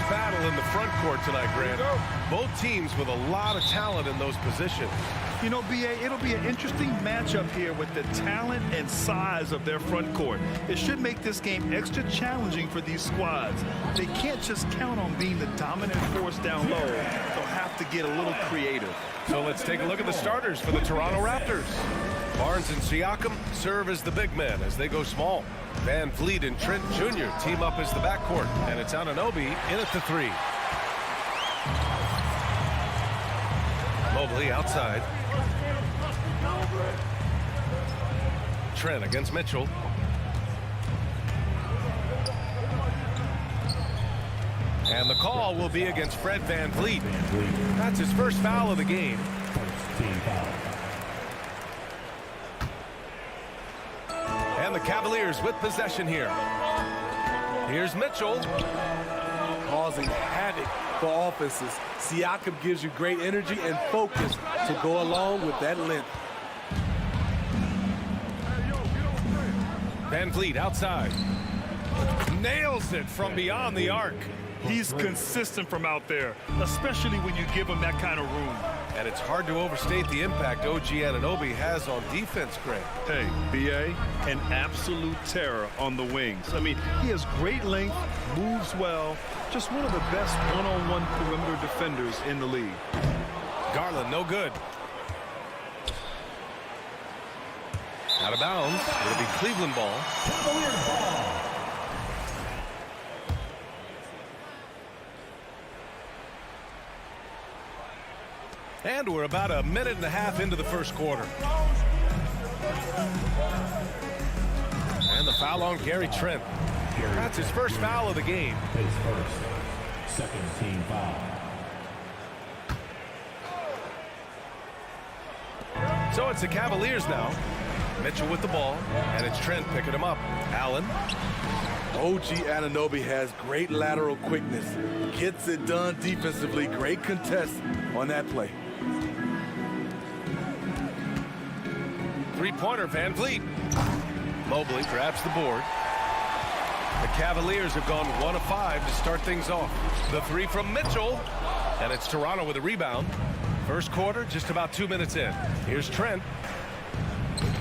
Battle in the front court tonight, Grant. Both teams with a lot of talent in those positions. You know, B.A., it'll be an interesting matchup here with the talent and size of their front court. It should make this game extra challenging for these squads. They can't just count on being the dominant force down low. They'll have to get a little creative. So let's take a look at the starters for the Toronto Raptors. Barnes and Siakam serve as the big men as they go small. Van Vliet and Trent Jr. team up as the backcourt, and it's Anunoby in at the three. Mobley outside. Trent against Mitchell. And the call will be against Fred Van Vliet. That's his first foul of the game. And the Cavaliers with possession here. Here's Mitchell. Causing havoc for offenses. Siakam gives you great energy and focus to go along with that length. Van Vliet outside. Nails it from beyond the arc. He's consistent from out there, especially when you give him that kind of room. And it's hard to overstate the impact OG Anunoby has on defense, Grant. Hey, B.A., an absolute terror on the wings. I mean, he has great length, moves well, just one of the best one-on-one perimeter defenders in the league. Garland, no good. Out of bounds. It'll be Cleveland ball. Cavaliers ball. And we're about a minute and a half into the first quarter. And the foul on Gary Trent. That's his first foul of the game. His first. Second team foul. So it's the Cavaliers now. Mitchell with the ball, and it's Trent picking him up. Allen. OG Anunoby has great lateral quickness. Gets it done defensively. Great contest on that play. Three-pointer, Van Vliet. Mobley grabs the board. The Cavaliers have gone 1 of 5 to start things off. The three from Mitchell, and it's Toronto with a rebound. First quarter, just about 2 minutes in. Here's Trent.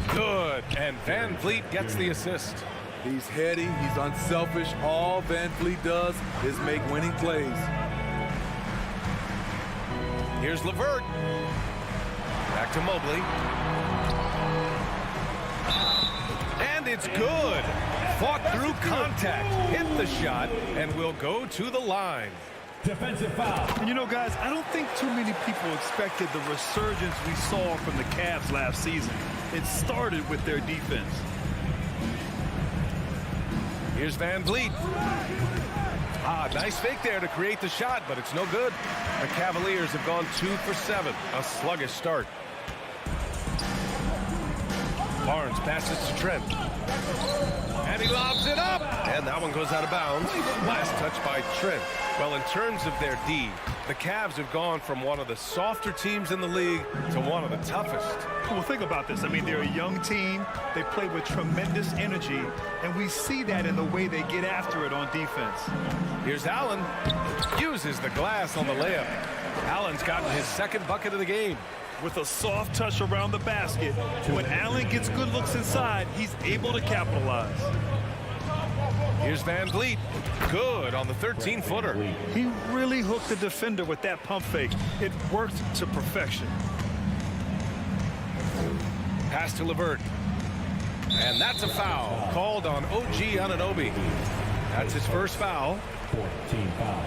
Good, and Van Vliet gets the assist. He's heady, he's unselfish. All Van Vliet does is make winning plays. Here's LeVert. Back to Mobley. And it's good. Fought through contact, hit the shot, and will go to the line. Defensive foul. And you know, guys, I don't think too many people expected the resurgence we saw from the Cavs last season. It started with their defense. Here's Van Vliet. Nice fake there to create the shot, but it's no good. The Cavaliers have gone 2 for 7. A sluggish start. Barnes passes to Trent. And he lobs it up. And that one goes out of bounds. Last touch by Trent. Well, in terms of their D, the Cavs have gone from one of the softer teams in the league to one of the toughest. Well, think about this. I mean, they're a young team. They play with tremendous energy, and we see that in the way they get after it on defense. Here's Allen. Uses the glass on the layup. Allen's gotten his second bucket of the game. With a soft touch around the basket, when Allen gets good looks inside, he's able to capitalize. Here's Van Vliet. Good on the 13-footer. He really hooked the defender with that pump fake. It worked to perfection. Pass to LeVert. And that's a foul called on OG Anunoby. That's his first foul. 14 foul.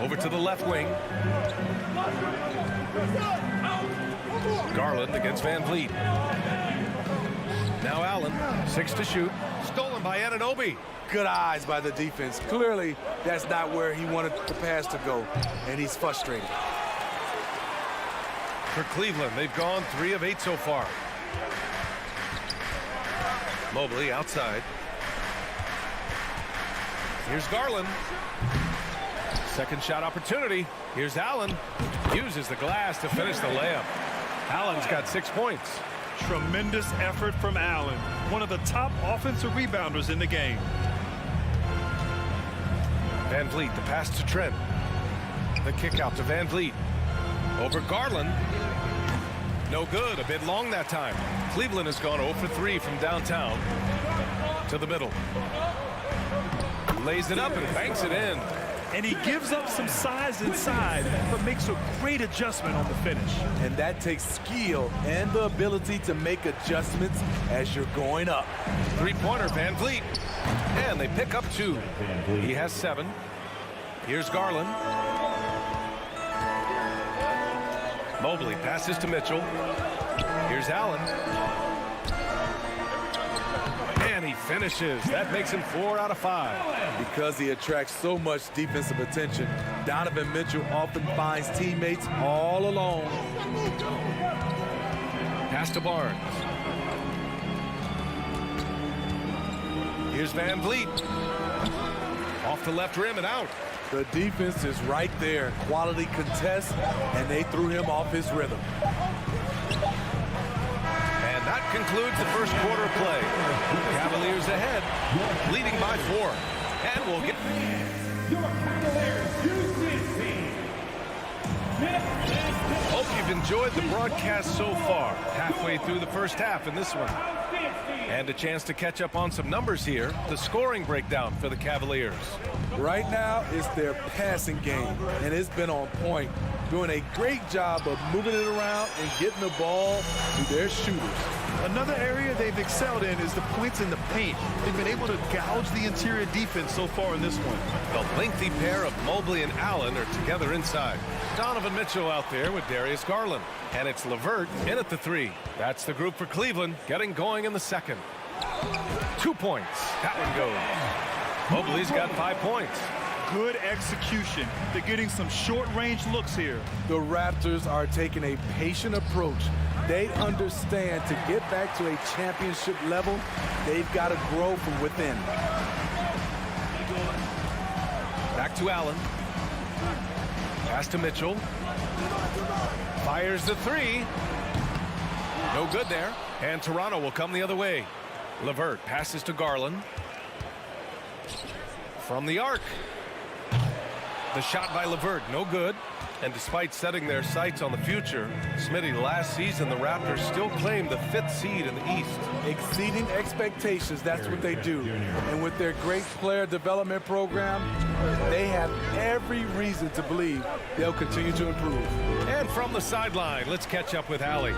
Over to the left wing. Garland against Van Vliet. Now Allen, 6 to shoot. Stolen by Anunoby. Good eyes by the defense. Clearly, that's not where he wanted the pass to go, and he's frustrated. For Cleveland, they've gone 3 of 8 so far. Mobley outside. Here's Garland. Second shot opportunity. Here's Allen. Uses the glass to finish the layup. Allen's got 6 points. Tremendous effort from Allen, one of the top offensive rebounders in the game. Van Vliet, the pass to Trent. The kick out to Van Vliet. Over Garland. No good, a bit long that time. Cleveland has gone 0 for 3 from downtown to the middle. Lays it up and banks it in. And he gives up some size inside, but makes a great adjustment on the finish. And that takes skill and the ability to make adjustments as you're going up. Three-pointer, Van Vliet. And they pick up 2. He has 7. Here's Garland. Mobley passes to Mitchell. Here's Allen. And he finishes. That makes him 4 out of 5. Because he attracts so much defensive attention, Donovan Mitchell often finds teammates all alone. Pass to Barnes. Here's Van Vliet. Off the left rim and out. The defense is right there. Quality contest, and they threw him off his rhythm. And that concludes the first quarter of play. Cavaliers ahead, leading by 4. And we'll get... Your Cavaliers Hope you've enjoyed the broadcast so far. Halfway through the first half in this one. And a chance to catch up on some numbers here. The scoring breakdown for the Cavaliers. Right now, it's their passing game, and it's been on point. Doing a great job of moving it around and getting the ball to their shooters. Another area they've excelled in is the points in the paint. They've been able to gouge the interior defense so far in this one. The lengthy pair of Mobley and Allen are together inside. Donovan Mitchell out there with Darius Garland. And it's LeVert in at the 3. That's the group for Cleveland, getting going in the second. 2 points. That one goes. Mobley's got 5 points. Good execution. They're getting some short-range looks here. The Raptors are taking a patient approach. They understand to get back to a championship level, they've got to grow from within. Back to Allen. Pass to Mitchell. Fires the 3. No good there. And Toronto will come the other way. LeVert passes to Garland. From the arc. The shot by LeVert, no good. And despite setting their sights on the future, Smitty, last season the Raptors still claimed the 5th seed in the East. Exceeding expectations, that's what they do. And with their great player development program, they have every reason to believe they'll continue to improve. And from the sideline, let's catch up with Allie.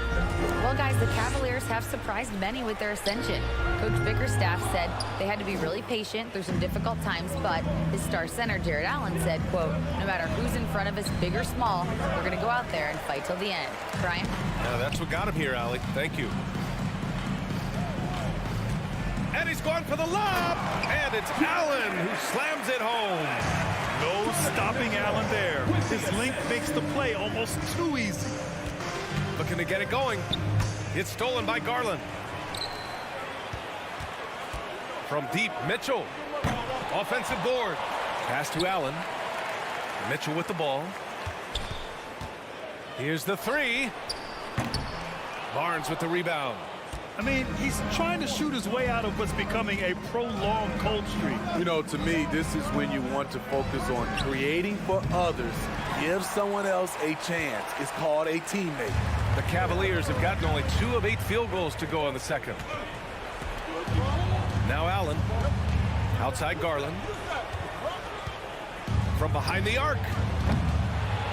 Well, guys, the Cavaliers have surprised many with their ascension. Coach Bickerstaff said they had to be really patient through some difficult times, but his star center, Jared Allen, said, quote, no matter who's in front of us, big or small, we're going to go out there and fight till the end. Brian? That's what got him here, Allie. Thank you. And he's going for the lob. And it's Allen who slams it home. No stopping Allen there. His length makes the play almost too easy. Looking to get it going. It's stolen by Garland. From deep, Mitchell. Offensive board. Pass to Allen. Mitchell with the ball. Here's the 3. Barnes with the rebound. I mean, he's trying to shoot his way out of what's becoming a prolonged cold streak. You know, to me, this is when you want to focus on creating for others. Give someone else a chance. It's called a teammate. The Cavaliers have gotten only 2 of 8 field goals to go in the second. Now Allen. Outside Garland. From behind the arc.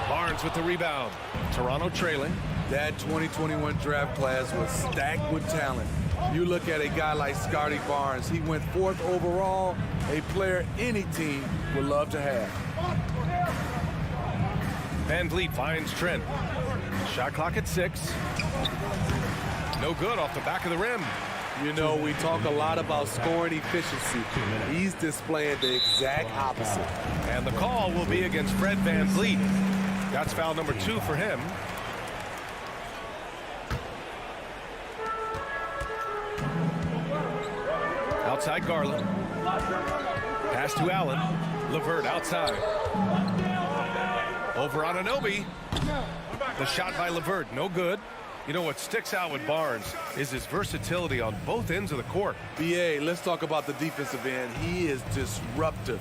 Barnes with the rebound. Toronto trailing. That 2021 draft class was stacked with talent. You look at a guy like Scotty Barnes. He went 4th overall, a player any team would love to have. Van Vliet finds Trent. Shot clock at 6. No good off the back of the rim. You know, we talk a lot about scoring efficiency. He's displaying the exact opposite. And the call will be against Fred Van Vliet. That's foul number 2 for him. Outside Garland. Pass to Allen. LeVert outside. Over on Anunoby. The shot by LeVert, no good. You know what sticks out with Barnes is his versatility on both ends of the court. BA, let's talk about the defensive end. He is disruptive.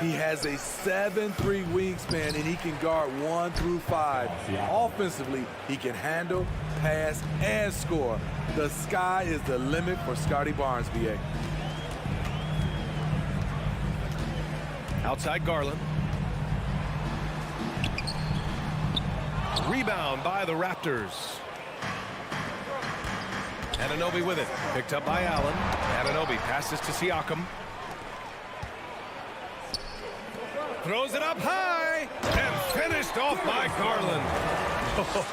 He has a 7'3" wingspan, and he can guard 1 through 5. Offensively, he can handle, pass, and score. The sky is the limit for Scotty Barnes, BA. Outside Garland. Rebound by the Raptors. Anunoby with it. Picked up by Allen. Anunoby passes to Siakam. Throws it up high. And finished off by Garland.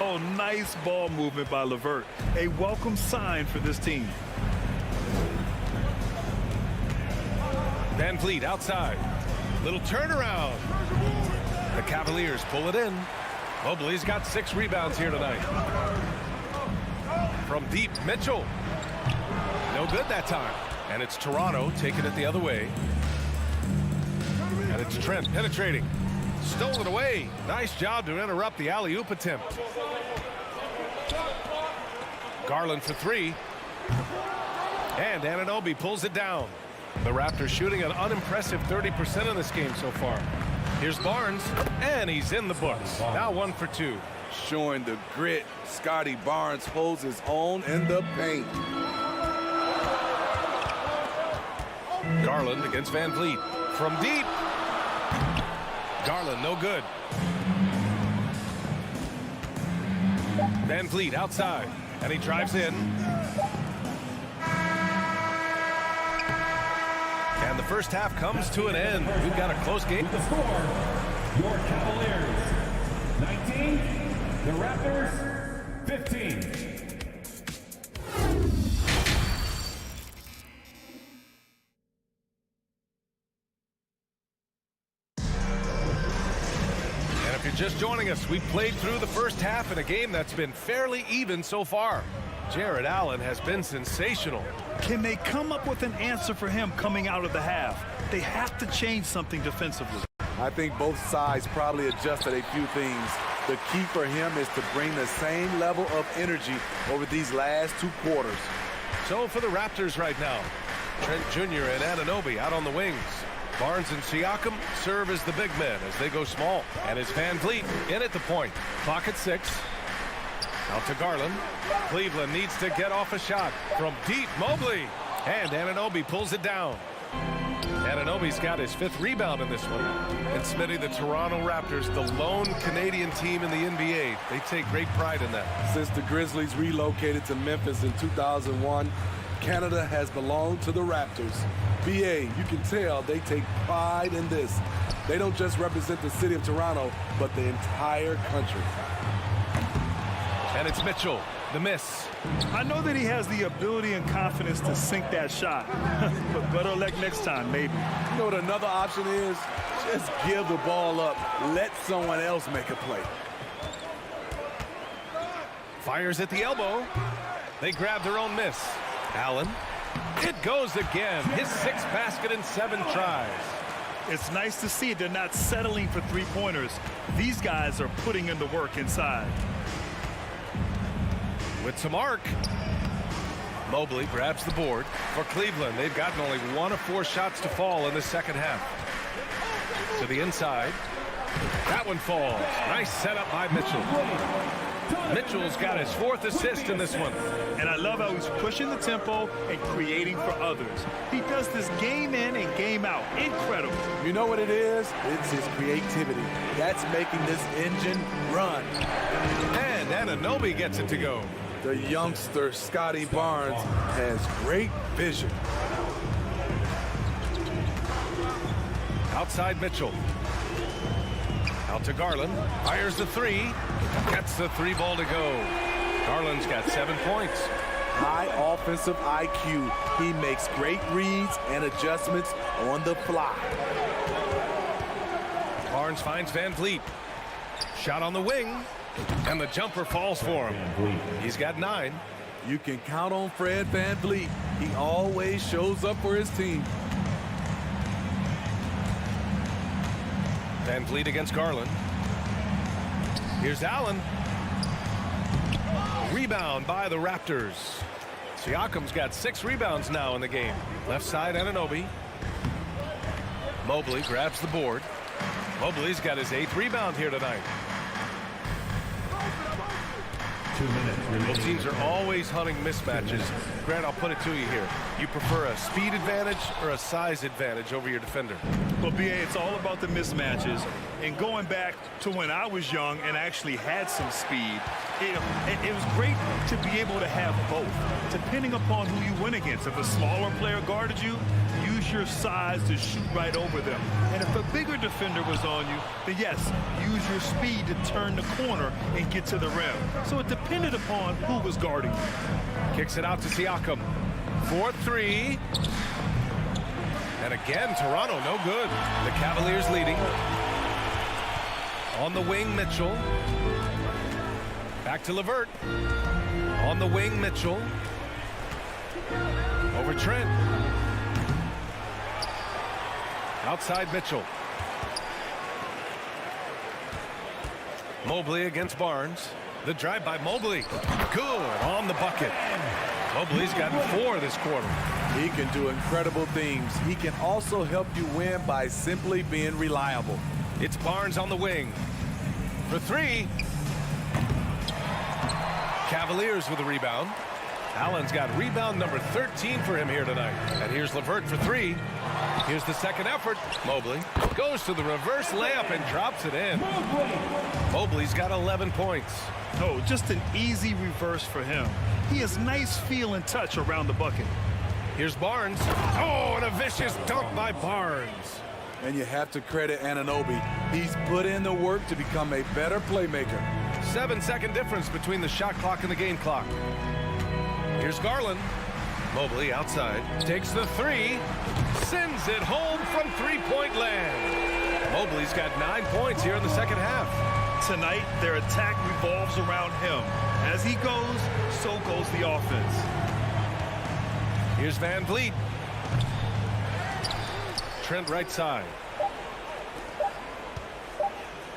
Oh, nice ball movement by LeVert. A welcome sign for this team. Van Vliet outside. Little turnaround. The Cavaliers pull it in. Mobley's got 6 rebounds here tonight. From deep, Mitchell. No good that time. And it's Toronto taking it the other way. And it's Trent penetrating. Stolen away. Nice job to interrupt the alley-oop attempt. Garland for 3. And Anunoby pulls it down. The Raptors shooting an unimpressive 30% in this game so far. Here's Barnes, and he's in the books. Now 1 for 2. Showing the grit, Scotty Barnes holds his own in the paint. Garland against Van Vliet. From deep. Garland, no good. Van Vliet outside, and he drives in. And the first half comes to an end. We've got a close game. The score, your Cavaliers 19, the Raptors 15. And if you're just joining us, we played through the first half in a game that's been fairly even so far. Jared Allen has been sensational. Can they come up with an answer for him coming out of the half? They have to change something defensively. I think both sides probably adjusted a few things. The key for him is to bring the same level of energy over these last 2 quarters. So for the Raptors right now, Trent Jr. and Anunoby out on the wings. Barnes and Siakam serve as the big men as they go small. And it's Van Vliet in at the point. Clock at 6. Out to Garland. Cleveland needs to get off a shot from deep. Mobley. And Anunoby pulls it down. Anunoby's got his 5th rebound in this one. And Smitty, the Toronto Raptors, the lone Canadian team in the NBA. They take great pride in that. Since the Grizzlies relocated to Memphis in 2001, Canada has belonged to the Raptors. BA, you can tell they take pride in this. They don't just represent the city of Toronto, but the entire country. And it's Mitchell, the miss. I know that he has the ability and confidence to sink that shot, but better luck next time, maybe. You know what another option is? Just give the ball up. Let someone else make a play. Fires at the elbow. They grab their own miss. Allen. It goes again. His 6th basket in 7 tries. It's nice to see they're not settling for 3-pointers. These guys are putting in the work inside. With some arc. Mobley grabs the board. For Cleveland, they've gotten only 1 of 4 shots to fall in the second half. To the inside. That one falls. Nice setup by Mitchell. Mitchell's got his 4th assist in this one. And I love how he's pushing the tempo and creating for others. He does this game in and game out. Incredible. You know what it is? It's his creativity. That's making this engine run. And Anunoby gets it to go. The youngster, Scotty Barnes, has great vision. Outside Mitchell. Out to Garland. Fires the 3. Gets the 3 ball to go. Garland's got 7 points. High offensive IQ. He makes great reads and adjustments on the fly. Barnes finds Van Vliet. Shot on the wing. And the jumper falls for him. He's got 9. You can count on Fred Van Vliet. He always shows up for his team. Van Vliet against Garland. Here's Allen. Rebound by the Raptors. Siakam's got 6 rebounds now in the game. Left side, Anunoby. Mobley grabs the board. Mobley's got his 8th rebound here tonight. 2 minutes remaining. Both teams are always hunting mismatches. Grant, I'll put it to you here. You prefer a speed advantage or a size advantage over your defender? Well, BA, it's all about the mismatches. And going back to when I was young and actually had some speed, it was great to be able to have both, depending upon who you went against. If a smaller player guarded you, use your size to shoot right over them. And if a bigger defender was on you, then yes, use your speed to turn the corner and get to the rim. So it depended upon who was guarding you. Kicks it out to Siakam. 4-3. And again, Toronto, no good. The Cavaliers leading. On the wing, Mitchell. Back to LeVert. On the wing, Mitchell. Over Trent. Outside Mitchell. Mobley against Barnes. The drive by Mobley. Good on the bucket. Mobley's gotten 4 this quarter. He can do incredible things. He can also help you win by simply being reliable. It's Barnes on the wing. For 3. Cavaliers with a rebound. Allen's got rebound number 13 for him here tonight. And here's LeVert for 3. Here's the second effort. Mobley goes to the reverse layup and drops it in. Mobley's got 11 points. Oh, just an easy reverse for him. He has nice feel and touch around the bucket. Here's Barnes. Oh, and a vicious dunk by Barnes. And you have to credit Anunoby. He's put in the work to become a better playmaker. 7-second difference between the shot clock and the game clock. Here's Garland. Mobley outside. Takes the 3. Sends it home from three-point land. Mobley's got 9 points here in the second half. Tonight, their attack revolves around him. As he goes, so goes the offense. Here's Van Vliet. Trent right side.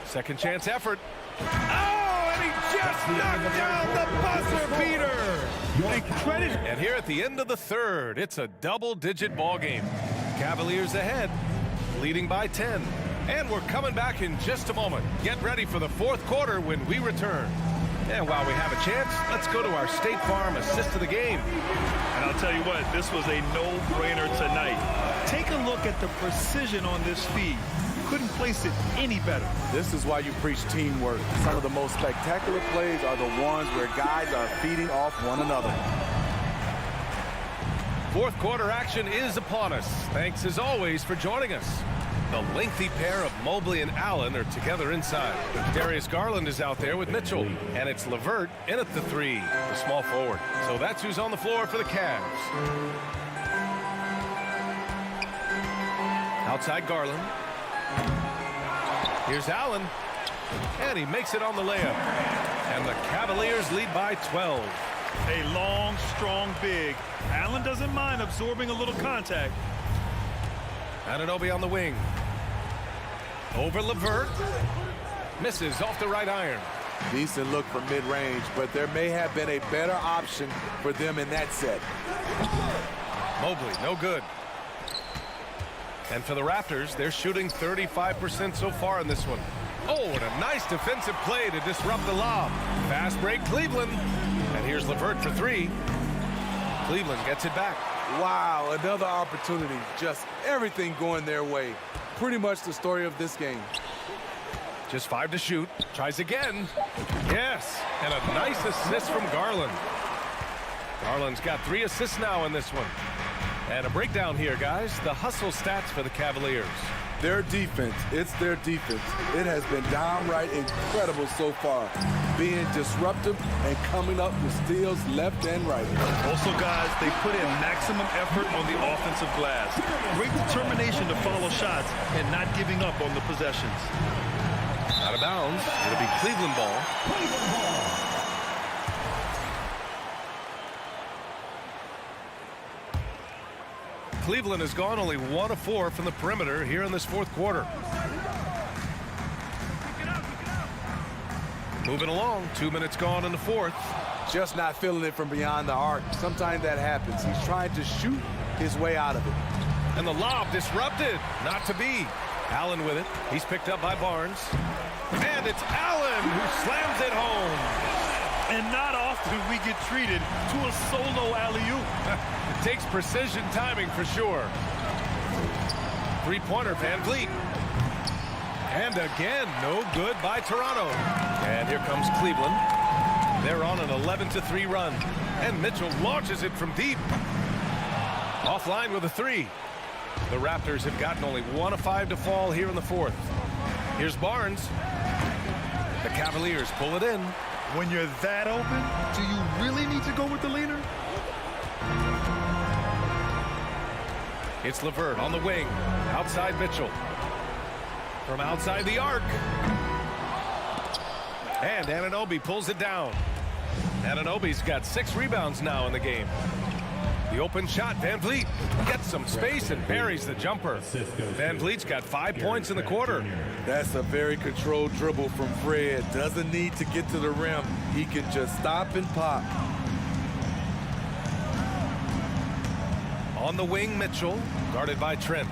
Second chance effort. Oh, and he just knocked down the buzzer beater. And credit. And here at the end of the third, it's a double-digit ball game. Cavaliers ahead, leading by 10. And we're coming back in just a moment. Get ready for the fourth quarter when we return. And while we have a chance, let's go to our State Farm assist of the game. And I'll tell you what, this was a no-brainer tonight. Take a look at the precision on this feed. Couldn't place it any better. This is why you preach teamwork. Some of the most spectacular plays are the ones where guys are feeding off one another. Fourth quarter action is upon us. Thanks as always for joining us. The lengthy pair of Mobley and Allen are together inside. Darius Garland is out there with Mitchell. And it's LeVert in at the 3, the small forward. So that's who's on the floor for the Cavs. Outside Garland. Here's Allen. And he makes it on the layup. And the Cavaliers lead by 12. A long, strong big. Allen doesn't mind absorbing a little contact. Anunoby on the wing. Over LeVert. Misses off the right iron. Decent look from mid-range, but there may have been a better option for them in that set. Mobley, no good. And for the Raptors, they're shooting 35% so far in this one. Oh, and a nice defensive play to disrupt the lob. Fast break, Cleveland. And here's LeVert for 3. Cleveland gets it back. Wow, another opportunity. Just everything going their way. Pretty much the story of this game. Just 5 to shoot. Tries again. Yes, and a nice assist from Garland. Garland's got 3 assists now in this one. And a breakdown here, guys. The hustle stats for the Cavaliers. Their defense, it's their defense. It has been downright incredible so far. Being disruptive and coming up with steals left and right. Also, guys, they put in maximum effort on the offensive glass. Great determination to follow shots and not giving up on the possessions. Out of bounds. It'll be Cleveland ball. Cleveland has gone only 1 of 4 from the perimeter here in this fourth quarter. Moving along, 2 minutes gone in the fourth. Just not feeling it from beyond the arc. Sometimes that happens. He's trying to shoot his way out of it. And the lob disrupted. Not to be. Allen with it. He's picked up by Barnes. And it's Allen who slams it home. And not often we get treated to a solo alley-oop. It takes precision timing for sure. Three-pointer, Van Vliet. And again, no good by Toronto. And here comes Cleveland. They're on an 11-3 run. And Mitchell launches it from deep. Offline with a three. The Raptors have gotten only 1 of 5 to fall here in the fourth. Here's Barnes. The Cavaliers pull it in. When you're that open, do you really need to go with the leader? It's LeVert on the wing. Outside Mitchell. From outside the arc. And Anunoby pulls it down. Anunoby's got 6 rebounds now in the game. The open shot, Van Vliet gets some space and buries the jumper. Van Vliet's got 5 points in the quarter. That's a very controlled dribble from Fred. Doesn't need to get to the rim. He can just stop and pop. On the wing, Mitchell, guarded by Trent.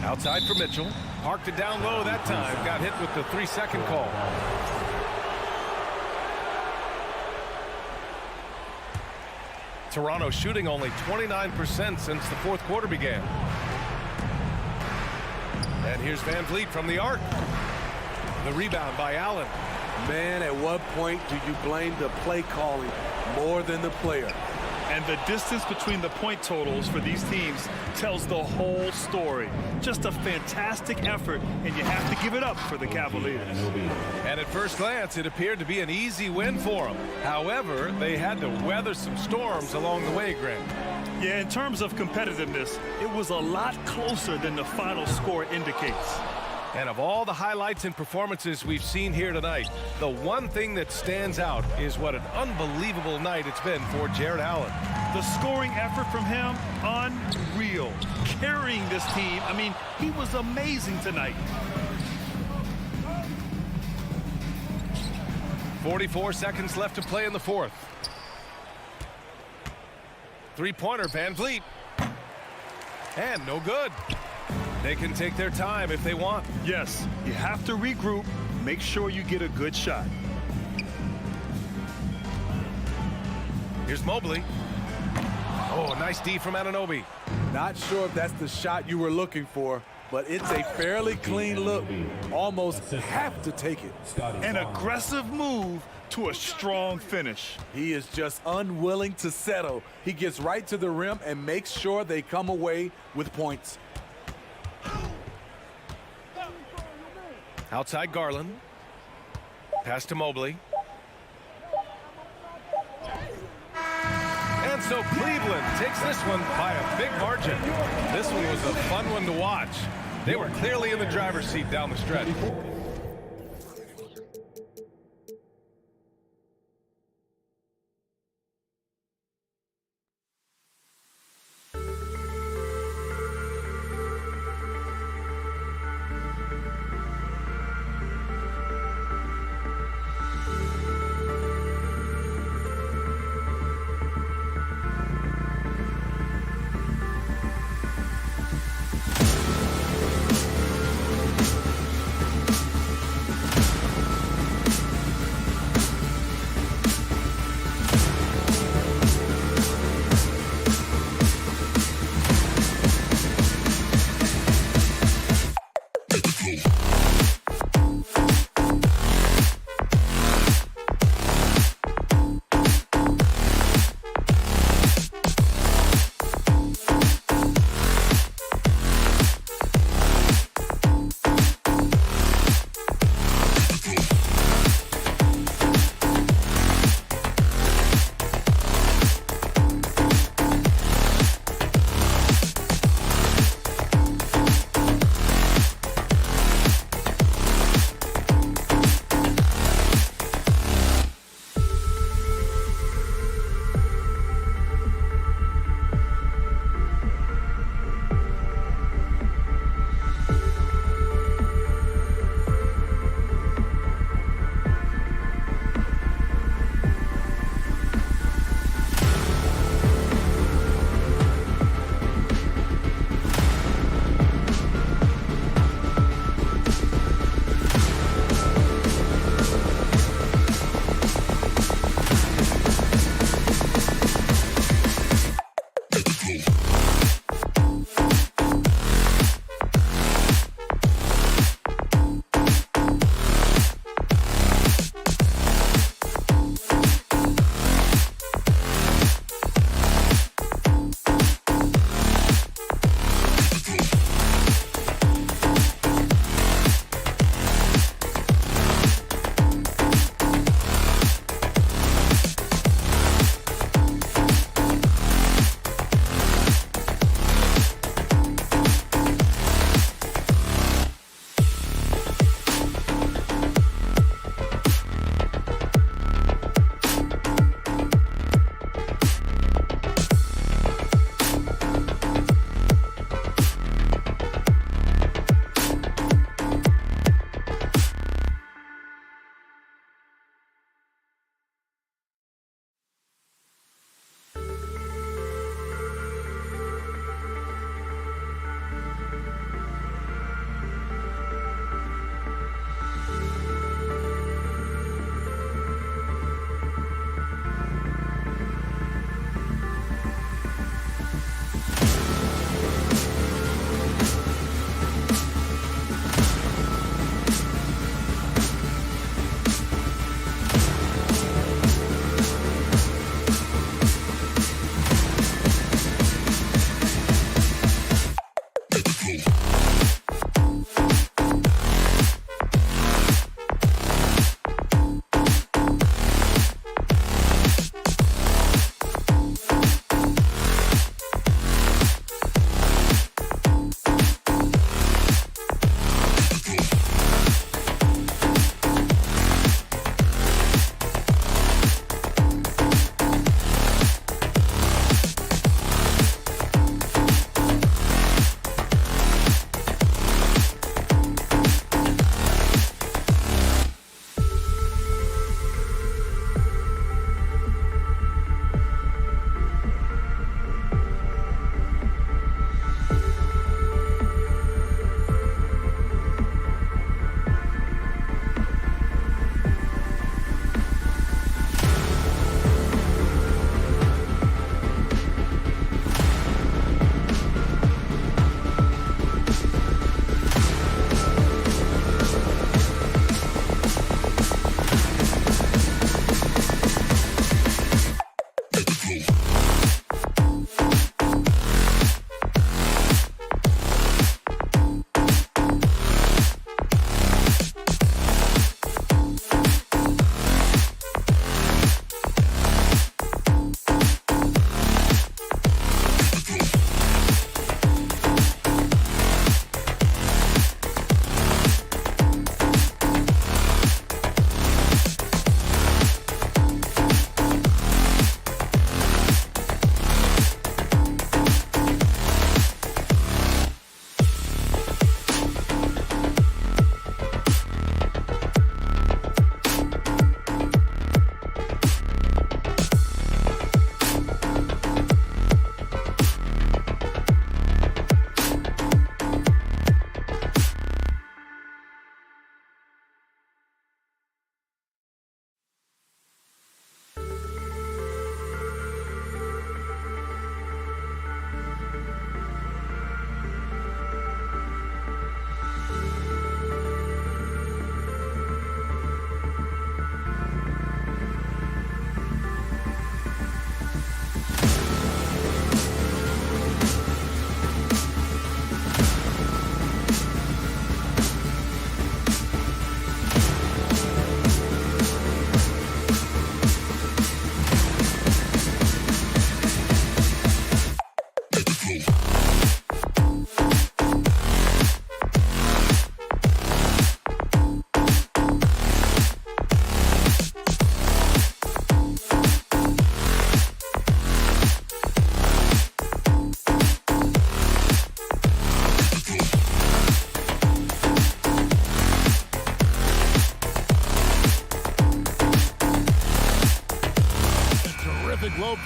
Outside for Mitchell. Parked it down low that time. Got hit with the 3-second call. Toronto shooting only 29% since the fourth quarter began. And here's Van Vliet from the arc. The rebound by Allen. Man, at what point do you blame the play calling more than the player? And the distance between the point totals for these teams tells the whole story. Just a fantastic effort, and you have to give it up for the Cavaliers. And at first glance, it appeared to be an easy win for them. However, they had to weather some storms along the way, Grant. Yeah, in terms of competitiveness, it was a lot closer than the final score indicates. And of all the highlights and performances we've seen here tonight, the one thing that stands out is what an unbelievable night it's been for Jared Allen. The scoring effort from him, unreal. Carrying this team, I mean, he was amazing tonight. 44 seconds left to play in the fourth. Three-pointer, Van Vliet. And no good. They can take their time if they want. Yes, you have to regroup. Make sure you get a good shot. Here's Mobley. Oh, nice D from Anunoby. Not sure if that's the shot you were looking for, but it's a fairly clean look. Almost have to take it. An aggressive move to a strong finish. He is just unwilling to settle. He gets right to the rim and makes sure they come away with points. Outside Garland. Pass to Mobley. And so Cleveland takes this one by a big margin. This one was a fun one to watch. They were clearly in the driver's seat down the stretch.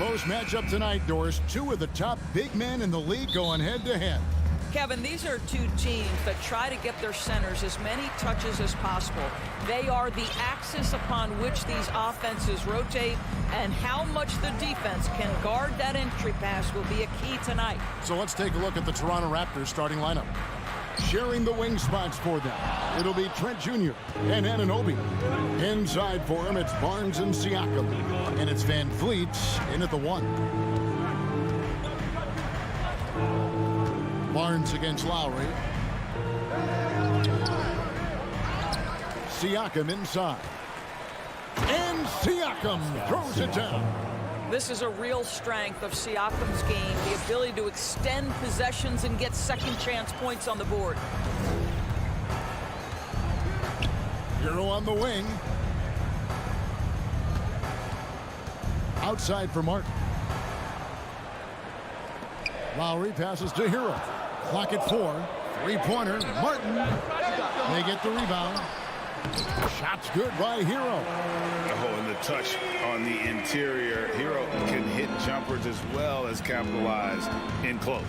close matchup tonight, Doris. Two of the top big men in the league going head-to-head. Kevin, these are two teams that try to get their centers as many touches as possible. They are the axis upon which these offenses rotate, and how much the defense can guard that entry pass will be a key tonight. So let's take a look at the Toronto Raptors starting lineup. Sharing the wing spots for them, it'll be Trent Jr. and Anunoby. Inside for him, it's Barnes and Siakam. And it's Van Vliet in at the 1. Barnes against Lowry. Siakam inside. And Siakam throws it down. This is a real strength of Siakam's game, the ability to extend possessions and get second chance points on the board. Hero on the wing. Outside for Martin. Lowry passes to Hero. Clock at 4. Three-pointer. Martin. They get the rebound. Shot's good by Hero. Oh, and the touch on the interior. Hero can hit jumpers as well as capitalize in close.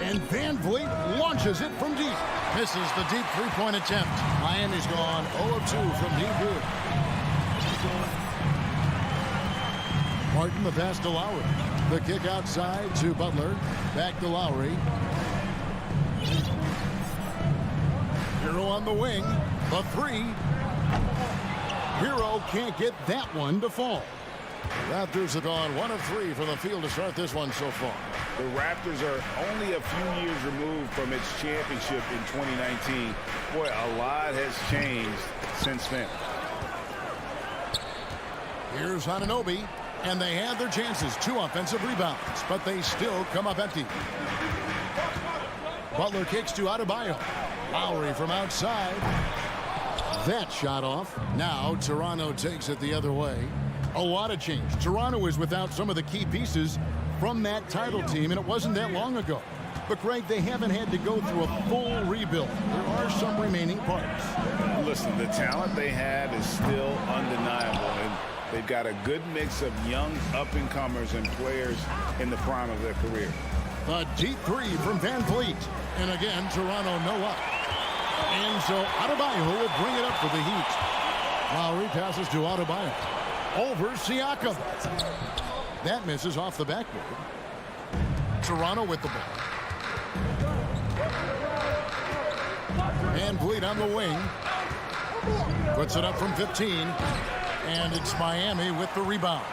And Van Vliet launches it from deep. Misses the deep three-point attempt. Miami's gone 0 of 2 from deep. Martin, the pass to Lowry. The kick outside to Butler. Back to Lowry. Hero on the wing. The 3. Hero can't get that one to fall. Raptors have gone 1 of 3 from the field to start this one so far. The Raptors are only a few years removed from its championship in 2019. Boy, a lot has changed since then. Here's Anunoby. And they had their chances. 2 offensive rebounds, but they still come up empty. Butler kicks to Adebayo. Lowry from outside. That shot off. Now Toronto takes it the other way. A lot of change. Toronto is without some of the key pieces from that title team, and it wasn't that long ago. But, Greg, they haven't had to go through a full rebuild. There are some remaining parts. Listen, the talent they have is still undeniable, and they've got a good mix of young up-and-comers and players in the prime of their career. The deep 3 from Van Vliet. And again, Toronto no up. And so Adebayo will bring it up for the Heat. Lowry passes to Adebayo. Over Siakam. That misses off the backboard. Toronto with the ball. Van Vliet on the wing. Puts it up from 15. And it's Miami with the rebound.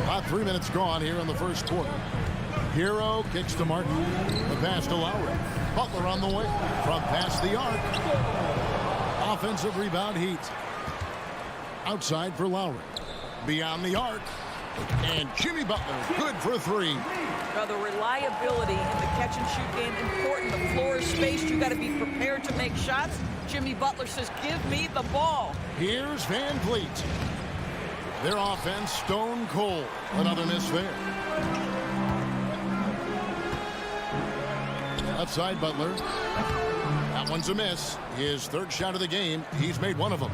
About 3 minutes gone here in the first quarter. Hero kicks to Martin. The pass to Lowry. Butler on the way. From past the arc. Offensive rebound Heat. Outside for Lowry. Beyond the arc. And Jimmy Butler good for 3. Now, the reliability in the catch-and-shoot game important. The floor is spaced. You got to be prepared to make shots. Jimmy Butler says, give me the ball. Here's Van Vliet. Their offense stone cold. Another miss there. Outside Butler. That one's a miss. His 3rd shot of the game. He's made 1 of them.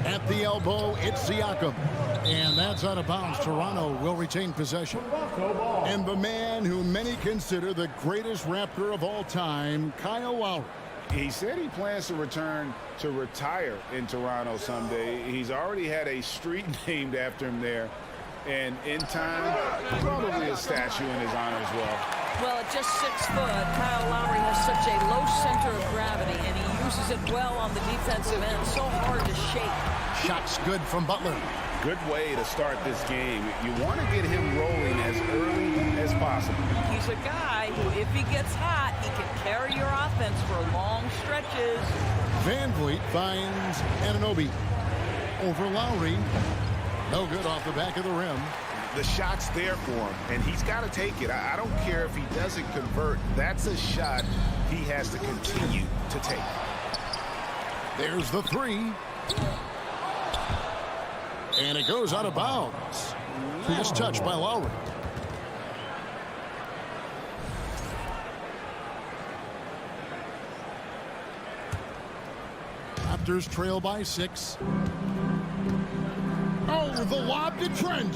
At the elbow, it's Siakam. And that's out of bounds. Toronto will retain possession. And the man who many consider the greatest Raptor of all time, Kyle Lowry. He said he plans to return to retire in Toronto someday. He's already had a street named after him there. And in time, probably a statue in his honor as well. Well, at just 6 foot, Kyle Lowry has such a low center of gravity, and he uses it well on the defensive end. So hard to shake. Shots good from Butler. Good way to start this game. You want to get him rolling as early as possible. He's a guy who, if he gets hot, he can carry your offense for long stretches. Van Vliet finds Anunoby. Over Lowry. No good off the back of the rim. The shot's there for him, and he's got to take it. I don't care if he doesn't convert. That's a shot he has to continue to take. There's the 3. And it goes out of bounds. Nice touch by Lowry. Raptors trail by 6. the lob to Trent.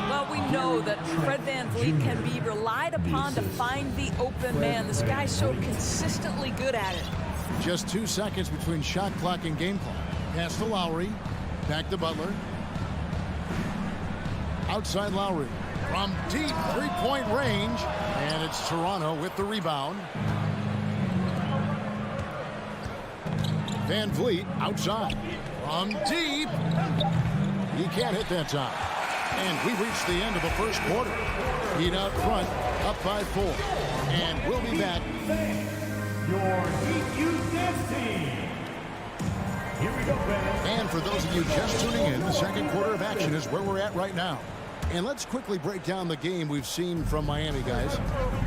Well, we know that Fred VanVleet can be relied upon to find the open man. This guy's so consistently good at it. Just 2 seconds between shot clock and game clock. Pass to Lowry. Back to Butler. Outside Lowry. From deep three-point range. And it's Toronto with the rebound. VanVleet outside. From deep. He can't hit that time. And we reached the end of the first quarter. Heat out front, up by 4. And we'll be back. Your Heat Youth Dance Team. Here we go, fans. And for those of you just tuning in, the second quarter of action is where we're at right now. And let's quickly break down the game we've seen from Miami, guys.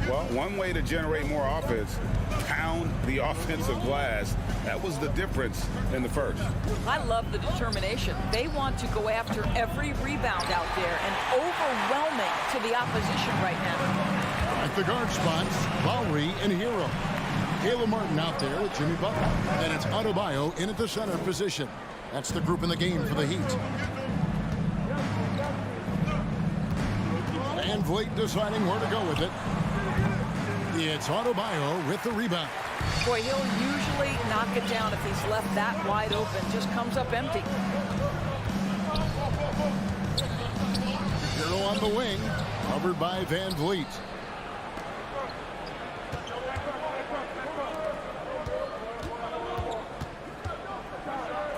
Well, one way to generate more offense, pound the offensive glass. That was the difference in the first. I love the determination. They want to go after every rebound out there and overwhelming to the opposition right now. At the guard spots, Lowry and Hero. Caleb Martin out there with Jimmy Butler. And it's Adebayo in at the center position. That's the group in the game for the Heat. VanVleet deciding where to go with it. It's Adebayo with the rebound. Boy, he'll usually knock it down if he's left that wide open. Just comes up empty. Hero on the wing, covered by VanVleet.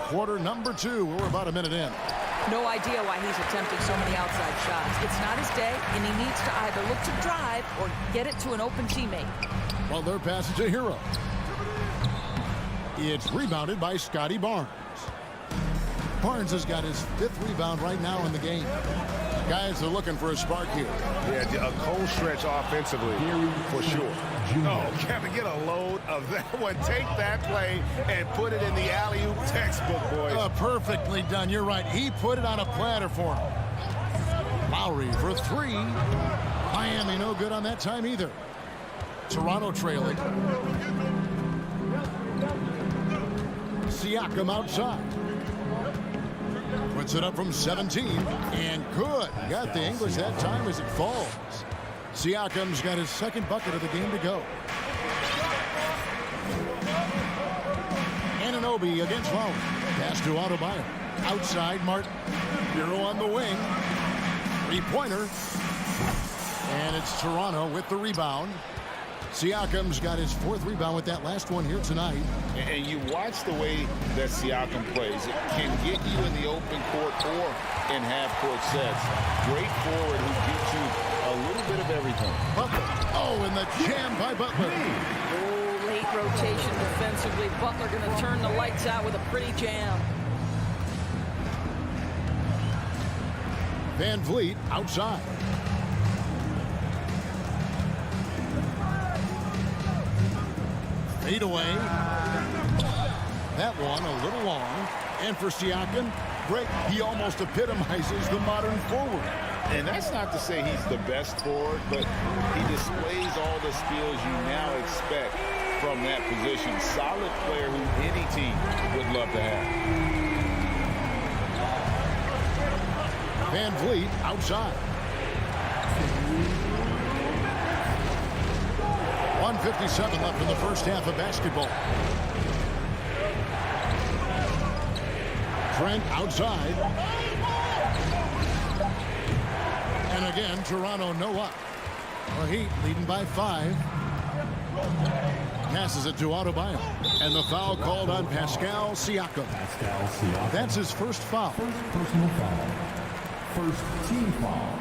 Quarter number 2. We're about a minute in. No idea why he's attempting so many outside shots. It's not his day, and he needs to either look to drive or get it to an open teammate. Well, their pass is to Hero. It's rebounded by Scotty Barnes. Barnes has got his 5th rebound right now in the game. Guys are looking for a spark here. Yeah, a cold stretch offensively, for sure. Oh, Kevin, get a load of that one. Take that play and put it in the alley-oop textbook, boys. Perfectly done. You're right. He put it on a platter for him. Lowry for 3. Miami no good on that time either. Toronto trailing. Siakam outside. Puts it up from 17. And good. Got the English that time as it falls. Siakam's got his 2nd bucket of the game to go. Anunoby against Lowry. Pass to Adebayo. Outside Martin. Hero on the wing. 3-pointer. And it's Toronto with the rebound. Siakam's got his 4th rebound with that last one here tonight. And you watch the way that Siakam plays. It can get you in the open court or in half-court sets. Great forward who gives you a little bit of everything. Butler. Oh, and the jam by Butler. Oh, late rotation defensively. Butler going to turn the lights out with a pretty jam. VanVleet outside. Fade away. That one a little long. And for Siakam, Greg, he almost epitomizes the modern forward. And that's not to say he's the best forward, but he displays all the skills you now expect from that position. Solid player who any team would love to have. VanVleet outside. 1:57 left in the first half of basketball. Trent outside. And again, Toronto no up. The Heat leading by 5. Passes it to Adebayo. And the foul called on Pascal Siakam. That's his first foul. First personal foul. First team foul.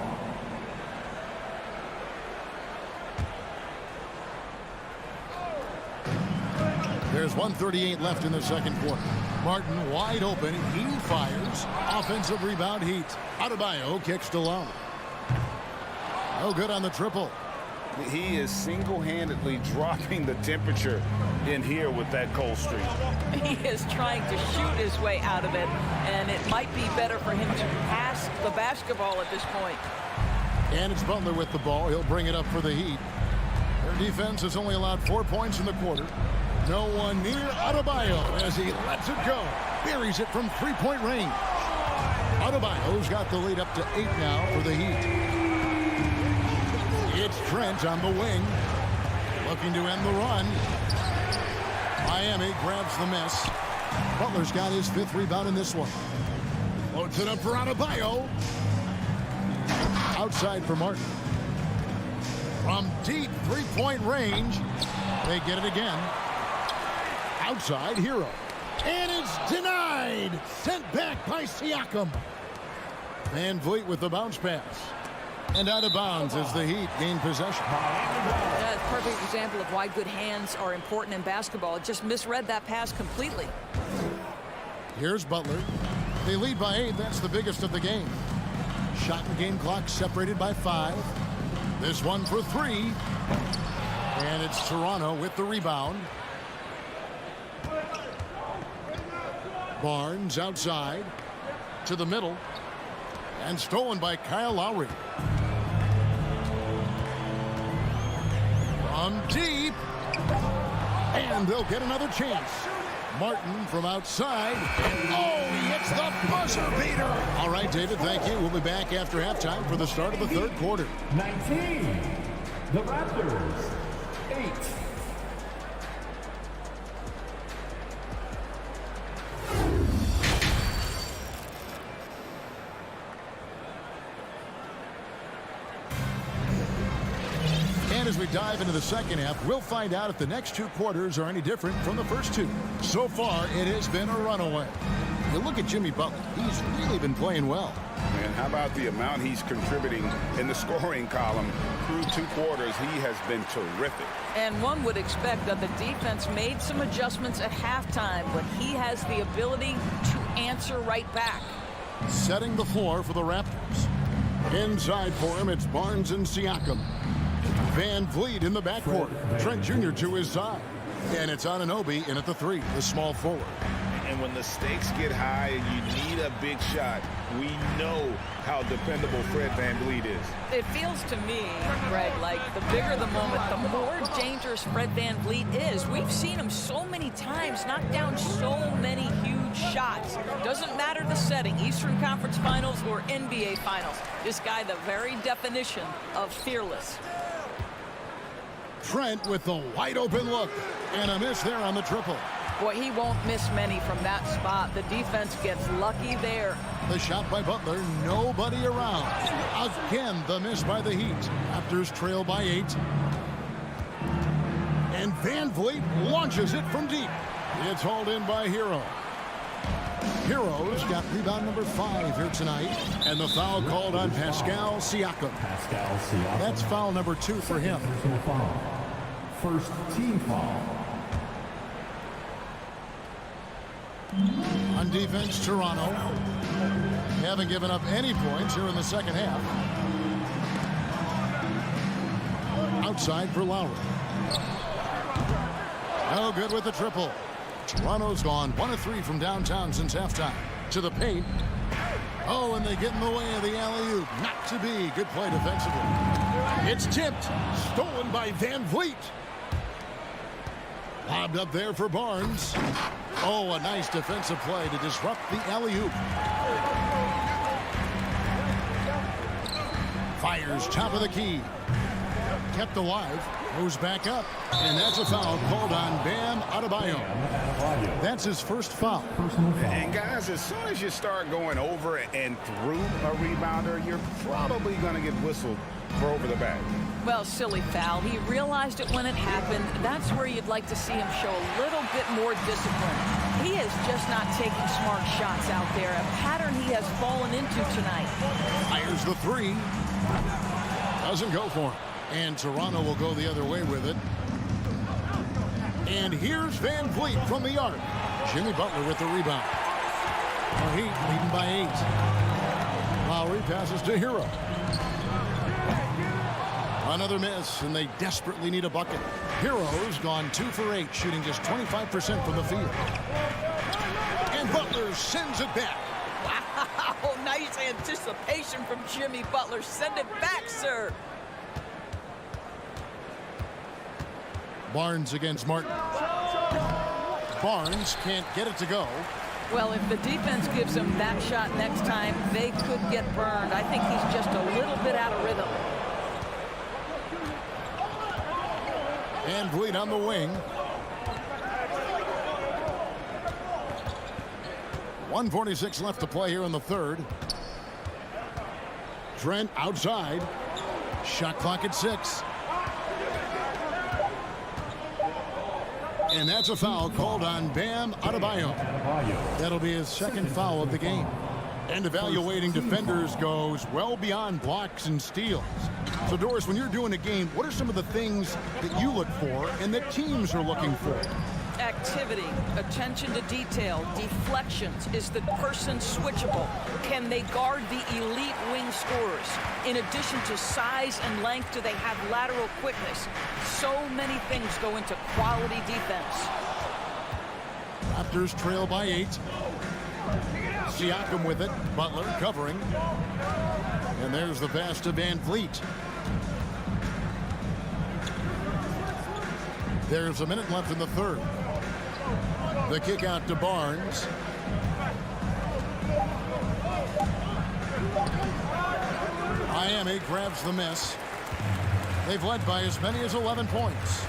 There's 1:38 left in the second quarter. Martin wide open. He fires. Offensive rebound Heat. Adebayo kicks to Lowry. No good on the triple. He is single-handedly dropping the temperature in here with that cold streak. He is trying to shoot his way out of it, and it might be better for him to pass the basketball at this point. And it's Butler with the ball. He'll bring it up for the Heat. Their defense has only allowed 4 points in the quarter. No one near Adebayo as he lets it go. Buries it from 3-point range. Adebayo's got the lead up to 8 now for the Heat. It's Trent on the wing, looking to end the run. Miami grabs the miss. Butler's got his 5th rebound in this one. Loads it up for Adebayo. Outside for Martin. From deep 3-point range, they get it again. Outside, Hero. And it's denied. Sent back by Siakam. Van Vliet with the bounce pass. And out of bounds as the Heat gain possession. That's a perfect example of why good hands are important in basketball. It just misread that pass completely. Here's Butler. They lead by 8. That's the biggest of the game. Shot and game clock separated by 5. This one for 3. And it's Toronto with the rebound. Barnes outside to the middle. And stolen by Kyle Lowry. From deep. And they'll get another chance. Martin from outside. Oh, he hits the buzzer beater. All right, David, thank you. We'll be back after halftime for the start of the 3rd quarter. 19. The Raptors. 8. And as we dive into the second half, we'll find out if the next 2 quarters are any different from the first 2. So far, it has been a runaway. You look at Jimmy Butler. He's really been playing well. And how about the amount he's contributing in the scoring column through 2 quarters? He has been terrific. And one would expect that the defense made some adjustments at halftime, but he has the ability to answer right back. Setting the floor for the Raptors. Inside for him, it's Barnes and Siakam. Van Vliet in the backcourt. Trent Jr. to his side. And it's Anunoby in at the 3, the small forward. And when the stakes get high and you need a big shot, we know how dependable Fred VanVleet is. It feels to me, Greg, like the bigger the moment, the more dangerous Fred VanVleet is. We've seen him so many times knock down so many huge shots. Doesn't matter the setting, Eastern Conference Finals or NBA Finals. This guy, the very definition of fearless. Trent with the wide open look. And a miss there on the triple. Boy, he won't miss many from that spot. The defense gets lucky there. The shot by Butler, nobody around. Again, the miss by the Heat. Raptors trail by 8. And Van Vliet launches it from deep. It's hauled in by Hero. Hero's got rebound number 5 here tonight. And the foul called on Pascal Siakam. That's foul number 2 for him. First team foul. On defense, Toronto haven't given up any points here in the second half. Outside for Lowry. No good with the triple. Toronto's gone 1 of 3 from downtown since halftime. To the paint. Oh, and they get in the way of the alley-oop. Not to be. Good play defensively. It's tipped. Stolen by Van Vliet. Lobbed up there for Barnes. Oh, a nice defensive play to disrupt the alley-oop. Fires top of the key. Kept alive. Moves back up. And that's a foul called on Bam Adebayo. That's his first foul. And guys, as soon as you start going over and through a rebounder, you're probably going to get whistled for over the back. Well, silly foul. He realized it when it happened. That's where you'd like to see him show a little bit more discipline. He is just not taking smart shots out there, a pattern he has fallen into tonight. Fires the 3. Doesn't go for him. And Toronto will go the other way with it. And here's Van Vliet from the arc. Jimmy Butler with the rebound. The Heat leading by 8. Lowry passes to Hero. Another miss, and they desperately need a bucket. Hero's gone 2 for 8, shooting just 25% from the field. And Butler sends it back. Wow, nice anticipation from Jimmy Butler. Send it back, sir. Barnes against Martin. Barnes can't get it to go. Well, if the defense gives him that shot next time, they could get burned. I think he's just a little bit out of rhythm. And Vliet on the wing. 1:46 left to play here in the third. Trent outside. Shot clock at 6. And that's a foul called on Bam Adebayo. That'll be his second foul of the game. And evaluating defenders goes well beyond blocks and steals. So, Doris, when you're doing a game, what are some of the things that you look for and that teams are looking for? Activity, attention to detail, deflections. Is the person switchable? Can they guard the elite wing scorers? In addition to size and length, do they have lateral quickness? So many things go into quality defense. Raptors trail by 8. Siakam with it. Butler covering. And there's the pass to Van Vliet. There's a minute left in the third. The kick out to Barnes. Miami grabs the miss. They've led by as many as 11 points.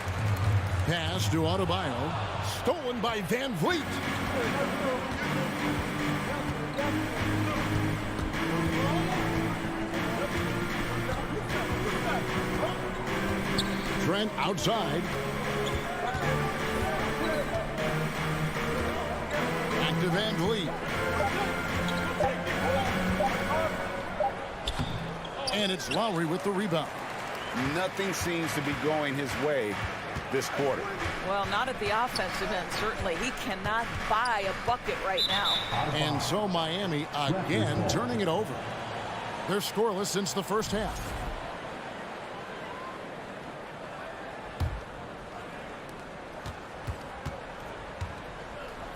Pass to Adebayo. Stolen by Van Vliet. Trent outside. Back to Van Vliet. And it's Lowry with the rebound. Nothing seems to be going his way this quarter. Well, not at the offensive end, certainly. He cannot buy a bucket right now. And so Miami again turning it over. They're scoreless since the first half.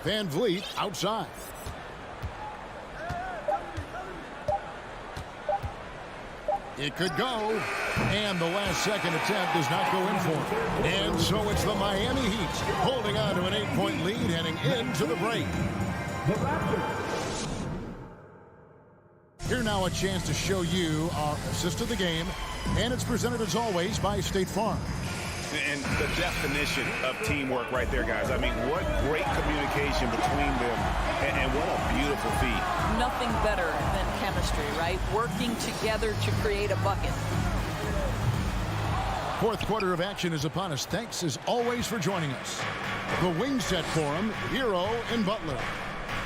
Van Vliet outside. It could go. And the last second attempt does not go in for it. And so it's the Miami Heat holding on to an 8-point lead heading into the break. Here now a chance to show you our assist of the game. And it's presented as always by State Farm. And the definition of teamwork right there, guys. I mean, what great communication between them, and what a beautiful feat. Nothing better than chemistry, right? Working together to create a bucket. Fourth quarter of action is upon us. Thanks, as always, for joining us. The wing set for him, Hero and Butler.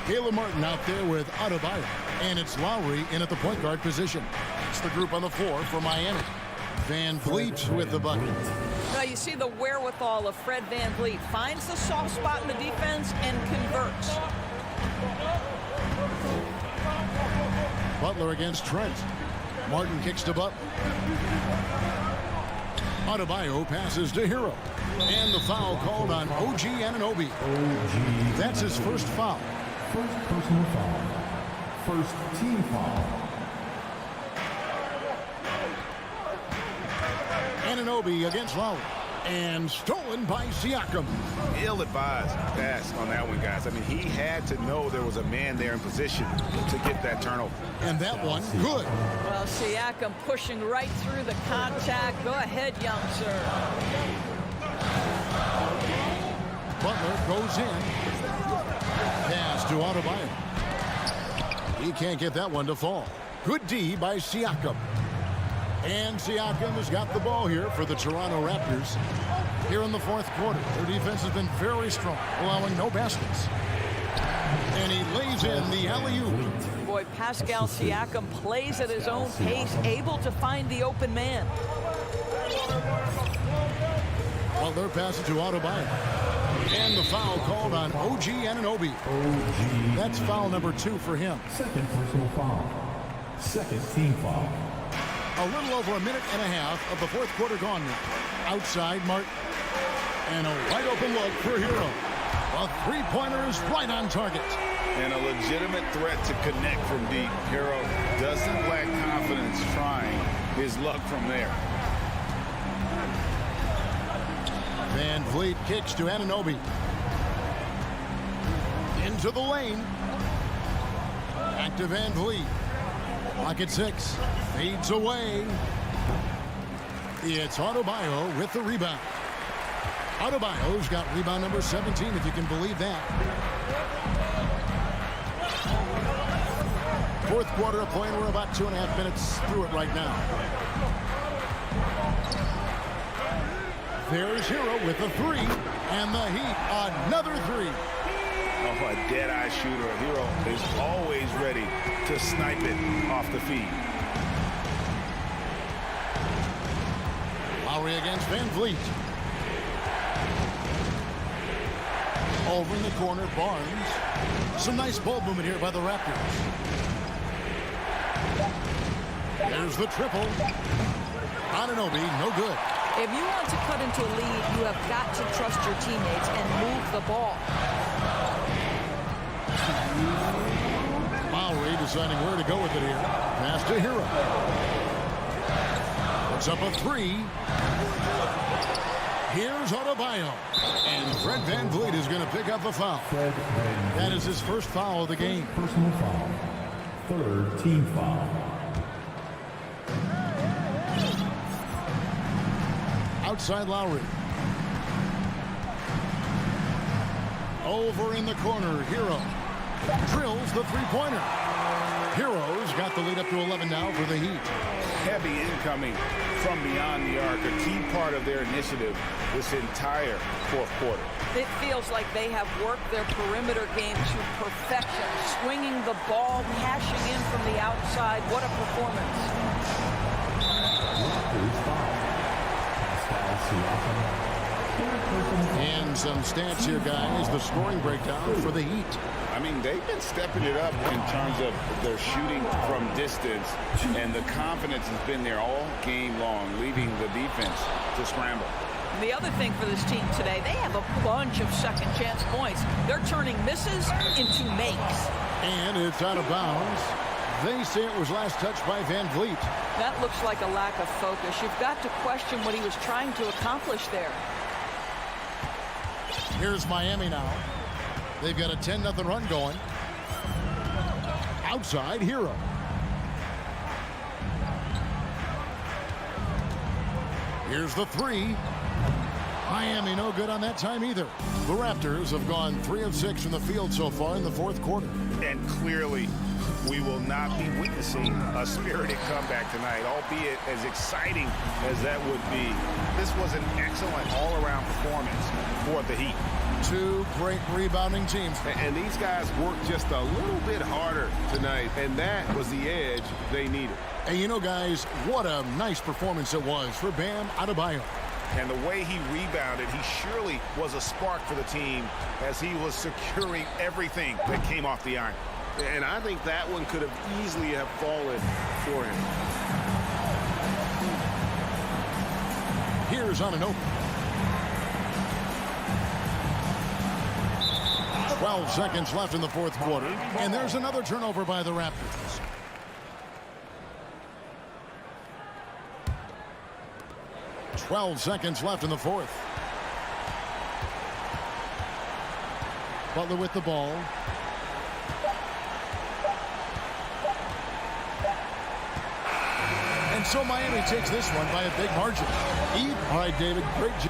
Caleb Martin out there with Adebayo. And it's Lowry in at the point guard position. It's the group on the floor for Miami. Van Vliet with the bucket. Now you see the wherewithal of Fred Van Vliet. Finds the soft spot in the defense and converts. Butler against Trent. Martin kicks to Butler. Adebayo passes to Hero. And the foul called on OG Anunoby. That's his first foul. First personal foul. First team foul. Anunoby against Lowry. And stolen by Siakam. Ill-advised pass on that one, guys. I mean, he had to know there was a man there in position to get that turnover. And that one, good. Well, Siakam pushing right through the contact. Go ahead, young sir. Butler goes in. Pass to Adebayo. He can't get that one to fall. Good D by Siakam. And Siakam has got the ball here for the Toronto Raptors. Here in the fourth quarter, their defense has been very strong, allowing no baskets. And he lays in the alley-oop. Boy, Pascal Siakam plays at his own pace, able to find the open man. Butler passes to Adebayo. And the foul called on OG Anunoby. That's foul number 2 for him. Second personal foul. Second team foul. A little over a minute and a half of the fourth quarter gone now. Outside Martin. And a wide open look for Hero. A three-pointer is right on target. And a legitimate threat to connect from deep. Hero doesn't lack confidence trying his luck from there. Van Vliet kicks to Anunoby. Into the lane. Back to Van Vliet. Clock at 6. Fades away. It's Adebayo with the rebound. Adebayo's got rebound number 17, if you can believe that. Fourth quarter of play, and we're about 2.5 minutes through it right now. There's Hero with a 3, and the Heat, another 3. Oh, a dead-eye shooter. Hero is always ready to snipe it off the feed. Lowry against Van Vliet. Over in the corner, Barnes. Some nice ball movement here by the Raptors. There's the triple. Anunoby, no good. If you want to cut into a lead, you have got to trust your teammates and move the ball. Lowry deciding where to go with it here. Pass to Hero. Puts up a 3. Here's Adebayo. And Fred Van Vliet is going to pick up a foul. That is his first foul of the game. Personal foul. Third team foul. Outside Lowry. Over in the corner, Hero. Drills the three-pointer. Hero's got the lead up to 11 now for the Heat. Heavy incoming from beyond the arc, a key part of their initiative this entire fourth quarter. It feels like they have worked their perimeter game to perfection, swinging the ball, cashing in from the outside. What a performance. And some stats here, guys. The scoring breakdown for the Heat. I mean, they've been stepping it up in terms of their shooting from distance, and the confidence has been there all game long, leaving the defense to scramble. The other thing for this team today, they have a bunch of second chance points. They're turning misses into makes. And it's out of bounds. They say it was last touched by Van Vliet. That looks like a lack of focus. You've got to question what he was trying to accomplish there. Here's Miami now. They've got a 10-0 run going. Outside, Hero. Here's the 3. Miami no good on that time either. The Raptors have gone 3 of 6 from the field so far in the fourth quarter. And clearly, we will not be witnessing a spirited comeback tonight, albeit as exciting as that would be. This was an excellent all-around performance for the Heat. Two great rebounding teams. And these guys worked just a little bit harder tonight, and that was the edge they needed. And you know, guys, what a nice performance it was for Bam Adebayo. And the way he rebounded, he surely was a spark for the team as he was securing everything that came off the iron. And I think that one could have easily have fallen for him. Here's Anunoby. 12 seconds left in the fourth quarter, and there's another turnover by the Raptors. "12 seconds left in the fourth. Butler with the ball. And so Miami takes this one by a big margin. All right, David, great job.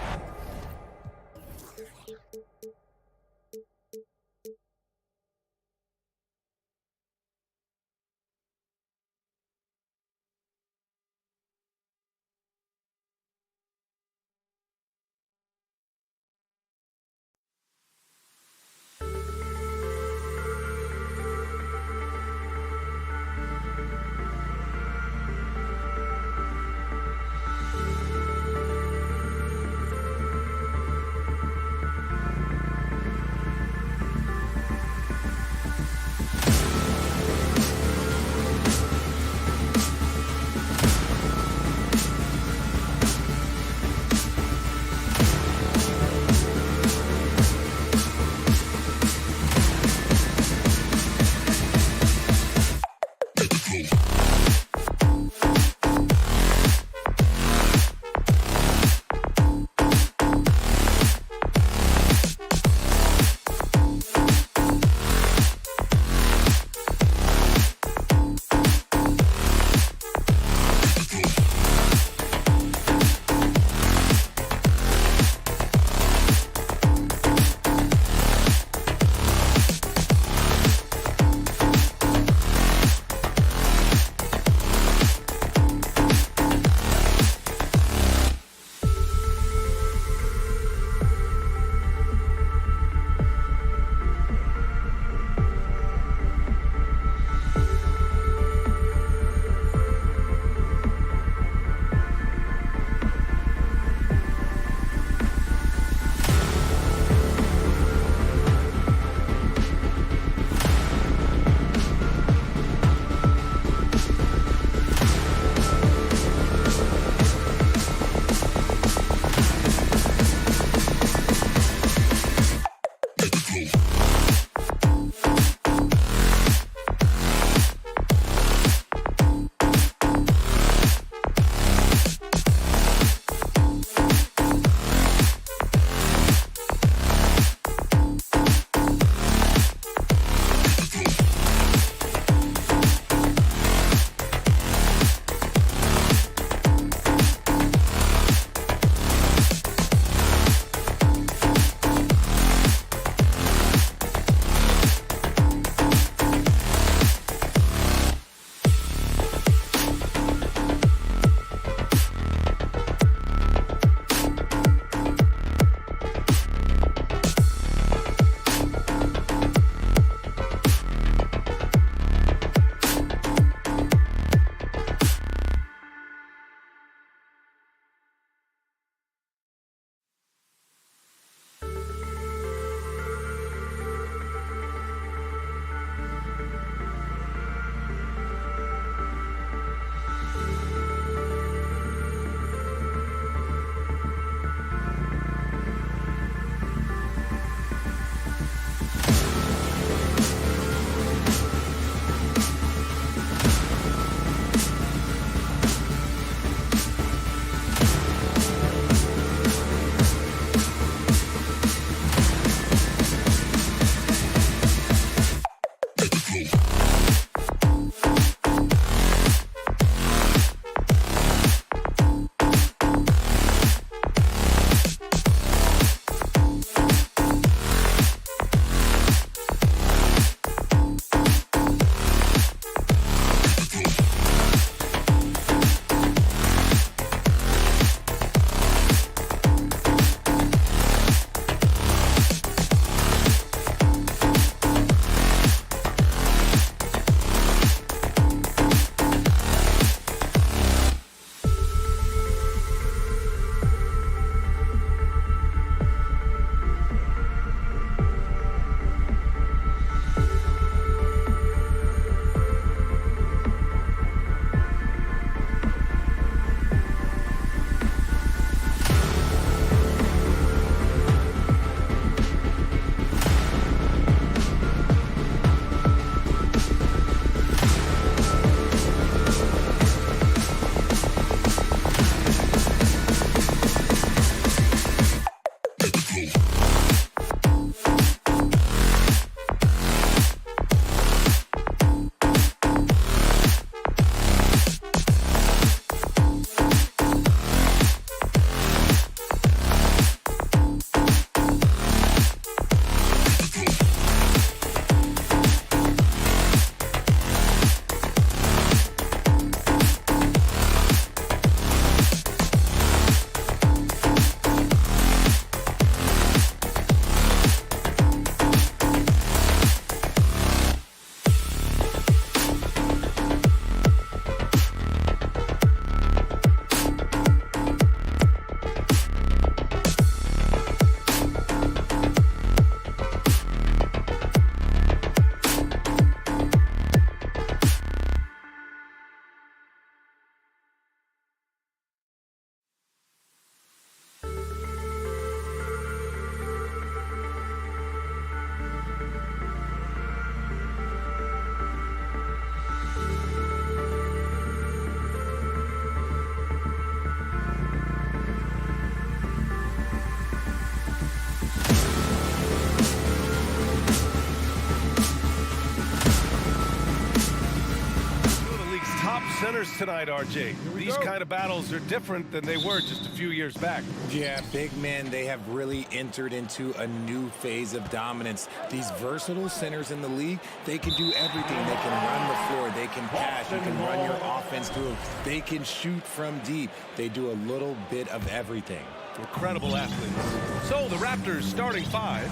Centers tonight, RJ. These kind of battles are different than they were just a few years back. Yeah, big men, they have really entered into a new phase of dominance. These versatile centers in the league, they can do everything. They can run the floor, they can pass, you can run your offense through them. They can shoot from deep. They do a little bit of everything. Incredible athletes. So the Raptors starting five.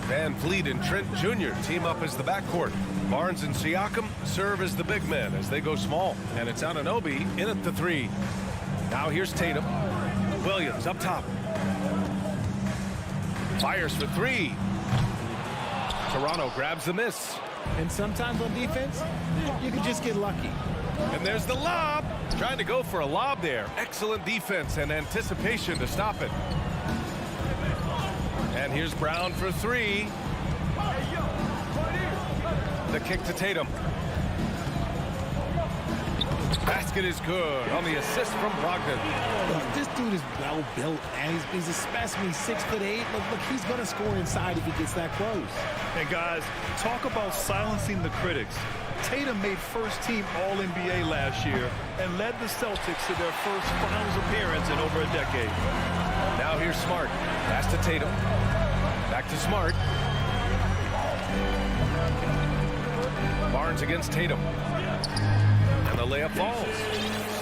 Van Vliet and Trent Jr. team up as the backcourt. Barnes and Siakam serve as the big men as they go small. And it's Anunoby in at the three. Now here's Tatum. Williams up top. Fires for three. Toronto grabs the miss. And sometimes on defense, you can just get lucky. And there's the lob. Trying to go for a lob there. Excellent defense and anticipation to stop it. And here's Brown for three. The kick to Tatum. Basket is good on the assist from Brogdon. Look, this dude is well built and he's a specimen. He's 6'8". Look, he's going to score inside if he gets that close. And guys, talk about silencing the critics. Tatum made first-team All-NBA last year and led the Celtics to their first finals appearance in over a decade. Now here's Smart. Pass to Tatum. Back to Smart. Barnes against Tatum. And the layup falls.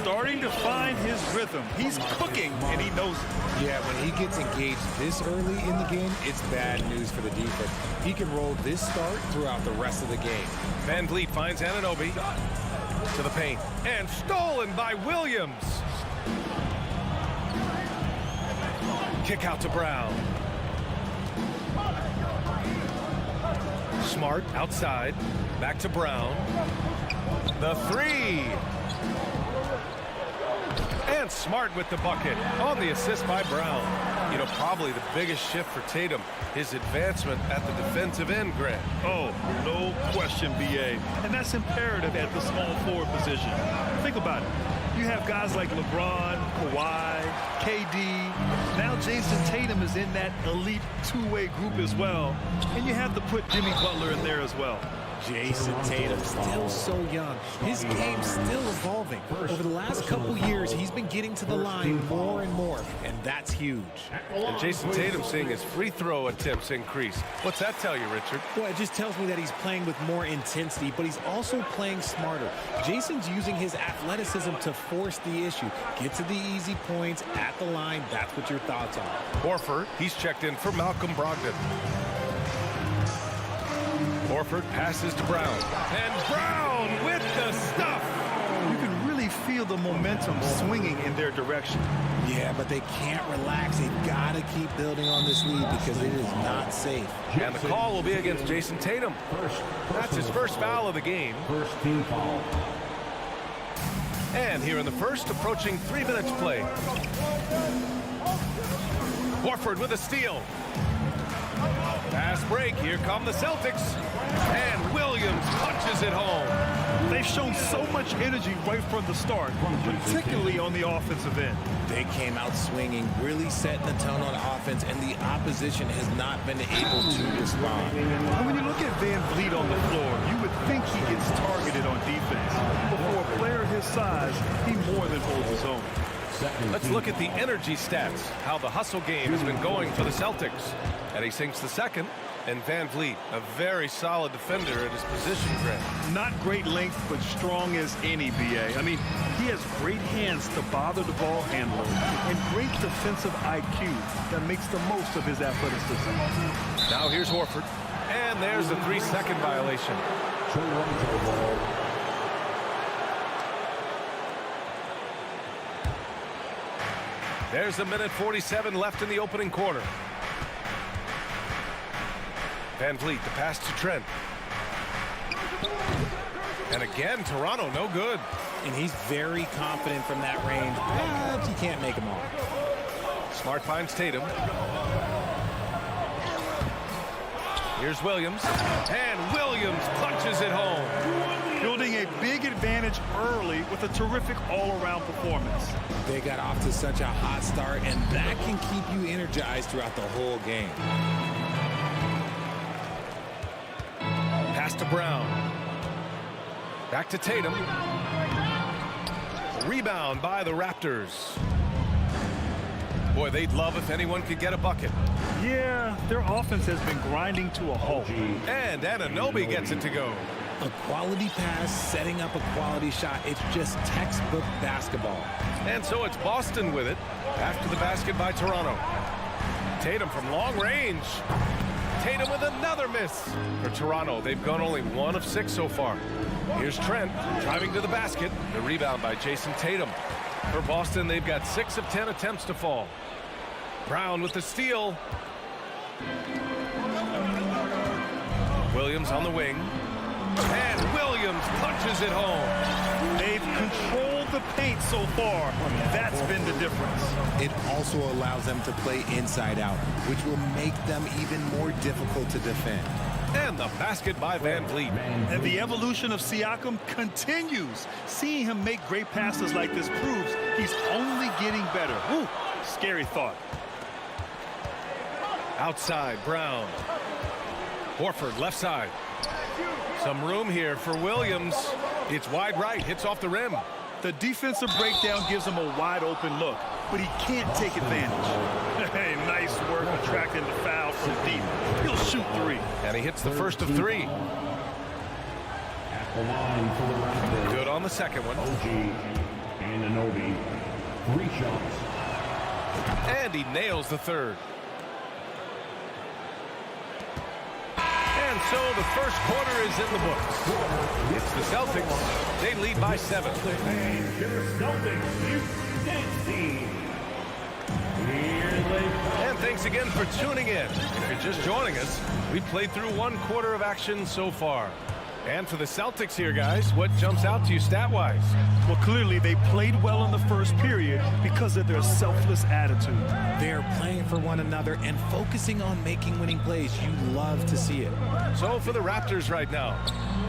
Starting to find his rhythm. He's cooking, and he knows it. Yeah, when he gets engaged this early in the game, it's bad news for the defense. He can roll this start throughout the rest of the game. Van Vliet finds Anunoby to the paint. And stolen by Williams. Kick out to Brown. Smart outside. Back to Brown. The three. And Smart with the bucket on the assist by Brown. You know, probably the biggest shift for Tatum, his advancement at the defensive end, Grant. Oh, no question, BA. And that's imperative at the small forward position. Think about it. You have guys like LeBron, Kawhi, KD. Now Jason Tatum is in that elite two-way group as well. And you have to put Jimmy Butler in there as well. Jason Tatum, still so young. His game's still evolving. Over the last couple years, he's been getting to the line more and more, and that's huge. And Jason Tatum seeing his free throw attempts increase. What's that tell you, Richard? Well, it just tells me that he's playing with more intensity, but he's also playing smarter. Jason's using his athleticism to force the issue. Get to the easy points at the line. That's what your thoughts are. Horford, he's checked in for Malcolm Brogdon. Horford passes to Brown. And Brown with the stuff. You can really feel the momentum swinging in their direction. Yeah, but they can't relax. They've got to keep building on this lead because it is not safe. And the call will be against Jason Tatum. That's his first foul of the game. First team foul. And here in the first, approaching 3 minutes play. Horford with a steal. Fast break. Here come the Celtics. And Williams punches it home. They've shown so much energy right from the start, particularly on the offensive end. They came out swinging, really setting the tone on offense, and the opposition has not been able to respond. When you look at Van Vliet on the floor, you would think he gets targeted on defense. But for a player his size, he more than holds his own. Let's look at the energy stats, how the hustle game has been going for the Celtics. And he sinks the second. And Van Vliet, a very solid defender at his position, Grant. Not great length, but strong as any, B.A. I mean, he has great hands to bother the ball handler and great defensive IQ that makes the most of his athleticism. Now here's Horford. And there's the 3-second violation. There's a minute 47 left in the opening quarter. Van Vliet, the pass to Trent. And again, Toronto, no good. And he's very confident from that range, but you can't make him off. Smart finds Tatum. Here's Williams. And Williams punches it home. Building a big advantage early with a terrific all-around performance. They got off to such a hot start, and that can keep you energized throughout the whole game. Pass to Brown. Back to Tatum. Rebound by the Raptors. Boy, they'd love if anyone could get a bucket. Yeah, their offense has been grinding to a halt. And Anunoby gets it to go. A quality pass, setting up a quality shot. It's just textbook basketball. And so it's Boston with it after the basket by Toronto. Tatum from long range. Tatum with another miss. For Toronto, they've gone only 1 of 6 so far. Here's Trent driving to the basket. The rebound by Jason Tatum. For Boston, they've got 6 of 10 attempts to fall. Brown with the steal. Williams on the wing. And Williams punches it home. They've controlled the paint so far. That's been the difference. It also allows them to play inside out, which will make them even more difficult to defend. And the basket by Van Vliet. And the evolution of Siakam continues. Seeing him make great passes like this proves he's only getting better. Whew, scary thought. Outside, Brown. Horford, left side. Some room here for Williams. It's wide right, hits off the rim. The defensive breakdown gives him a wide open look, but he can't take advantage. Hey, nice work attracting the foul from deep. He'll shoot 3. And he hits the first of 3. At the line for the Raptors. Good on the second one. Anunoby, 3 shots. And he nails the third. And so the first quarter is in the books. It's the Celtics. They lead by 7. And your Celtics, you dance team. And thanks again for tuning in. If you're just joining us, we played through 1 quarter of action so far. And for the Celtics here, guys, what jumps out to you stat-wise? Well, clearly they played well in the first period because of their selfless attitude. They're playing for one another and focusing on making winning plays. You love to see it. So for the Raptors right now,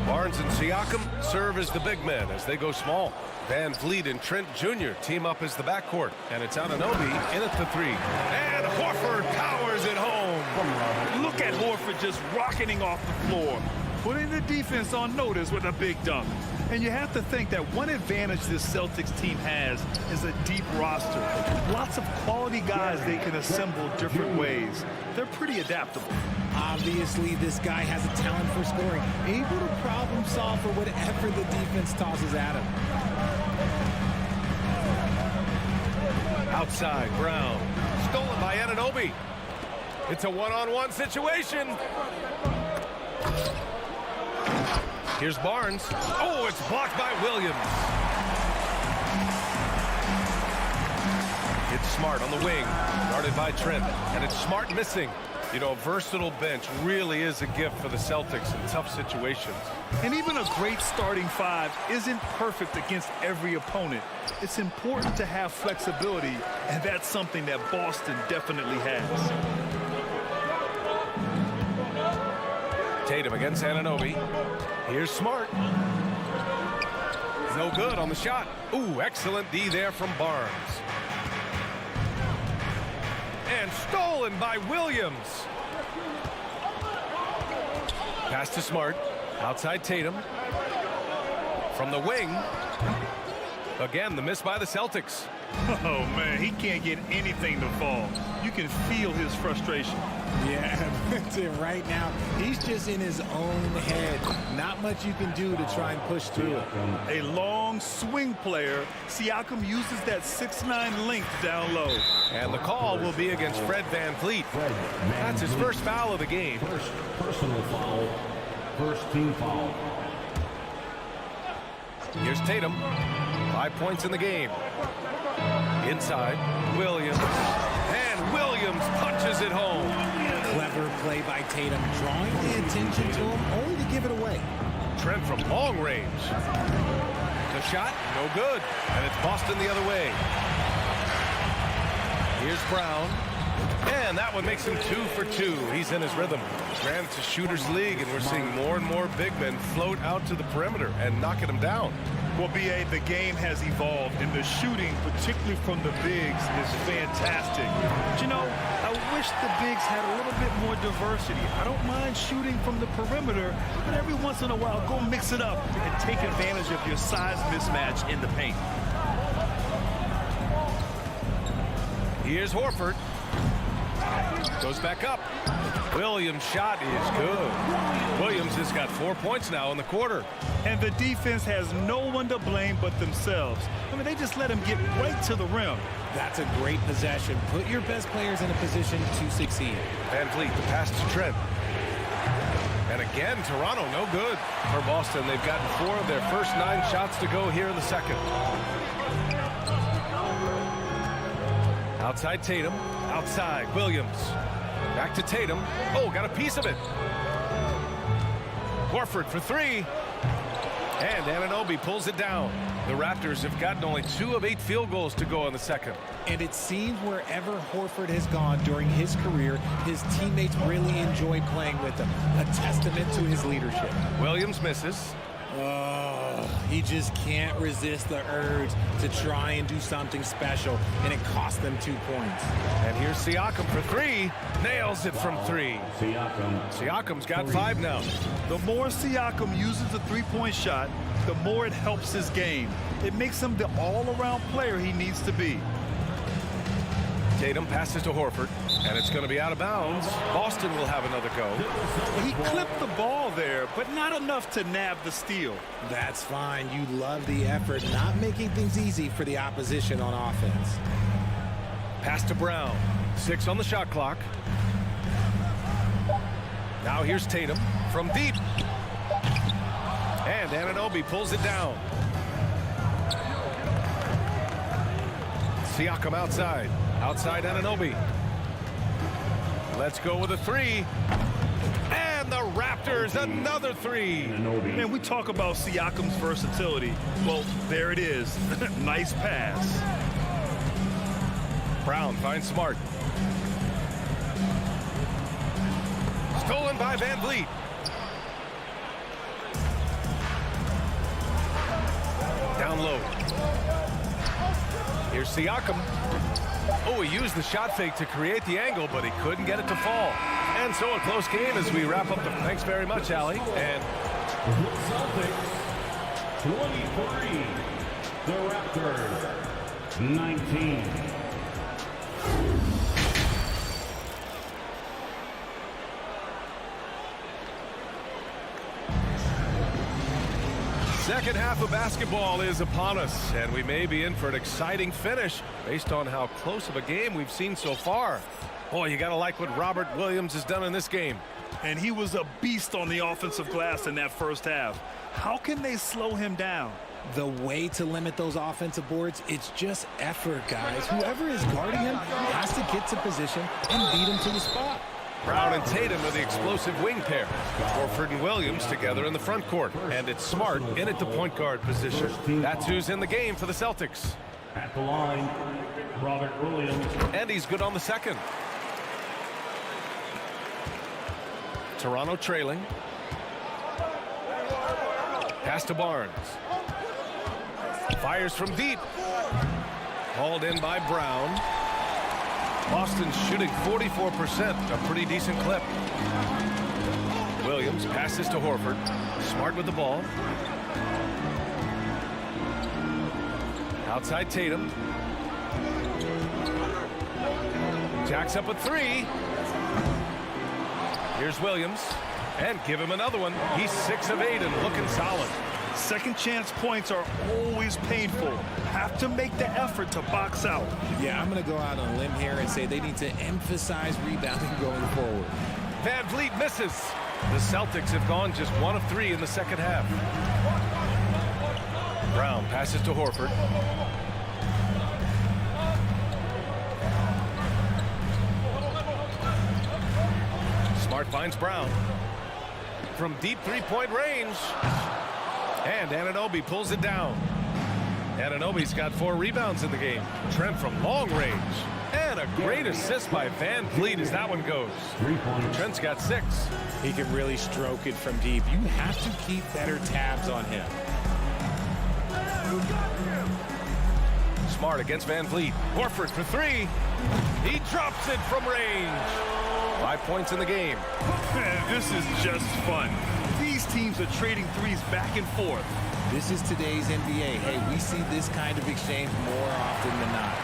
Barnes and Siakam serve as the big men as they go small. Van Vliet and Trent Jr. team up as the backcourt. And it's Anunoby in at the 3. And Horford powers it home. Look at Horford just rocketing off the floor, putting the defense on notice with a big dunk. And you have to think that one advantage this Celtics team has is a deep roster. Lots of quality guys they can assemble different ways. They're pretty adaptable. Obviously, this guy has a talent for scoring, able to problem solve for whatever the defense tosses at him. Outside, Brown. Stolen by Anunoby. It's a one-on-one situation. Here's Barnes. Oh, it's blocked by Williams. It's Smart on the wing, guarded by Trent. And it's Smart missing. You know, a versatile bench really is a gift for the Celtics in tough situations. And even a great starting 5 isn't perfect against every opponent. It's important to have flexibility, and that's something that Boston definitely has. Tatum against Anunoby. Here's Smart. No good on the shot. Ooh, excellent D there from Barnes. And stolen by Williams. Pass to Smart. Outside Tatum. From the wing. Again, the miss by the Celtics. Oh, man, he can't get anything to fall. You can feel his frustration. Yeah, right now, he's just in his own head. Not much you can do to try and push through it. A long swing player. Siakam uses that 6'9" length down low. And the call will be against Fred VanVleet. That's his first foul of the game. First personal foul. First team foul. Here's Tatum. 5 points in the game. Inside, Williams. And Williams punches it home. Clever play by Tatum, drawing the attention to him, only to give it away. Trent from long range. The shot, no good. And it's Boston the other way. Here's Brown. And that one makes him 2 for 2. He's in his rhythm. Granted, it's a shooter's league, and we're seeing more and more big men float out to the perimeter and knocking them down. Well, B.A., the game has evolved, and the shooting, particularly from the bigs, is fantastic. But, you know, I wish the bigs had a little bit more diversity. I don't mind shooting from the perimeter, but every once in a while, go mix it up and take advantage of your size mismatch in the paint. Here's Horford. Goes back up. Williams' shot is good. Williams has got 4 points now in the quarter. And the defense has no one to blame but themselves. I mean, they just let him get right to the rim. That's a great possession. Put your best players in a position to succeed. VanVleet, the pass to Trent. And again, Toronto, no good for Boston. They've gotten 4 of their first 9 shots to go here in the second. Outside Tatum. Outside Williams. Back to Tatum. Oh, got a piece of it. Horford for 3. And Anunoby pulls it down. The Raptors have gotten only 2 of 8 field goals to go in the second. And it seems wherever Horford has gone during his career, his teammates really enjoy playing with him. A testament to his leadership. Williams misses. He just can't resist the urge to try and do something special, and it cost them 2 points. And here's Siakam for 3. Nails it from 3. Siakam's got 5 now. The more Siakam uses the three-point shot, the more it helps his game. It makes him the all-around player he needs to be. Tatum passes to Horford, and it's going to be out of bounds. Boston will have another go. He clipped the ball there, but not enough to nab the steal. That's fine. You love the effort, not making things easy for the opposition on offense. Pass to Brown. 6 on the shot clock. Now here's Tatum from deep. And Anunoby pulls it down. Siakam outside. Outside Anunoby. Let's go with a 3. And the Raptors, another 3. Man, we talk about Siakam's versatility. Well, there it is. Nice pass. Brown finds Smart. Stolen by VanVleet. Down low. Here's Siakam. Oh, he used the shot fake to create the angle, but he couldn't get it to fall. And so a close game as we wrap up the... Thanks very much, Allie. And... Celtics, 23. The Raptors, 19. Second half of basketball is upon us, and we may be in for an exciting finish based on how close of a game we've seen so far. Boy, you got to like what Robert Williams has done in this game. And he was a beast on the offensive glass in that first half. How can they slow him down? The way to limit those offensive boards, it's just effort, guys. Whoever is guarding him has to get to position and beat him to the spot. Brown and Tatum are the explosive wing pair. Horford and Williams together in the front court. And it's Smart in at the point guard position. That's who's in the game for the Celtics. At the line, Robert Williams. And he's good on the second. Toronto trailing. Pass to Barnes. Fires from deep. Hauled in by Brown. Boston's shooting 44%, a pretty decent clip. Williams passes to Horford. Smart with the ball. Outside Tatum. Jacks up a three. Here's Williams. And give him another one. He's 6 of 8 and looking solid. Second chance points are always painful. Have to make the effort to box out. Yeah, I'm going to go out on a limb here and say they need to emphasize rebounding going forward. Van Vliet misses. The Celtics have gone just 1 of 3 in the second half. Brown passes to Horford. Smart finds Brown. From deep three-point range. And Anunoby pulls it down. Anunoby's got 4 rebounds in the game. Trent from long range. And a great assist by Van Vliet as that one goes. Trent's got 6. He can really stroke it from deep. You have to keep better tabs on him. Smart against Van Vliet. Horford for 3. He drops it from range. 5 points in the game. Man, this is just fun. These teams are trading threes back and forth. This is today's NBA. Hey, we see this kind of exchange more often than not.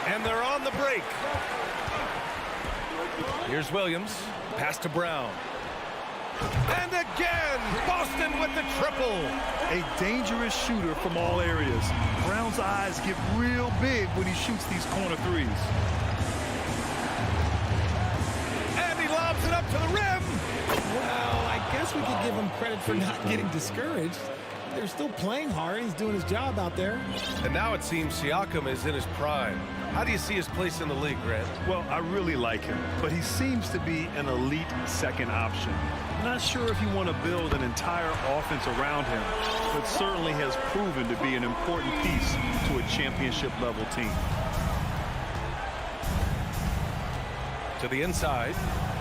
And they're on the break. Here's Williams. Pass to Brown. And again, Boston with the triple. A dangerous shooter from all areas. Brown's eyes get real big when he shoots these corner threes. And he lobs it up to the rim. Well, I guess we could give him credit for not getting discouraged. They're still playing hard. He's doing his job out there. And now it seems Siakam is in his prime. How do you see his place in the league, Grant? Well, I really like him, but he seems to be an elite second option. Not sure if you want to build an entire offense around him, but certainly has proven to be an important piece to a championship-level team. To the inside.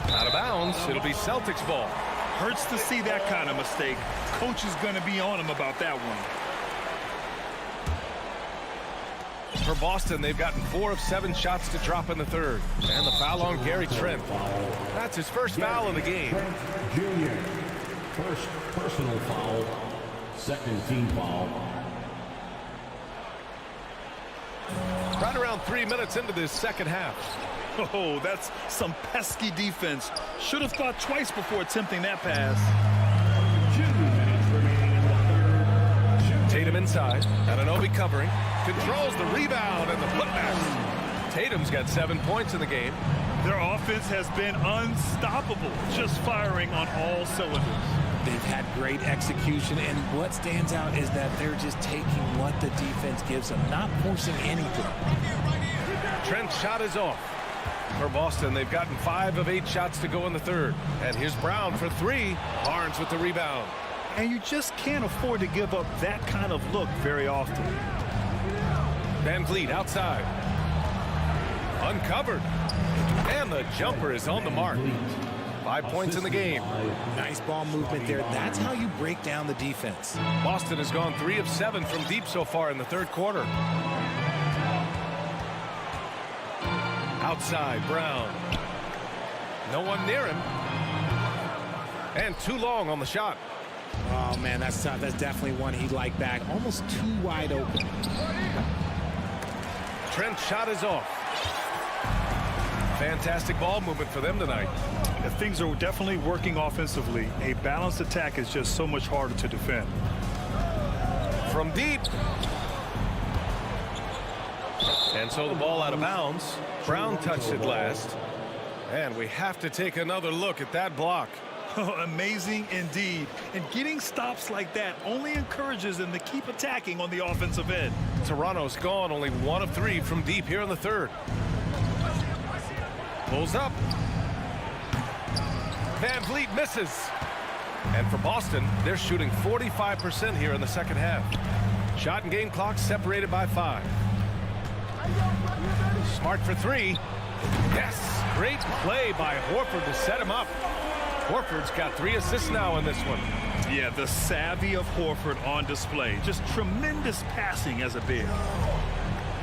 Out of bounds. It'll be Celtics ball. Hurts to see that kind of mistake. Coach is going to be on him about that one. For Boston, they've gotten 4 of 7 shots to drop in the third. And the foul on Gary Trent. That's his first foul of the game. Trent Jr. First personal foul. Second team foul. Right around 3 minutes into this second half. Oh, that's some pesky defense. Should have thought twice before attempting that pass. 2 minutes remaining in the third. Tatum inside. Anunoby covering. Controls the rebound and the putback. Tatum's got 7 points in the game. Their offense has been unstoppable, just firing on all cylinders. They've had great execution, and what stands out is that they're just taking what the defense gives them, not forcing anything. Trent's shot is off. For Boston, they've gotten 5 of 8 shots to go in the third. And here's Brown for 3. Barnes with the rebound. And you just can't afford to give up that kind of look very often. Van Vliet outside. Uncovered. And the jumper is on the mark. 5 points in the game. Nice ball movement there. That's how you break down the defense. Boston has gone 3 of 7 from deep so far in the third quarter. Outside, Brown. No one near him. And too long on the shot. Oh, man, that's tough. That's definitely one he'd like back. Almost too wide open. Trent's shot is off. Fantastic ball movement for them tonight. Things are definitely working offensively. A balanced attack is just so much harder to defend. From deep. And so the ball out of bounds. Brown touched it last. And we have to take another look at that block. Amazing indeed. And getting stops like that only encourages them to keep attacking on the offensive end. Toronto's gone only 1 of 3 from deep here in the third. Pulls up. Van Vliet misses. And for Boston, they're shooting 45% here in the second half. Shot and game clock separated by 5. Smart for 3. Yes, great play by Horford to set him up. Horford's got 3 assists now in this one. Yeah, the savvy of Horford on display. Just tremendous passing as a big.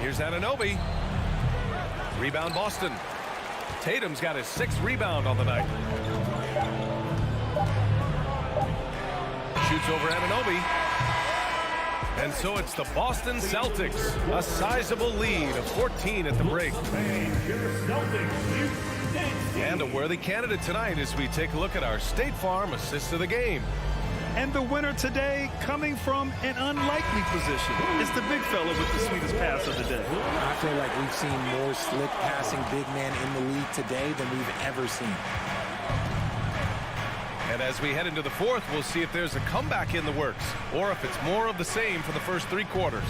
Here's Anunoby. Rebound Boston. Tatum's got his 6th rebound on the night. Shoots over Anunoby. And so it's the Boston Celtics. A sizable lead of 14 at the break. And a worthy candidate tonight as we take a look at our State Farm assist of the game. And the winner today coming from an unlikely position. It's the big fella with the sweetest pass of the day. I feel like we've seen more slick passing big man in the league today than we've ever seen. And as we head into the 4th, we'll see if there's a comeback in the works or if it's more of the same for the first 3 quarters.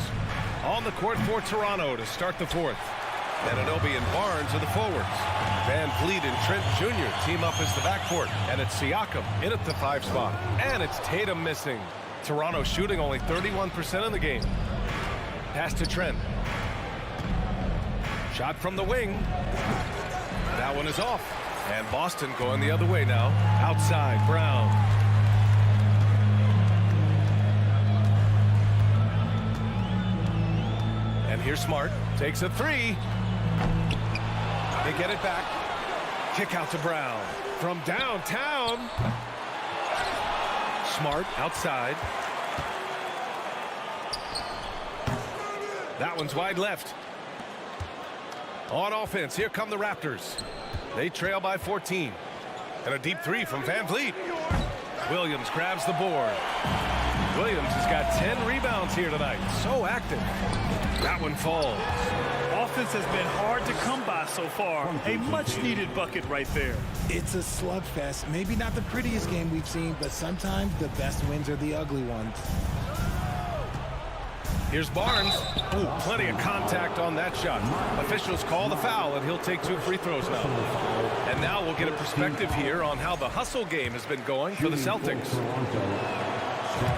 On the court for Toronto to start the 4th. Anunoby and Barnes are the forwards. Van Vliet and Trent Jr. team up as the backcourt. And it's Siakam in at the 5 spot. And it's Tatum missing. Toronto shooting only 31% in the game. Pass to Trent. Shot from the wing. That one is off. And Boston going the other way now. Outside, Brown. And here's Smart. Takes a 3. They get it back. Kick out to Brown. From downtown. Smart outside. That one's wide left. On offense, here come the Raptors. They trail by 14. And a deep 3 from Van Vliet. Williams grabs the board. Williams has got 10 rebounds here tonight. So active. That one falls. Offense has been hard to come by so far. A much-needed bucket right there. It's a slugfest. Maybe not the prettiest game we've seen, but sometimes the best wins are the ugly ones. Here's Barnes. Ooh, plenty of contact on that shot. Officials call the foul, and he'll take 2 free throws now. And now we'll get a perspective here on how the hustle game has been going for the Celtics.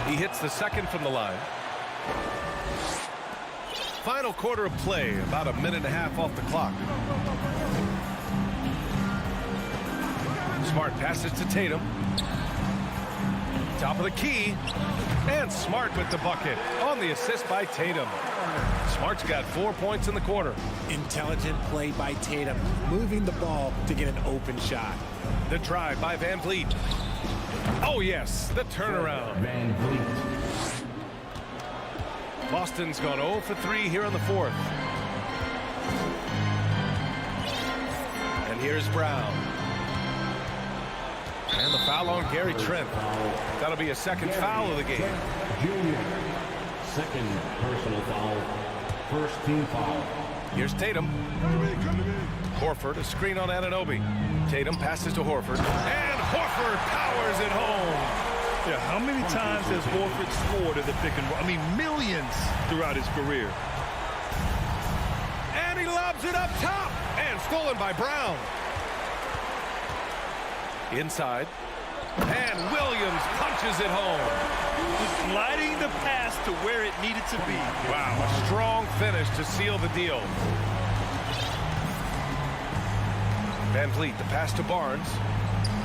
He hits the 2nd from the line. Final quarter of play, about a minute and a half off the clock. Smart passes to Tatum. Top of the key. And Smart with the bucket on the assist by Tatum. Smart's got 4 points in the quarter. Intelligent play by Tatum, moving the ball to get an open shot. The drive by Van Vliet. Oh, yes, the turnaround. Van Vliet. Boston's gone 0 for 3 here in the 4th. And here's Brown. And the foul on Gary Trent. That'll be a 2nd foul of the game. Junior. 2nd personal foul. 1st team foul. Here's Tatum. Horford, a screen on Anunoby. Tatum passes to Horford. And Horford powers it home. Yeah, how many times has Horford scored at the pick and roll? I mean, millions throughout his career. And he lobs it up top. And stolen by Brown. Inside. And Williams punches it home. Just gliding the pass to where it needed to be. Wow, a strong finish to seal the deal. Van Vliet, the pass to Barnes.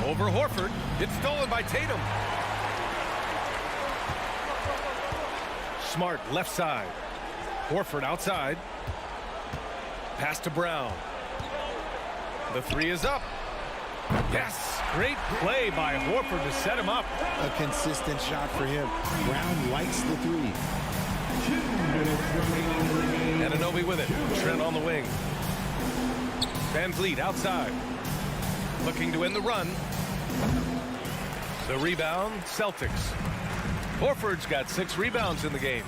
Over Horford. It's stolen by Tatum. Smart, left side. Horford outside. Pass to Brown. The 3 is up. Yes, great play by Horford to set him up. A consistent shot for him. Brown likes the 3. 2 minutes remaining in the game. Anunoby with it. Trent on the wing. Van Vliet outside. Looking to end the run. The rebound, Celtics. Horford's got 6 rebounds in the game.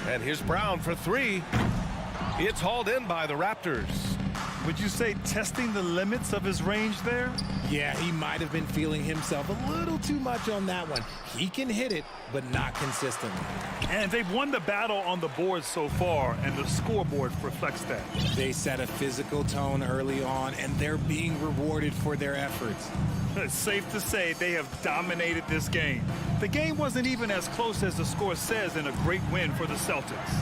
And here's Brown for 3. It's hauled in by the Raptors. Would you say testing the limits of his range there? Yeah, he might have been feeling himself a little too much on that one. He can hit it, but not consistently. And they've won the battle on the board so far, and the scoreboard reflects that. They set a physical tone early on, and they're being rewarded for their efforts. It's safe to say they have dominated this game. The game wasn't even as close as the score says in a great win for the Celtics.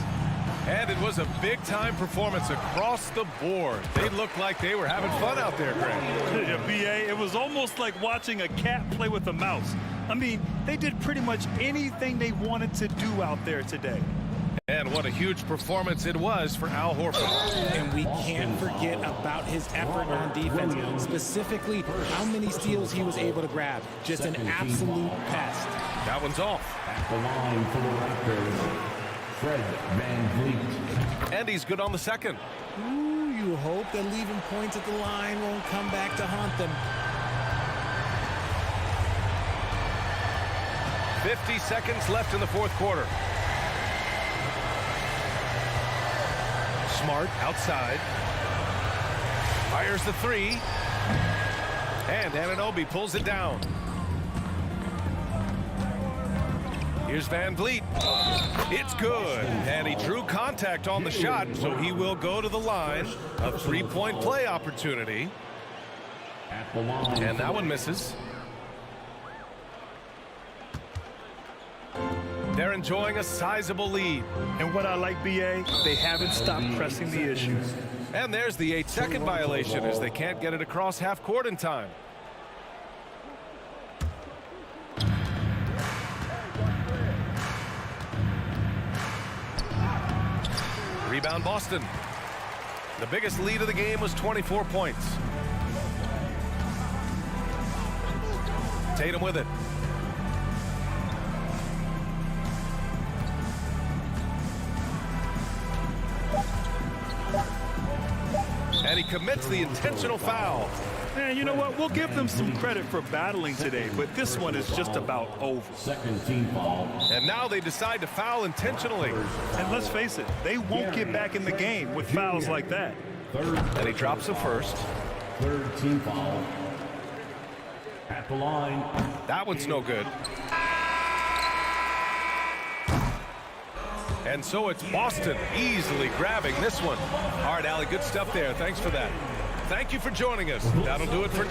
And it was a big-time performance across the board. They looked like they were having fun out there, Greg. Yeah, B.A., it was almost like watching a cat play with a mouse. I mean, they did pretty much anything they wanted to do out there today. And what a huge performance it was for Al Horford. And we can't forget about his effort on defense, specifically how many steals he was able to grab. Just an absolute pest. That one's off. At the line for the Raptors, Fred VanVleet. And he's good on the second. Ooh, you hope that leaving points at the line won't come back to haunt them. 50 seconds left in the fourth quarter. Smart outside. Fires the three. And Anunoby pulls it down. Here's VanVleet. It's good. And he drew contact on the shot, so he will go to the line. A three-point play opportunity. At the line. And that one misses. They're enjoying a sizable lead. And what I like, B.A., they haven't stopped pressing the issues. And there's the 8-second violation as they can't get it across half court in time. Rebound Boston. The biggest lead of the game was 24 points. Tatum with it. And he commits the intentional foul. And you know what? We'll give them some credit for battling today, but this one is just about over. Second team foul. And now they decide to foul intentionally. And let's face it, they won't get back in the game with fouls like that. And he drops the first. Third team foul. At the line. That one's no good. And so it's Boston easily grabbing this one. All right, Allie, good stuff there. Thanks for that. Thank you for joining us. That'll do it for...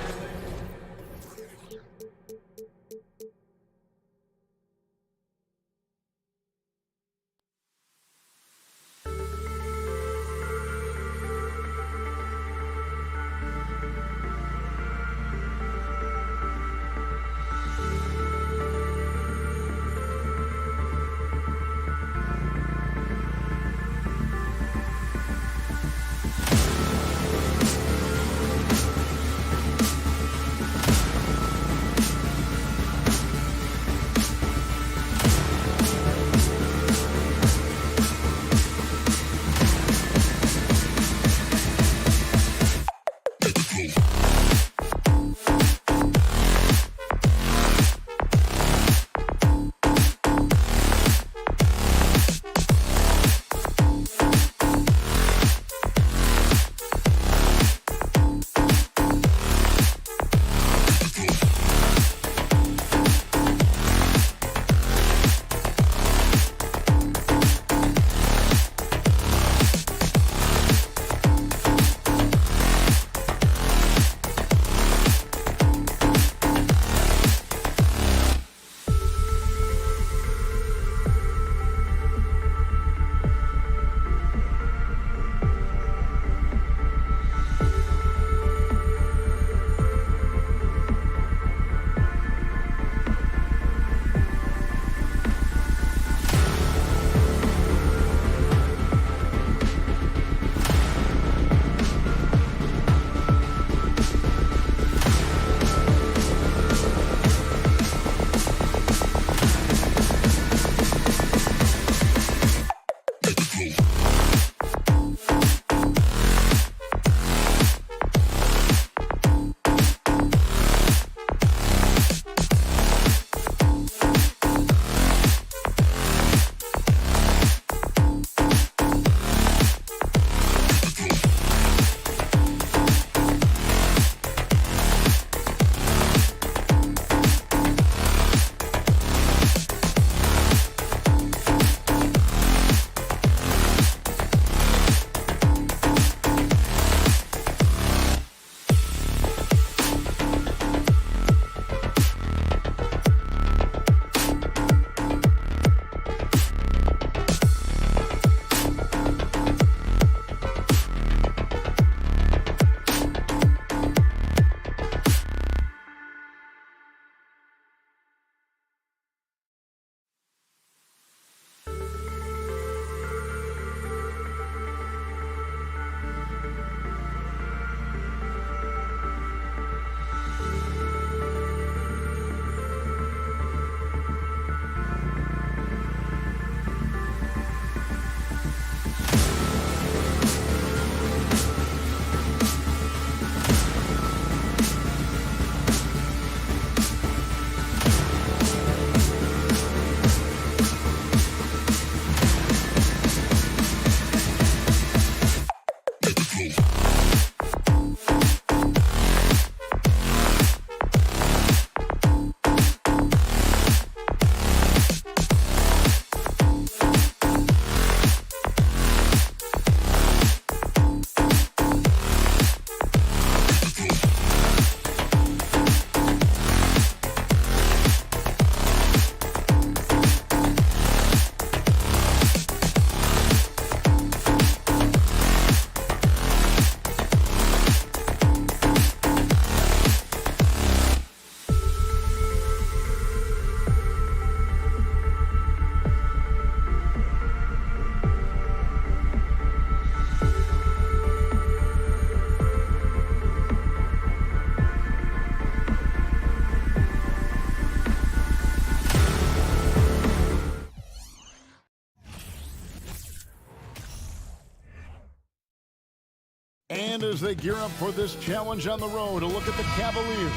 as they gear up for this challenge on the road. A look at the Cavaliers.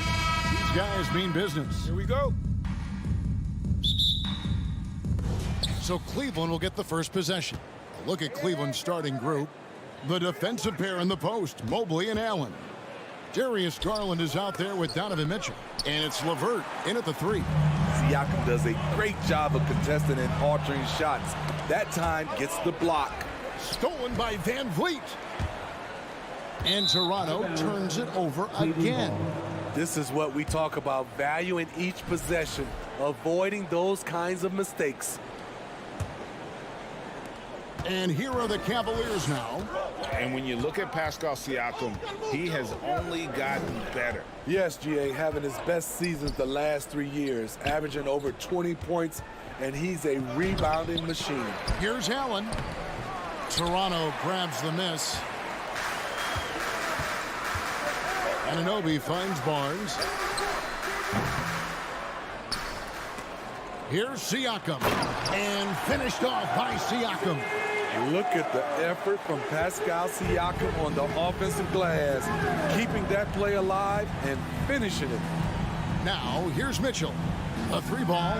These guys mean business. Here we go. So Cleveland will get the first possession. A look at Cleveland's starting group. The defensive pair in the post, Mobley and Allen. Darius Garland is out there with Donovan Mitchell. And it's LeVert in at the 3. Siakam does a great job of contesting and altering shots. That time gets the block. Stolen by Van Vliet. And Toronto turns it over again. This is what we talk about, value in each possession, avoiding those kinds of mistakes. And here are the Cavaliers now. And when you look at Pascal Siakam, he has only gotten better. Yes, GA, having his best seasons the last 3 years, averaging over 20 points, and he's a rebounding machine. Here's Allen. Toronto grabs the miss. Anunoby finds Barnes. Here's Siakam. And finished off by Siakam. Look at the effort from Pascal Siakam on the offensive glass, keeping that play alive and finishing it. Now, here's Mitchell. A 3-ball.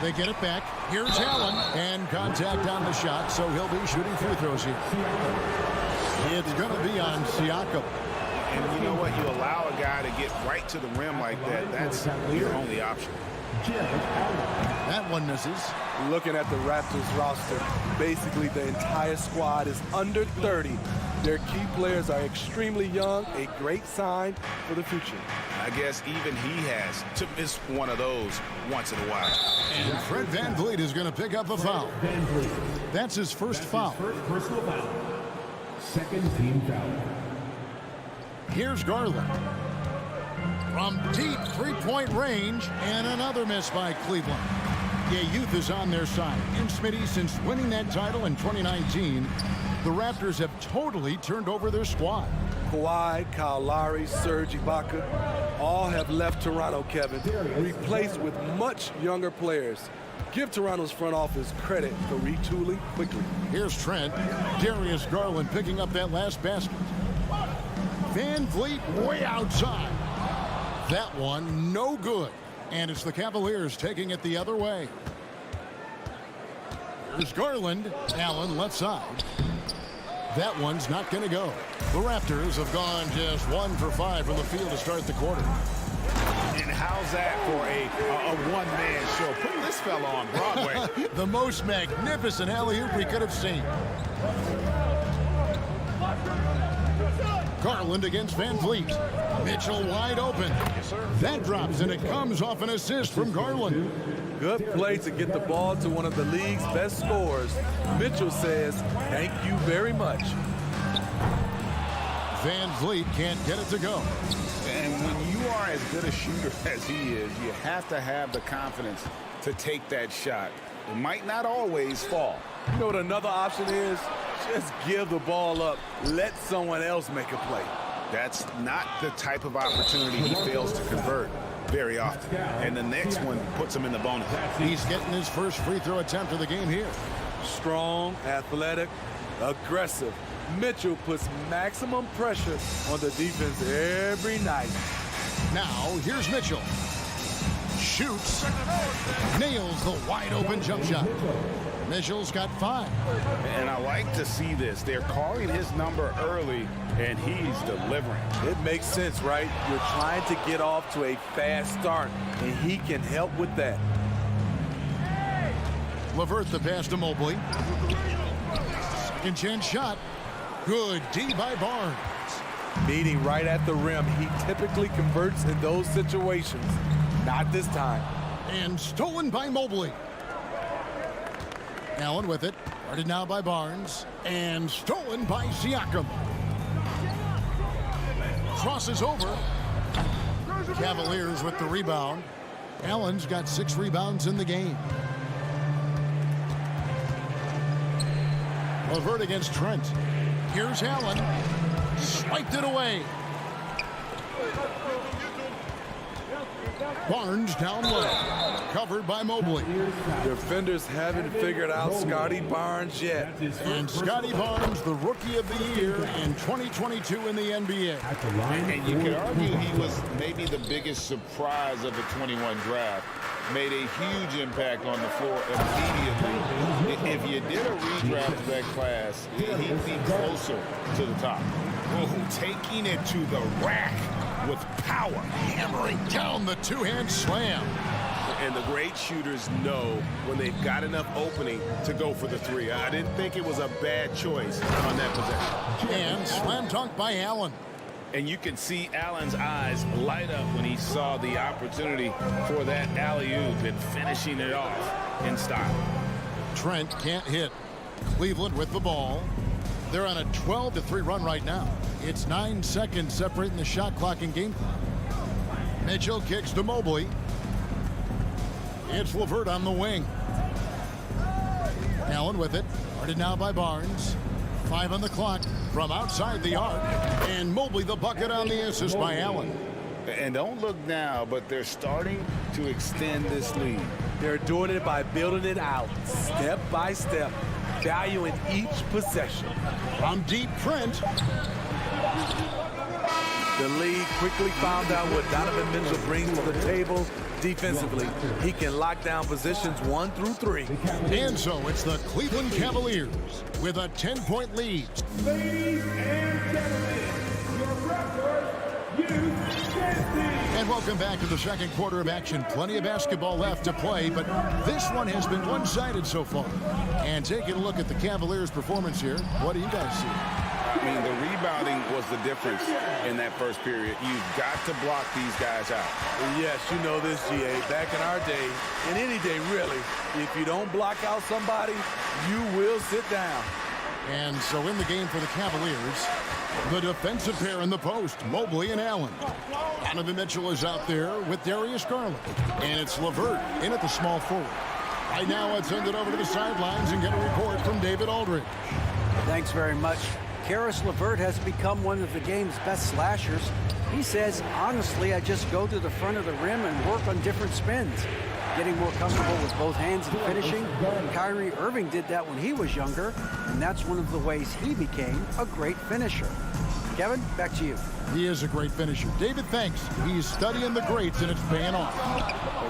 They get it back. Here's Allen. And contact on the shot, so he'll be shooting free throws here. It's going to be on Siakam. And you know what? You allow a guy to get right to the rim like that. That's your only option. That one misses. Looking at the Raptors roster, basically the entire squad is under 30. Their key players are extremely young, a great sign for the future. I guess even he has to miss one of those once in a while. And Fred Van Vliet is going to pick up a foul. That's his first foul. Personal foul. Second team foul. Here's Garland. From deep three-point range, and another miss by Cleveland. Yeah, youth is on their side. And Smitty, since winning that title in 2019, the Raptors have totally turned over their squad. Kawhi, Kyle Lowry, Serge Ibaka, all have left Toronto, Kevin, replaced with much younger players. Give Toronto's front office credit for retooling quickly. Here's Trent. Darius Garland picking up that last basket. Van Vliet way outside. That one no good. And it's the Cavaliers taking it the other way. Here's Garland. Allen left side. That one's not going to go. The Raptors have gone just 1 for 5 from the field to start the quarter. And how's that for a one-man show? Put this fella on Broadway. The most magnificent alley-oop we could have seen. Garland against Van Vliet. Mitchell wide open. That drops, and it comes off an assist from Garland. Good play to get the ball to one of the league's best scorers. Mitchell says, thank you very much. Van Vliet can't get it to go. And when you are as good a shooter as he is, you have to have the confidence to take that shot. It might not always fall. You know what another option is? Just give the ball up. Let someone else make a play. That's not the type of opportunity he fails to convert very often. And the next one puts him in the bonus. He's getting his first free throw attempt of the game here. Strong, athletic, aggressive. Mitchell puts maximum pressure on the defense every night. Now, here's Mitchell. Shoots. Nails the wide open jump shot. Mitchell's got 5. And I like to see this. They're calling his number early, and he's delivering. It makes sense, right? You're trying to get off to a fast start, and he can help with that. LeVert the pass to Mobley. Second chance shot. Good D by Barnes. Meeting right at the rim. He typically converts in those situations. Not this time. And stolen by Mobley. Allen with it. Guarded now by Barnes. And stolen by Siakam. Crosses over. Cavaliers with the rebound. Allen's got 6 rebounds in the game. LeVert against Trent. Here's Allen. Swiped it away. Barnes down low. Covered by Mobley. Defenders haven't figured out Scotty Barnes yet. And Scotty Barnes, the Rookie of the Year in 2022 in the NBA. And you could argue he was maybe the biggest surprise of the 21 draft. Made a huge impact on the floor immediately. If you did a redraft of that class, he'd be closer to the top. Taking it to the rack with power. Hammering down the two-hand slam. And the great shooters know when they've got enough opening to go for the three. I didn't think it was a bad choice on that possession. And slam dunk by Allen. And you can see Allen's eyes light up when he saw the opportunity for that alley-oop and finishing it off in style. Trent can't hit. Cleveland with the ball. They're on a 12-3 run right now. It's 9 seconds separating the shot clock and game clock. Mitchell kicks to Mobley. It's LeVert on the wing. Allen with it. Guarded now by Barnes. 5 on the clock from outside the arc. And Mobley the bucket on the assist by Allen. And don't look now, but they're starting to extend this lead. They're doing it by building it out, step by step, valuing each possession. From deep, Trent. The league quickly found out what Donovan Mitchell brings to the table defensively. He can lock down positions 1 through 3. And so it's the Cleveland Cavaliers with a 10-point lead. Ladies and gentlemen, your Raptors youth champions. And welcome back to the second quarter of action. Plenty of basketball left to play, but this one has been one-sided so far. And taking a look at the Cavaliers' performance here, what do you guys see? I mean, the rebounding was the difference in that first period. You've got to block these guys out. Yes, you know this, GA. Back in our day, and any day really, if you don't block out somebody, you will sit down. And so in the game for the Cavaliers, the defensive pair in the post, Mobley and Allen. Donovan Mitchell is out there with Darius Garland. And it's LeVert in at the small forward. Right now, let's send it over to the sidelines and get a report from David Aldridge. Thanks very much. Karis LeVert has become one of the game's best slashers. He says, honestly, I just go to the front of the rim and work on different spins. Getting more comfortable with both hands and finishing. Kyrie Irving did that when he was younger, and that's one of the ways he became a great finisher. Kevin, back to you. He is a great finisher. David, thanks. He's studying the greats, and it's paying off.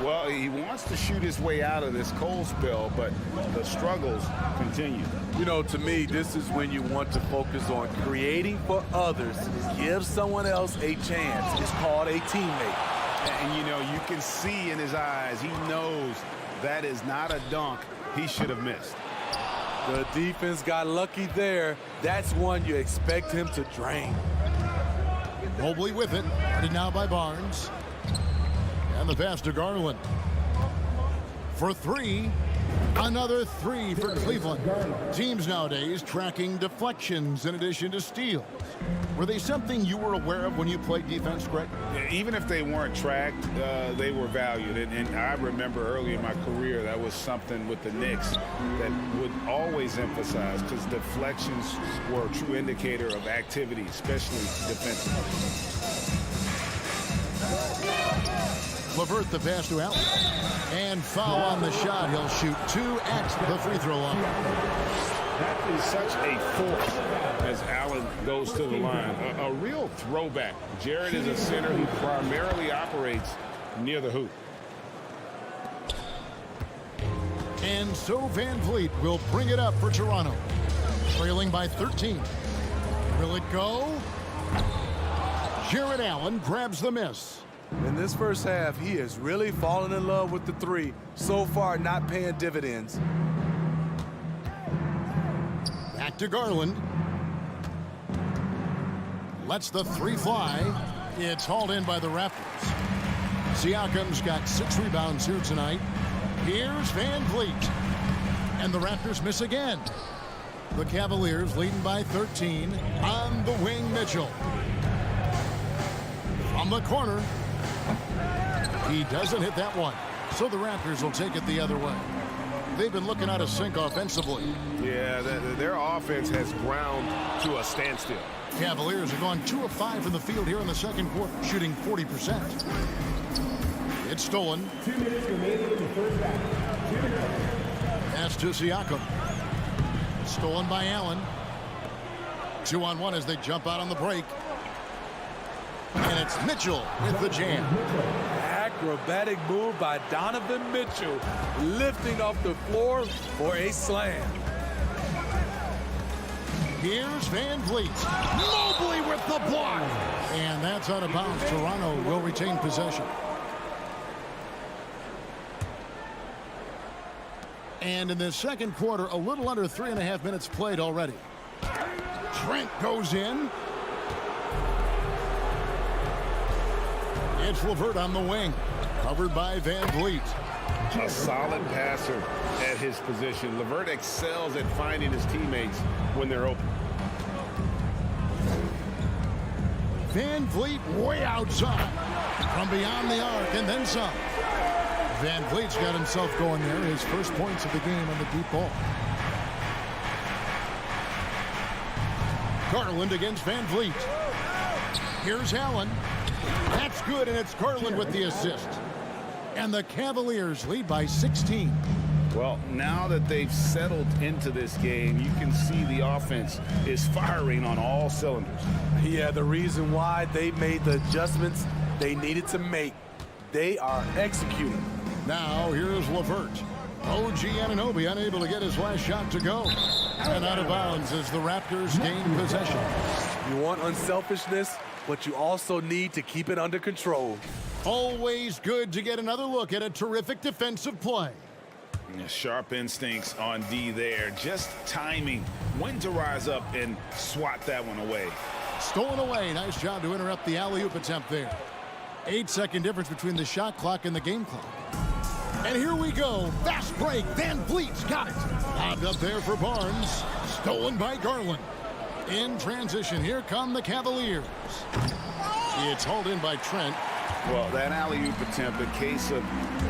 Well, he wants to shoot his way out of this cold spell, but the struggles continue. You know, to me, this is when you want to focus on creating for others. Give someone else a chance. It's called a teammate. And, you know, you can see in his eyes, he knows that is not a dunk he should have missed. The defense got lucky there. That's one you expect him to drain. Mobley with it. Guarded now by Barnes. And the pass to Garland. For 3. Another 3 for Cleveland. Teams nowadays tracking deflections in addition to steals. Were they something you were aware of when you played defense, Greg? Even if they weren't tracked, they were valued. And I remember early in my career, that was something with the Knicks that would always emphasize, because deflections were a true indicator of activity, especially defensively. LeVert the pass to Allen. And foul on the shot. He'll shoot 2 at the free throw line. That is such a force as Allen goes to the line. A real throwback. Jared is a center who primarily operates near the hoop. And so Van Vliet will bring it up for Toronto. Trailing by 13. Will it go? Jared Allen grabs the miss. In this first half, he has really fallen in love with the 3. So far, not paying dividends. Back to Garland. Lets the 3 fly. It's hauled in by the Raptors. Siakam's got 6 rebounds here tonight. Here's Van Vliet. And the Raptors miss again. The Cavaliers leading by 13. On the wing, Mitchell. From the corner. He doesn't hit that one. So the Raptors will take it the other way. They've been looking out of sync offensively. Yeah, their offense has ground to a standstill. Cavaliers are going 2 of 5 from the field here in the second quarter, shooting 40%. It's stolen. 2 minutes remaining in the first half. Pass to Siakam. Stolen by Allen. 2-on-1 as they jump out on the break. And it's Mitchell with the jam. Acrobatic move by Donovan Mitchell, lifting off the floor for a slam. Here's Van Vliet. Mobley with the block. And that's out of bounds. Toronto will retain possession. And in the second quarter, a little under 3.5 minutes played already. Trent goes in. It's LeVert on the wing. Covered by Van Vliet. A solid passer at his position. LeVert excels at finding his teammates when they're open. Van Vliet way outside. From beyond the arc and then some. Van Vliet's got himself going there. His first points of the game on the deep ball. Garland against Van Vliet. Here's Allen. That's good, and it's Garland with the assist. And the Cavaliers lead by 16. Well, now that they've settled into this game, you can see the offense is firing on all cylinders. Yeah, the reason why they made the adjustments they needed to make. They are executing. Now here's LeVert. OG Anunoby unable to get his last shot to go. And out of bounds as the Raptors gain possession. You want unselfishness, but you also need to keep it under control. Always good to get another look at a terrific defensive play. Sharp instincts on D there. Just timing when to rise up and swat that one away. Stolen away. Nice job to interrupt the alley-oop attempt there. 8-second difference between the shot clock and the game clock. And here we go. Fast break. Van Vliet's got it. Lobbed up there for Barnes. Stolen by Garland. In transition, here come the Cavaliers. It's hauled in by Trent. Well, that alley-oop attempt, a case of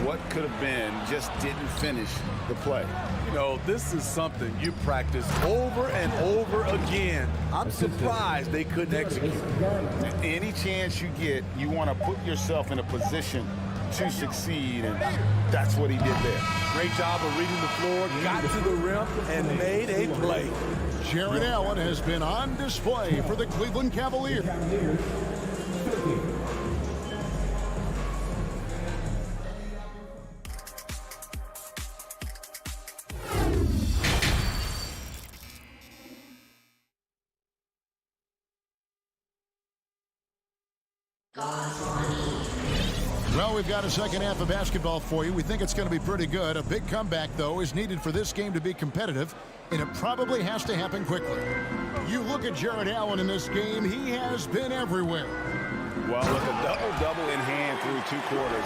what could have been, just didn't finish the play. You know, this is something you practice over and over again. I'm surprised they couldn't execute. Any chance you get, you want to put yourself in a position to succeed, and that's what he did there. Great job of reading the floor, got to the rim, and made a play. Jared Allen has been on display for the Cleveland Cavaliers. Well, we've got a second half of basketball for you. We think it's going to be pretty good. A big comeback, though, is needed for this game to be competitive, and it probably has to happen quickly. You look at Jared Allen in this game, he has been everywhere. Well, with a double-double in hand through 2 quarters,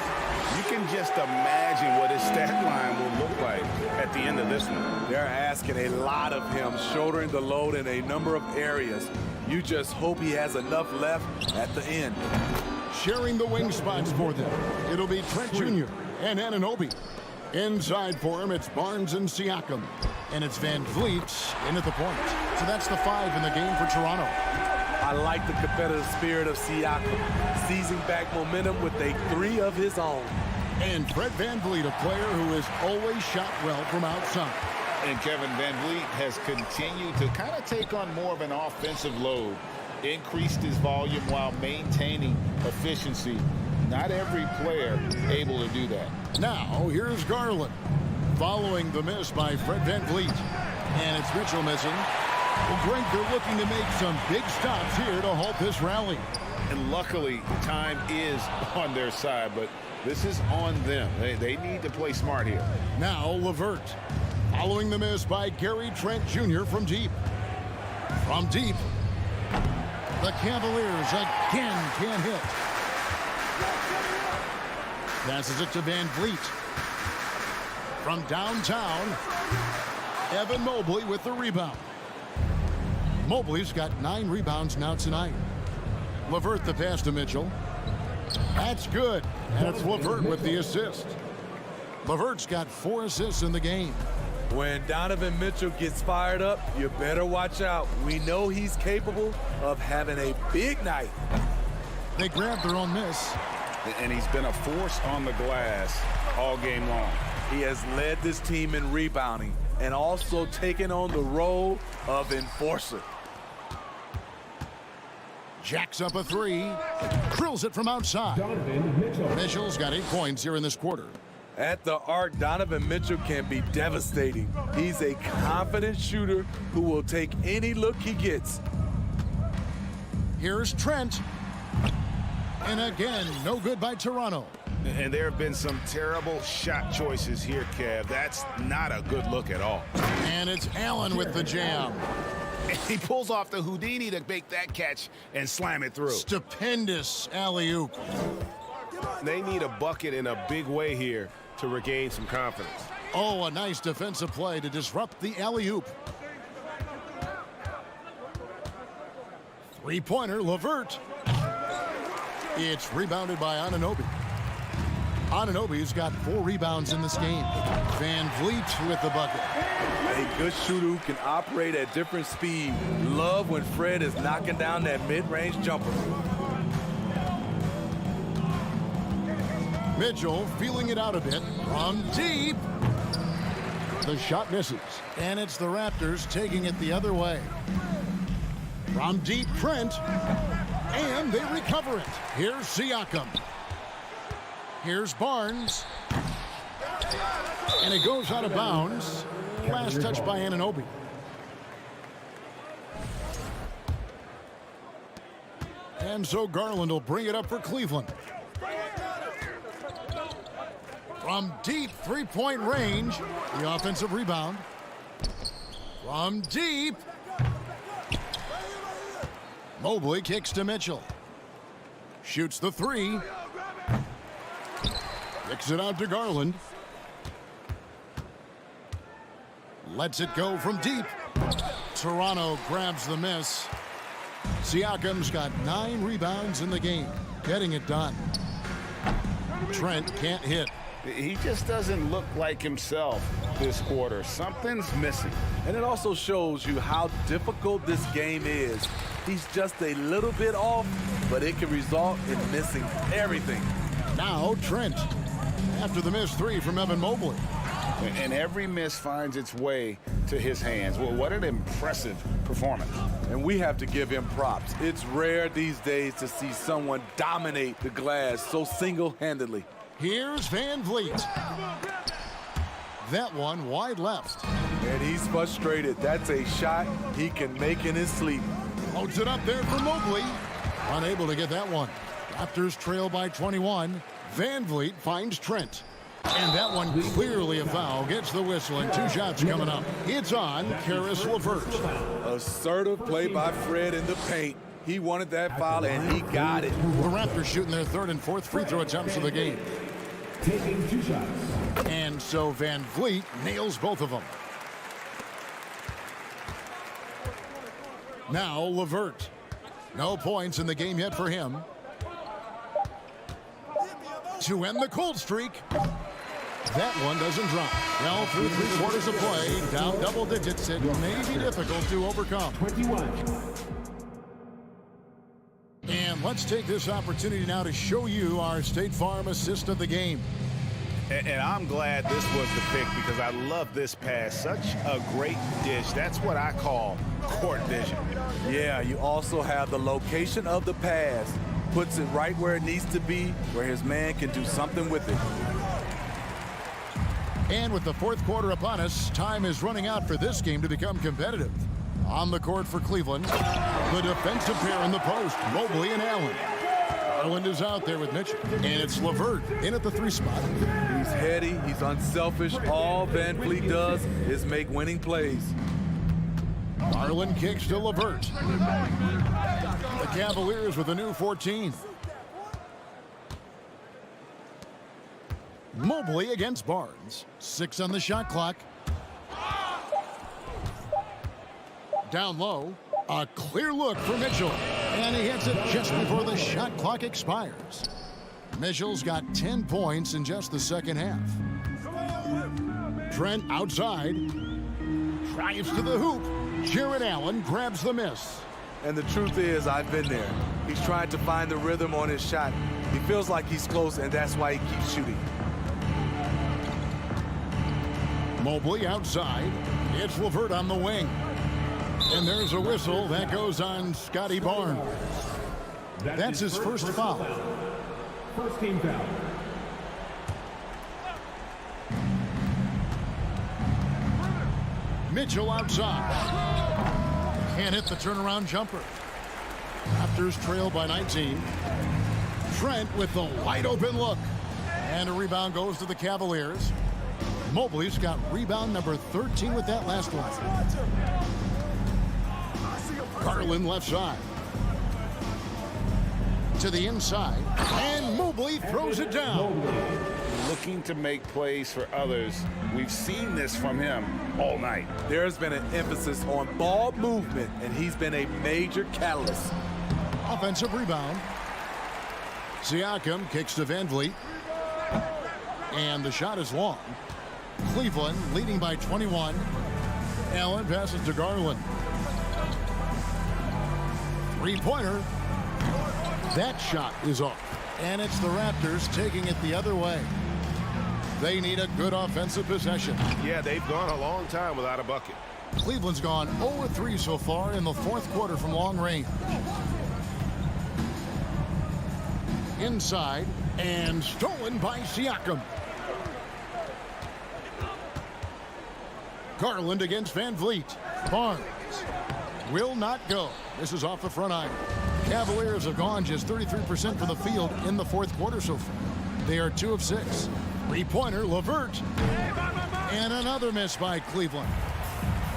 you can just imagine what his stat line will look like at the end of this one. They're asking a lot of him, shouldering the load in a number of areas. You just hope he has enough left at the end. Sharing the wing spots for them, it'll be Trent Jr. and Anunoby. Inside for him, it's Barnes and Siakam. And it's Van Vliet in at the point. So that's the 5 in the game for Toronto. I like the competitive spirit of Siakam, seizing back momentum with a 3 of his own. And Fred Van Vliet, a player who has always shot well from outside. And Kevin Van Vliet has continued to kind of take on more of an offensive load, increased his volume while maintaining efficiency. Not every player able to do that. Now, here's Garland, following the miss by Fred Van Vliet. And it's Mitchell missing. Well, Greg, they're looking to make some big stops here to halt this rally. And luckily, time is on their side, but this is on them. They need to play smart here. Now, LeVert, following the miss by Gary Trent Jr. from deep. From deep, the Cavaliers again can't hit. Passes it to Van Vliet. From downtown, Evan Mobley with the rebound. Mobley's got 9 rebounds now tonight. LeVert the pass to Mitchell. That's good. And it's LeVert with the assist. LeVert's got 4 assists in the game. When Donovan Mitchell gets fired up, you better watch out. We know he's capable of having a big night. They grabbed their own miss. And he's been a force on the glass all game long. He has led this team in rebounding and also taken on the role of enforcer. Jacks up a three. Drills it from outside. Mitchell's got 8 points here in this quarter. At the arc, Donovan Mitchell can be devastating. He's a confident shooter who will take any look he gets. Here's Trent. And again, no good by Toronto. And there have been some terrible shot choices here, Kev. That's not a good look at all. And it's Allen with the jam. He pulls off the Houdini to make that catch and slam it through. Stupendous alley-oop. They need a bucket in a big way here to regain some confidence. Oh, a nice defensive play to disrupt the alley-oop. Three-pointer, Levert. It's rebounded by Anunoby. Anunoby's got 4 rebounds in this game. Van Vliet with the bucket. A good shooter who can operate at different speed. Love when Fred is knocking down that mid-range jumper. Mitchell feeling it out a bit from deep. The shot misses. And it's the Raptors taking it the other way. From deep, Trent. And they recover it. Here's Siakam. Here's Barnes. And it goes out of bounds. Last touch by Anunoby. And so Garland will bring it up for Cleveland. From deep three-point range, the offensive rebound. From deep. Mobley kicks to Mitchell. Shoots the three. Kicks it out to Garland. Lets it go from deep. Toronto grabs the miss. Siakam's got 9 rebounds in the game, getting it done. Trent can't hit. He just doesn't look like himself this quarter. Something's missing. And it also shows you how difficult this game is. He's just a little bit off, but it can result in missing everything. Now Trent, after the missed 3 from Evan Mobley. And every miss finds its way to his hands. Well, what an impressive performance. And we have to give him props. It's rare these days to see someone dominate the glass so single-handedly. Here's Van Vliet. That one wide left. And he's frustrated. That's a shot he can make in his sleep. Loads it up there for Mobley. Unable to get that one. Raptors trail by 21. Van Vliet finds Trent. And that one clearly a foul. Gets the whistle and 2 shots coming up. It's on Caris LeVert. Assertive play by Fred in the paint. He wanted that foul and he got it. The Raptors shooting their 3rd and 4th free throw attempts of the game. Taking 2 shots. And so Van Vliet nails both of them. Now LeVert. No points in the game yet for him. To end the cold streak. That one doesn't drop. Well, through 3 quarters of play, down double digits, it may be difficult to overcome. 21. And let's take this opportunity now to show you our State Farm assist of the game. And I'm glad this was the pick because I love this pass. Such a great dish. That's what I call court vision. Yeah, you also have the location of the pass. Puts it right where it needs to be, where his man can do something with it. And with the 4th quarter upon us, time is running out for this game to become competitive. On the court for Cleveland, the defensive pair in the post, Mobley and Allen. Garland is out there with Mitchell. And it's LeVert in at the 3 spot. He's heady, he's unselfish. All Van Vliet does is make winning plays. Garland kicks to LeVert. The Cavaliers with a new 14. Mobley against Barnes. 6 on the shot clock. Down low. A clear look for Mitchell. And he hits it just before the shot clock expires. Mitchell's got 10 points in just the 2nd half. Trent outside. Drives to the hoop. Jared Allen grabs the miss. And the truth is, I've been there. He's trying to find the rhythm on his shot. He feels like he's close, and that's why he keeps shooting. Mobley outside. It's LeVert on the wing. And there's a whistle that goes on Scotty Barnes. That's his first foul. First team foul. Mitchell outside. Can't hit the turnaround jumper. Raptors trail by 19. Trent with the wide open look. And a rebound goes to the Cavaliers. Mobley's got rebound number 13 with that last one. Garland left side. To the inside. And Mobley throws it down. Looking to make plays for others. We've seen this from him all night. There's been an emphasis on ball movement, and he's been a major catalyst. Offensive rebound. Siakam kicks to Van Vliet. And the shot is long. Cleveland leading by 21. Allen passes to Garland. Three-pointer. That shot is off. And it's the Raptors taking it the other way. They need a good offensive possession. Yeah, they've gone a long time without a bucket. Cleveland's gone 0-3 so far in the fourth quarter from long range. Inside and stolen by Siakam. Garland against Van Vliet. Barnes will not go. This is off the front iron. Cavaliers have gone just 33% from the field in the fourth quarter so far. They are 2 of 6. Three-pointer, LeVert. And another miss by Cleveland.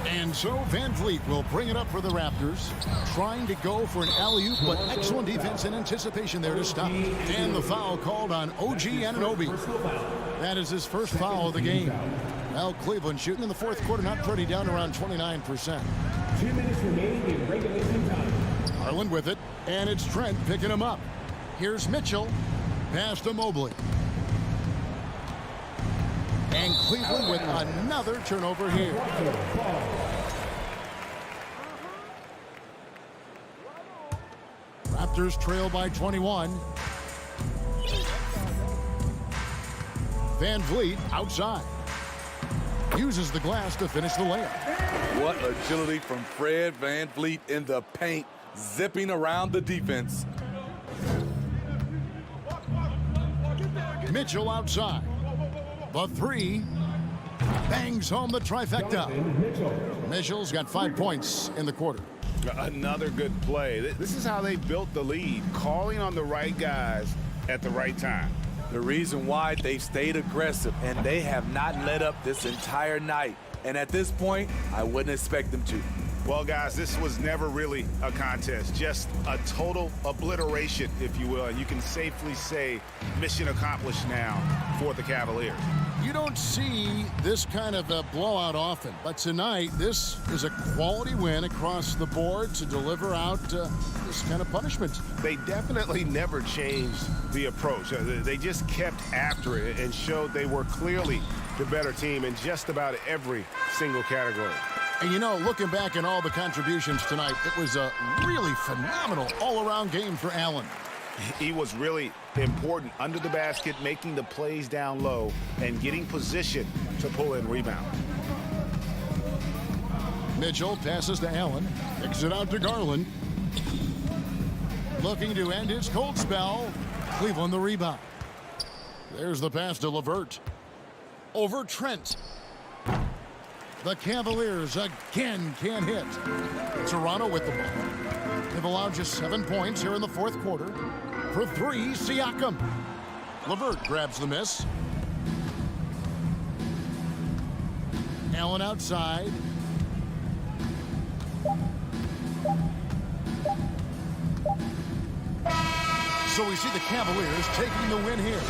And so Van Vliet will bring it up for the Raptors. Trying to go for an alley-oop, but excellent defense and anticipation there to stop. And the foul called on OG Anunoby. That is his first foul of the game. Well, Cleveland shooting in the fourth quarter, not pretty, down around 29%. 2 minutes remaining in regulation time. Garland with it, and it's Trent picking him up. Here's Mitchell. Pass to Mobley. And Cleveland with another turnover here. Raptors trail by 21. Van Vliet outside. Uses the glass to finish the layup. What agility from Fred Van Vliet in the paint, zipping around the defense. Mitchell outside. The three bangs home the trifecta. Mitchell's got 5 points in the quarter. Another good play. This is how they built the lead, calling on the right guys at the right time. The reason why they stayed aggressive, and they have not let up this entire night. And at this point, I wouldn't expect them to. Well, guys, this was never really a contest, just a total obliteration, if you will. And you can safely say mission accomplished now for the Cavaliers. You don't see this kind of a blowout often, but tonight this is a quality win across the board to deliver out this kind of punishment. They definitely never changed the approach. They just kept after it and showed they were clearly the better team in just about every single category. And you know, looking back on all the contributions tonight, it was a really phenomenal all-around game for Allen. He was really important under the basket, making the plays down low and getting position to pull in rebound. Mitchell passes to Allen, kicks it out to Garland. Looking to end his cold spell. Cleveland the rebound. There's the pass to LeVert. Over Trent. The Cavaliers again can't hit. Toronto with the ball. They've allowed just 7 points here in the fourth quarter. For three, Siakam. LeVert grabs the miss. Allen outside. So we see the Cavaliers taking the win here.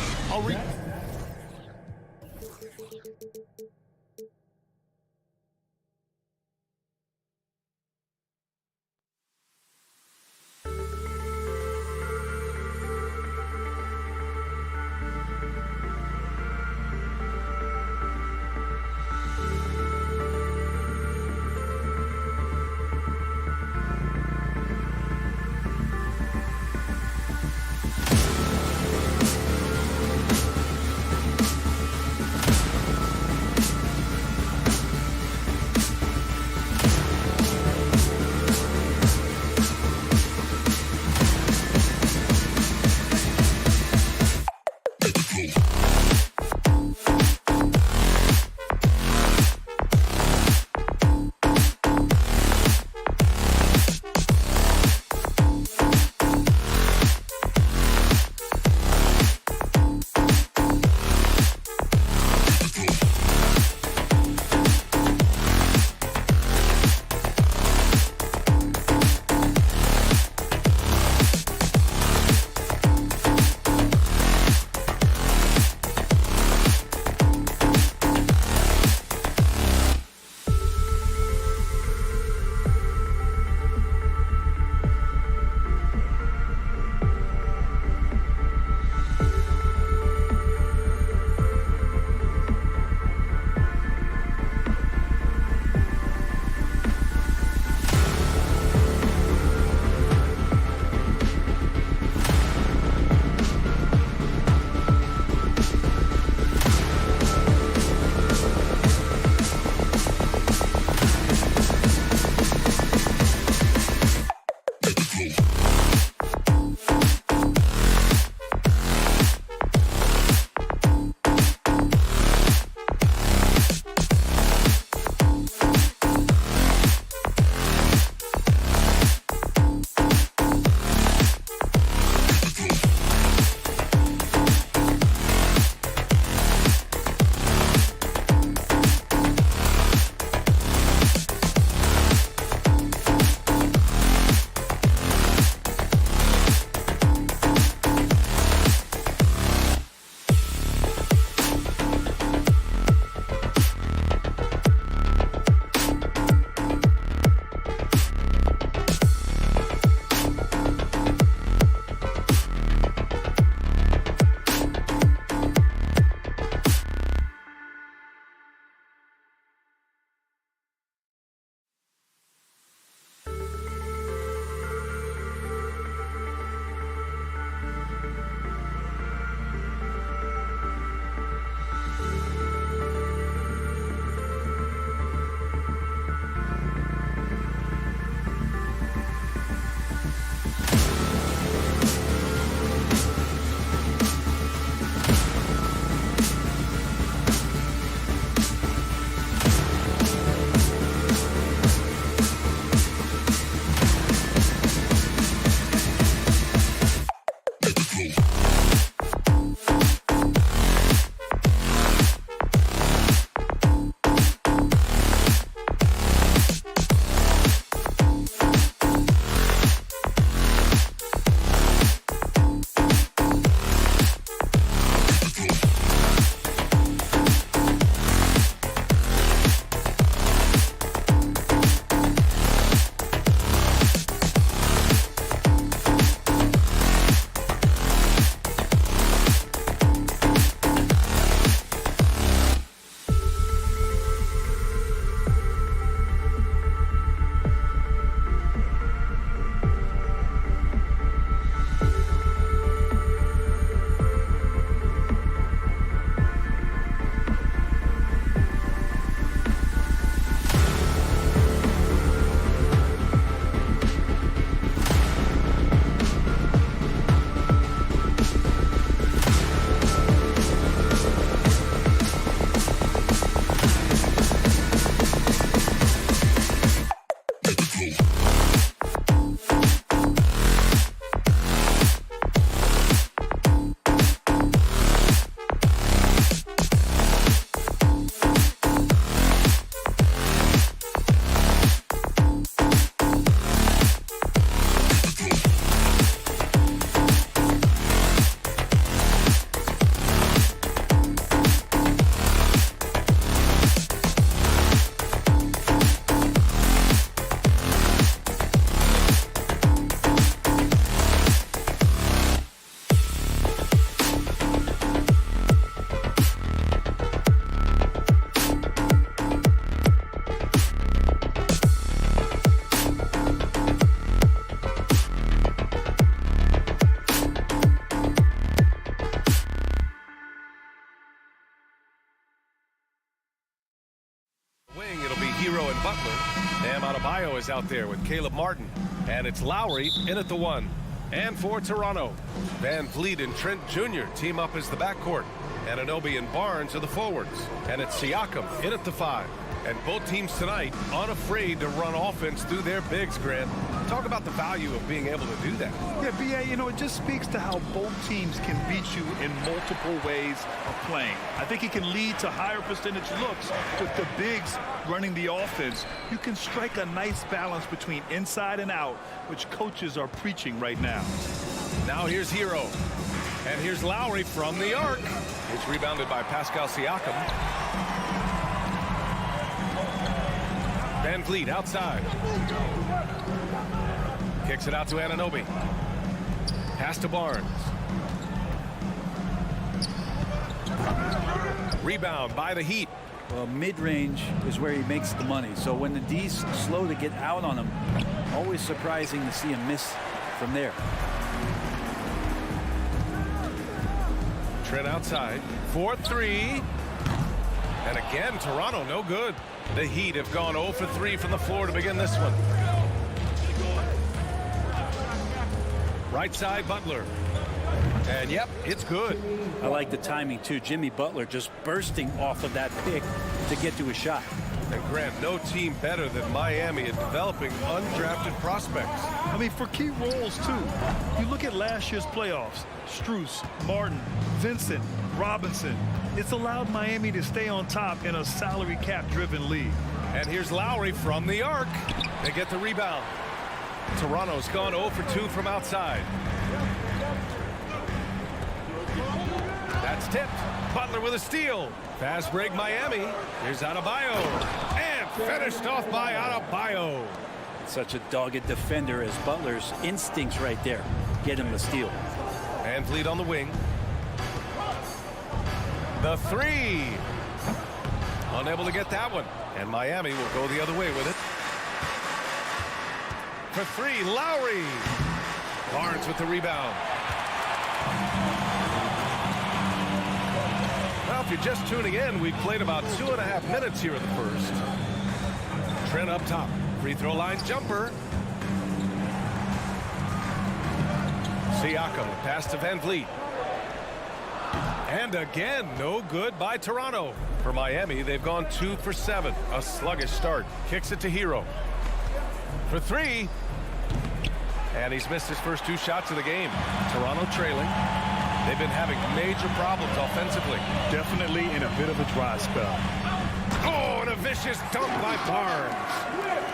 Is out there with Caleb Martin, and it's Lowry in at the 1. And for Toronto, Van Vliet and Trent Jr. team up as the backcourt. Anunoby and Barnes are the forwards. And it's Siakam in at the 5. And both teams tonight unafraid to run offense through their bigs, Grant. Talk about the value of being able to do that. Yeah, B.A., it just speaks to how both teams can beat you in multiple ways of playing. I think it can lead to higher percentage looks with the bigs running the offense. You can strike a nice balance between inside and out, which coaches are preaching right now. Now here's Hero. And here's Lowry from the arc. It's rebounded by Pascal Siakam. Van Vliet outside. Kicks it out to Anunoby. Pass to Barnes. Rebound by the Heat. Well, mid-range is where he makes the money. So when the D's slow to get out on him, always surprising to see him miss from there. Trent outside. 4-3. And again, Toronto no good. The Heat have gone 0 for 3 from the floor to begin this one. Right side, Butler. And yep, it's good. I like the timing too. Jimmy Butler just bursting off of that pick to get to a shot. And Grant, no team better than Miami at developing undrafted prospects. I mean, for key roles too. You look at last year's playoffs. Strus, Martin, Vincent, Robinson. It's allowed Miami to stay on top in a salary cap driven league. And here's Lowry from the arc. They get the rebound. Toronto's gone 0 for 2 from outside. That's tipped. Butler with a steal. Fast break Miami. Here's Adebayo. And finished off by Adebayo. Such a dogged defender as Butler's instincts right there. Get him the steal. Van Vliet on the wing. The 3. Unable to get that one. And Miami will go the other way with it. For 3, Lowry. Barnes with the rebound. Well, if you're just tuning in, we've played about 2.5 minutes here in the first. Trent up top. Free throw line jumper. Siakam, pass to Van Vliet. And again, no good by Toronto. For Miami, they've gone 2 for 7. A sluggish start. Kicks it to Hero. For 3. And he's missed his first 2 shots of the game. Toronto trailing. They've been having major problems offensively. Definitely in a bit of a dry spell. Oh, and a vicious dunk by Barnes.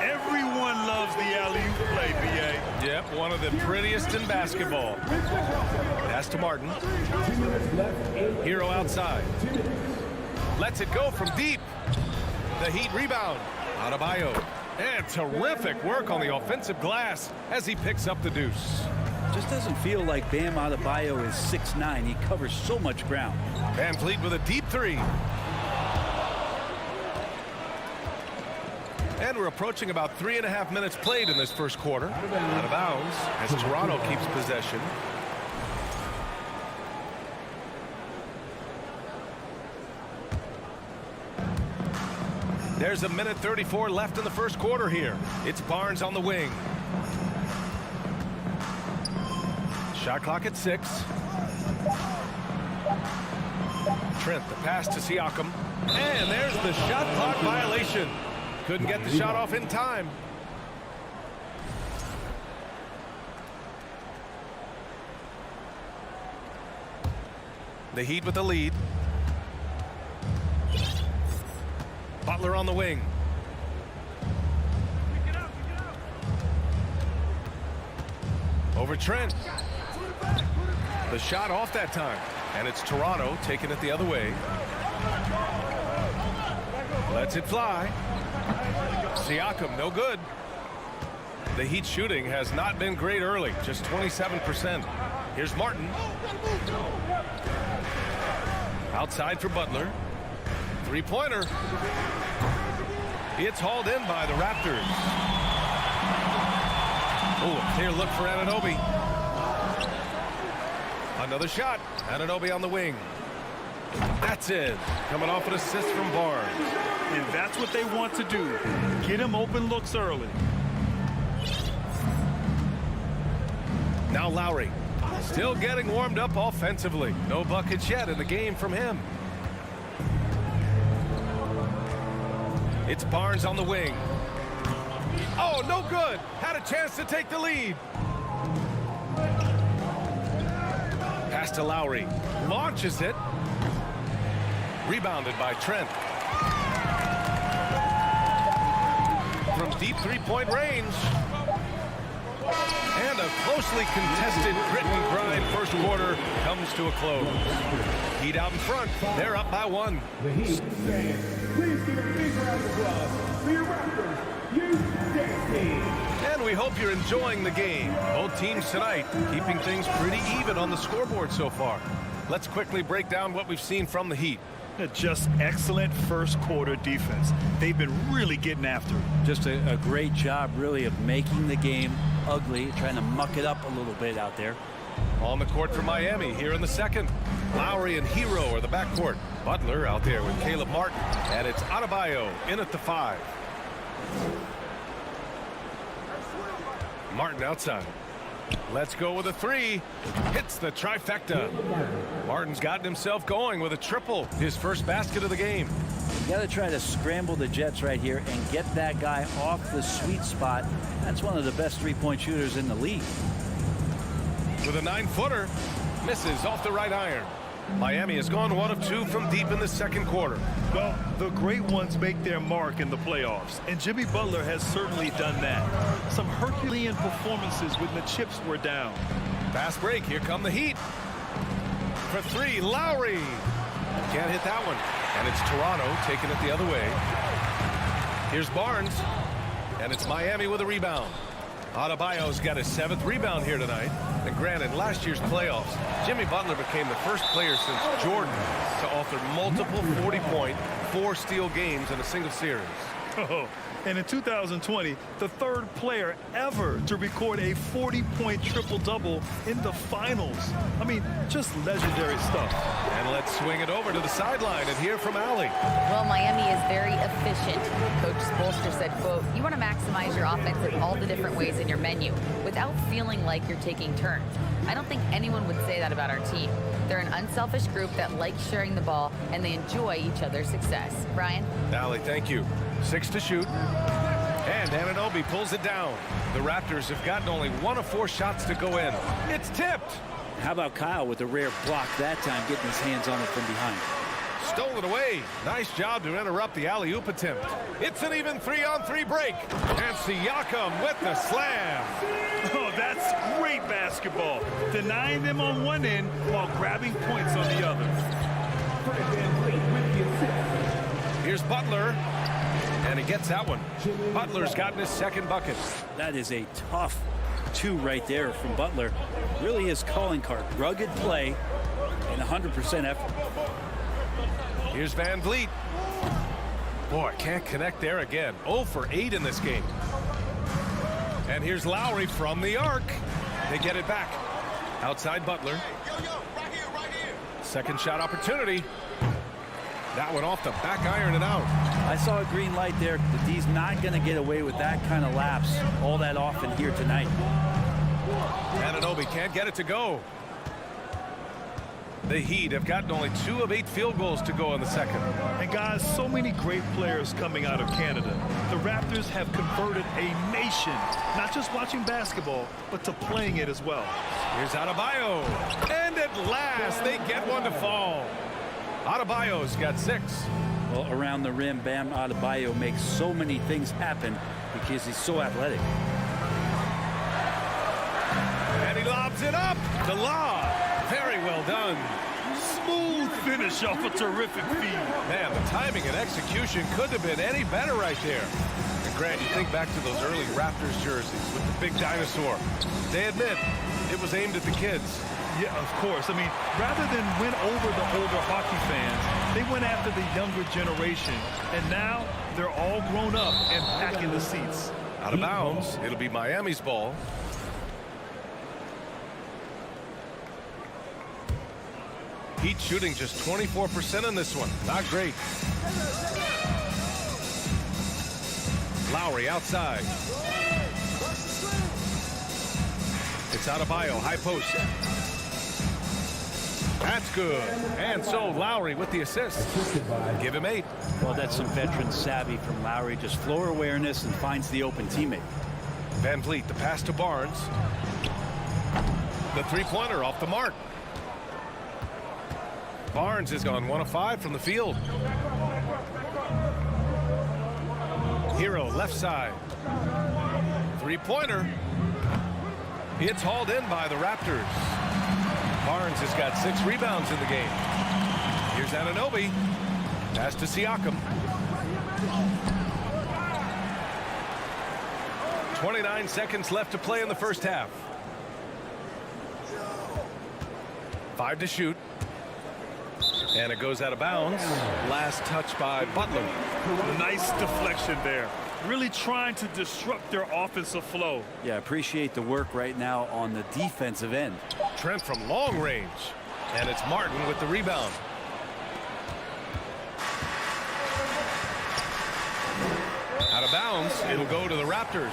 Everyone loves the alley-oop play, B.A. Yep, one of the prettiest in basketball. Pass to Martin. Hero outside. Lets it go from deep. The Heat rebound. Adebayo. And terrific work on the offensive glass as he picks up the deuce. Just doesn't feel like Bam Adebayo is 6'9". He covers so much ground. Van Fleet with a deep 3. And we're approaching about 3.5 minutes played in this first quarter. Out of bounds as Toronto keeps possession. There's 1:34 left in the first quarter here. It's Barnes on the wing. Shot clock at 6. Trent, the pass to Siakam. And there's the shot clock violation. Couldn't get the shot off in time. The Heat with the lead. Butler on the wing. Over Trent. The shot off that time. And it's Toronto taking it the other way. Lets it fly. Siakam, no good. The Heat shooting has not been great early, just 27%. Here's Martin. Outside for Butler. Three-pointer. It's hauled in by the Raptors. Oh, a clear look for Anunoby. Another shot. Anunoby on the wing. That's it. Coming off an assist from Barnes. And that's what they want to do. Get him open looks early. Now Lowry. Still getting warmed up offensively. No buckets yet in the game from him. It's Barnes on the wing. Oh, no good. Had a chance to take the lead. Pass to Lowry. Launches it. Rebounded by Trent. From deep three-point range. And a closely contested grit and grind first quarter comes to a close. Heat out in front. They're up by 1. The Heat fans, please give a big round of applause for your Raptors U16. And we hope you're enjoying the game. Both teams tonight keeping things pretty even on the scoreboard so far. Let's quickly break down what we've seen from the Heat. Just excellent first quarter defense. They've been really getting after it. Just a great job, really, of making the game ugly, trying to muck it up a little bit out there. On the court for Miami here in the second. Lowry and Hero are the backcourt. Butler out there with Caleb Martin. And it's Adebayo in at the 5. Martin outside. Let's go with a 3. Hits the trifecta. Martin's gotten himself going with a triple. His first basket of the game. You got to try to scramble the Jets right here and get that guy off the sweet spot. That's one of the best three-point shooters in the league. With a 9-footer. Misses off the right iron. Miami has gone 1 of 2 from deep in the second quarter. Well, the great ones make their mark in the playoffs, and Jimmy Butler has certainly done that. Some Herculean performances when the chips were down. Fast break. Here come the Heat. For 3, Lowry. Can't hit that one. And it's Toronto taking it the other way. Here's Barnes. And it's Miami with a rebound. Adebayo's got his 7th rebound here tonight. And granted, last year's playoffs, Jimmy Butler became the first player since Jordan to author multiple 40-point, 4-steal games in a single series. Oh, and in 2020, the 3rd player ever to record a 40-point triple-double in the finals. I mean, just legendary stuff. And let's swing it over to the sideline and hear from Allie. Well, Miami is very efficient. Coach Spoelstra said, quote, you want to maximize your offense in all the different ways in your menu without feeling like you're taking turns. I don't think anyone would say that about our team. They're an unselfish group that likes sharing the ball, and they enjoy each other's success. Brian? Allie, thank you. 6 to shoot. And Anunoby pulls it down. The Raptors have gotten only 1 of 4 shots to go in. It's tipped. How about Kyle with a rare block that time, getting his hands on it from behind? Stolen away. Nice job to interrupt the alley-oop attempt. It's an even 3-on-3 break. And Siakam with the slam. Oh, that's great basketball. Denying them on one end while grabbing points on the other. Here's Butler. And he gets that one. Butler's gotten his second bucket. That is a tough 2 right there from Butler. Really his calling card. Rugged play and 100% effort. Here's Van Vliet. Boy, can't connect there again. 0 for 8 in this game. And here's Lowry from the arc. They get it back. Outside Butler. Second shot opportunity. That one off the back iron and out. I saw a green light there. The D's not going to get away with that kind of lapse all that often here tonight. Anunoby can't get it to go. The Heat have gotten only 2 of 8 field goals to go in the second. And guys, so many great players coming out of Canada. The Raptors have converted a nation, not just watching basketball, but to playing it as well. Here's Adebayo. And at last, they get one to fall. Adebayo's got 6. Well, around the rim, Bam Adebayo makes so many things happen because he's so athletic. And he lobs it up. The lob. Very well done. Smooth finish off a terrific feed. Man, the timing and execution couldn't have been any better right there. And Grant, you think back to those early Raptors jerseys with the big dinosaur. They admit it was aimed at the kids. Yeah, of course. I mean, rather than win over the older hockey fans, they went after the younger generation. And now they're all grown up and packing the seats. Out of bounds. It'll be Miami's ball. Heat shooting just 24% in this one. Not great. Lowry outside. It's Adebayo, high post. That's good. And so Lowry with the assist. Give him 8. Well, that's some veteran savvy from Lowry. Just floor awareness and finds the open teammate. Van Vliet, the pass to Barnes. The 3-pointer off the mark. Barnes has gone 1 of 5 from the field. Hero left side. 3-pointer. It's hauled in by the Raptors. Barnes has got 6 rebounds in the game. Here's Anunoby. Pass to Siakam. 29 seconds left to play in the first half. 5 to shoot. And it goes out of bounds. Last touch by Butler. Nice deflection there. Really trying to disrupt their offensive flow. Yeah, appreciate the work right now on the defensive end. Trent from long range. And it's Martin with the rebound. Out of bounds. It'll go to the Raptors.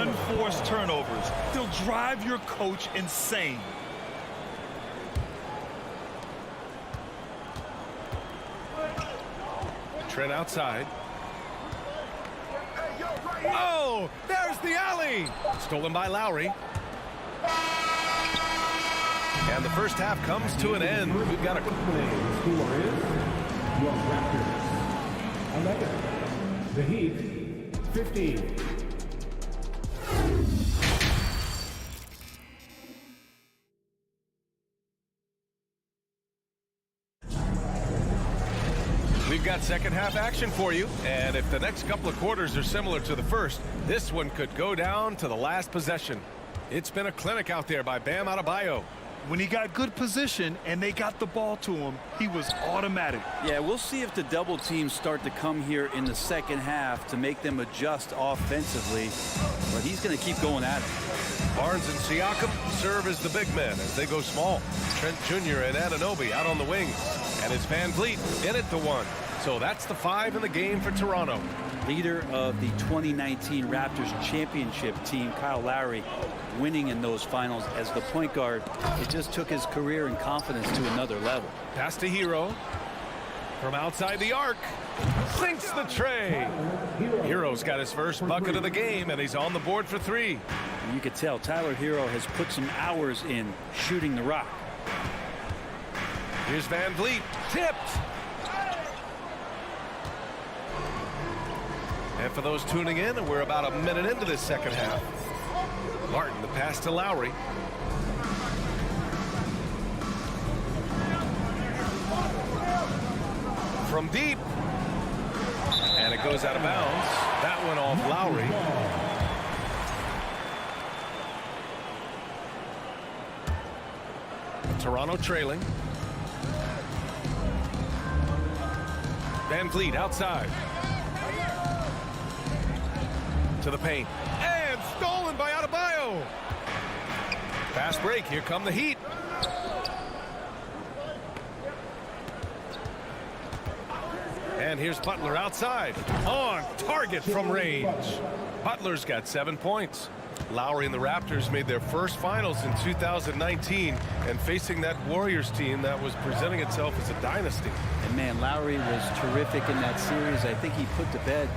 Unforced turnovers. They'll drive your coach insane. Trent outside. Oh, there's the alley. Stolen by Lowry. And the first half comes to an end. We've got a... Score is your Raptors 11. The Heat 15. We've got second half action for you, and if the next couple of quarters are similar to the first, this one could go down to the last possession. It's been a clinic out there by Bam Adebayo. When he got good position and they got the ball to him, he was automatic. Yeah, we'll see if the double teams start to come here in the second half to make them adjust offensively, but he's going to keep going at it. Barnes and Siakam serve as the big men as they go small. Trent Jr. and Anunoby out on the wings. And it's Van Vliet in at the 1. So that's the 5 in the game for Toronto. Leader of the 2019 Raptors championship team, Kyle Lowry, winning in those finals as the point guard. It just took his career and confidence to another level. Pass to Hero. From outside the arc, sinks the tray. Hero's got his first bucket of the game, and he's on the board for 3. And you could tell Tyler Hero has put some hours in shooting the rock. Here's Van Vliet, tipped. And for those tuning in, we're about a minute into this second half. Martin, the pass to Lowry. From deep. And it goes out of bounds. That one off Lowry. Toronto trailing. Van Vliet outside. To the paint. And stolen by Adebayo. Fast break. Here come the Heat. And here's Butler outside. On target from range. Butler's got 7 points. Lowry and the Raptors made their first finals in 2019, and facing that Warriors team that was presenting itself as a dynasty. And man, Lowry was terrific in that series. I think he put to bed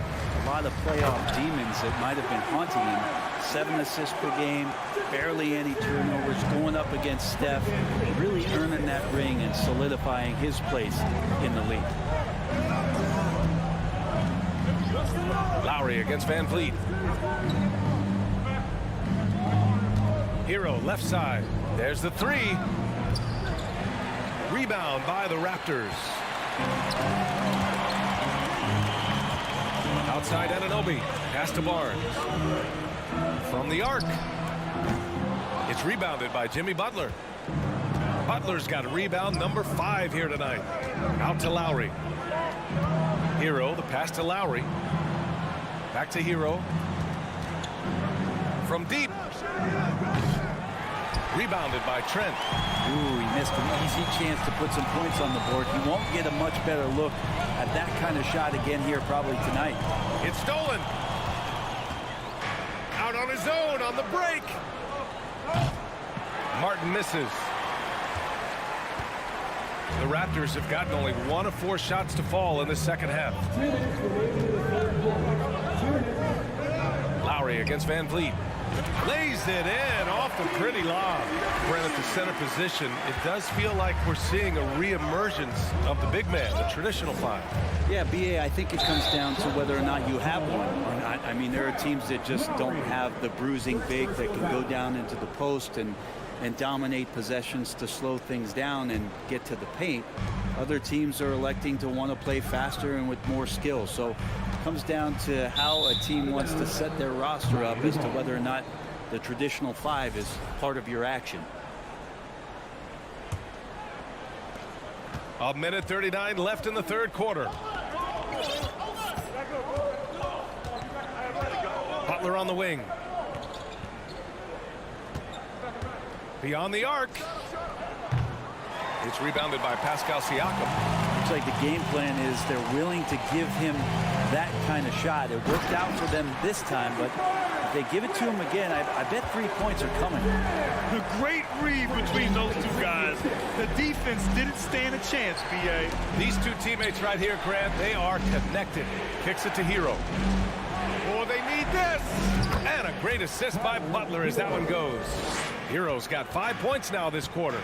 a lot of playoff demons that might have been haunting him. 7 assists per game, barely any turnovers, going up against Steph, really earning that ring and solidifying his place in the league. Lowry against Van Vliet. Hero left side. There's the 3. Rebound by the Raptors. Outside Anunoby. Pass to Barnes. From the arc. It's rebounded by Jimmy Butler. Butler's got a rebound, number 5 here tonight. Out to Lowry. Hero, the pass to Lowry. Back to Hero. From deep. Rebounded by Trent. Ooh, he missed an easy chance to put some points on the board. He won't get a much better look at that kind of shot again here probably tonight. It's stolen. Out on his own on the break. Martin misses. The Raptors have gotten only 1 of 4 shots to fall in the second half. Lowry against Van Vliet. Lays it in off the pretty lob. Brent at the center position. It does feel like we're seeing a reemergence of the big man, the traditional 5. Yeah, BA, I think it comes down to whether or not you have one or not. I mean, there are teams that just don't have the bruising big that can go down into the post and dominate possessions to slow things down and get to the paint. Other teams are electing to want to play faster and with more skill. So it comes down to how a team wants to set their roster up as to whether or not the traditional 5 is part of your action. A minute 39 left in the third quarter. Butler on the wing. Beyond the arc. It's rebounded by Pascal Siakam. Looks like the game plan is they're willing to give him that kind of shot. It worked out for them this time, but if they give it to him again, I bet 3 points are coming. The great read between those 2 guys. The defense didn't stand a chance, B.A. These 2 teammates right here, Grant, they are connected. Kicks it to Hero. Oh, they need this. And a great assist by Butler as that one goes. Hero's got 5 points now this quarter.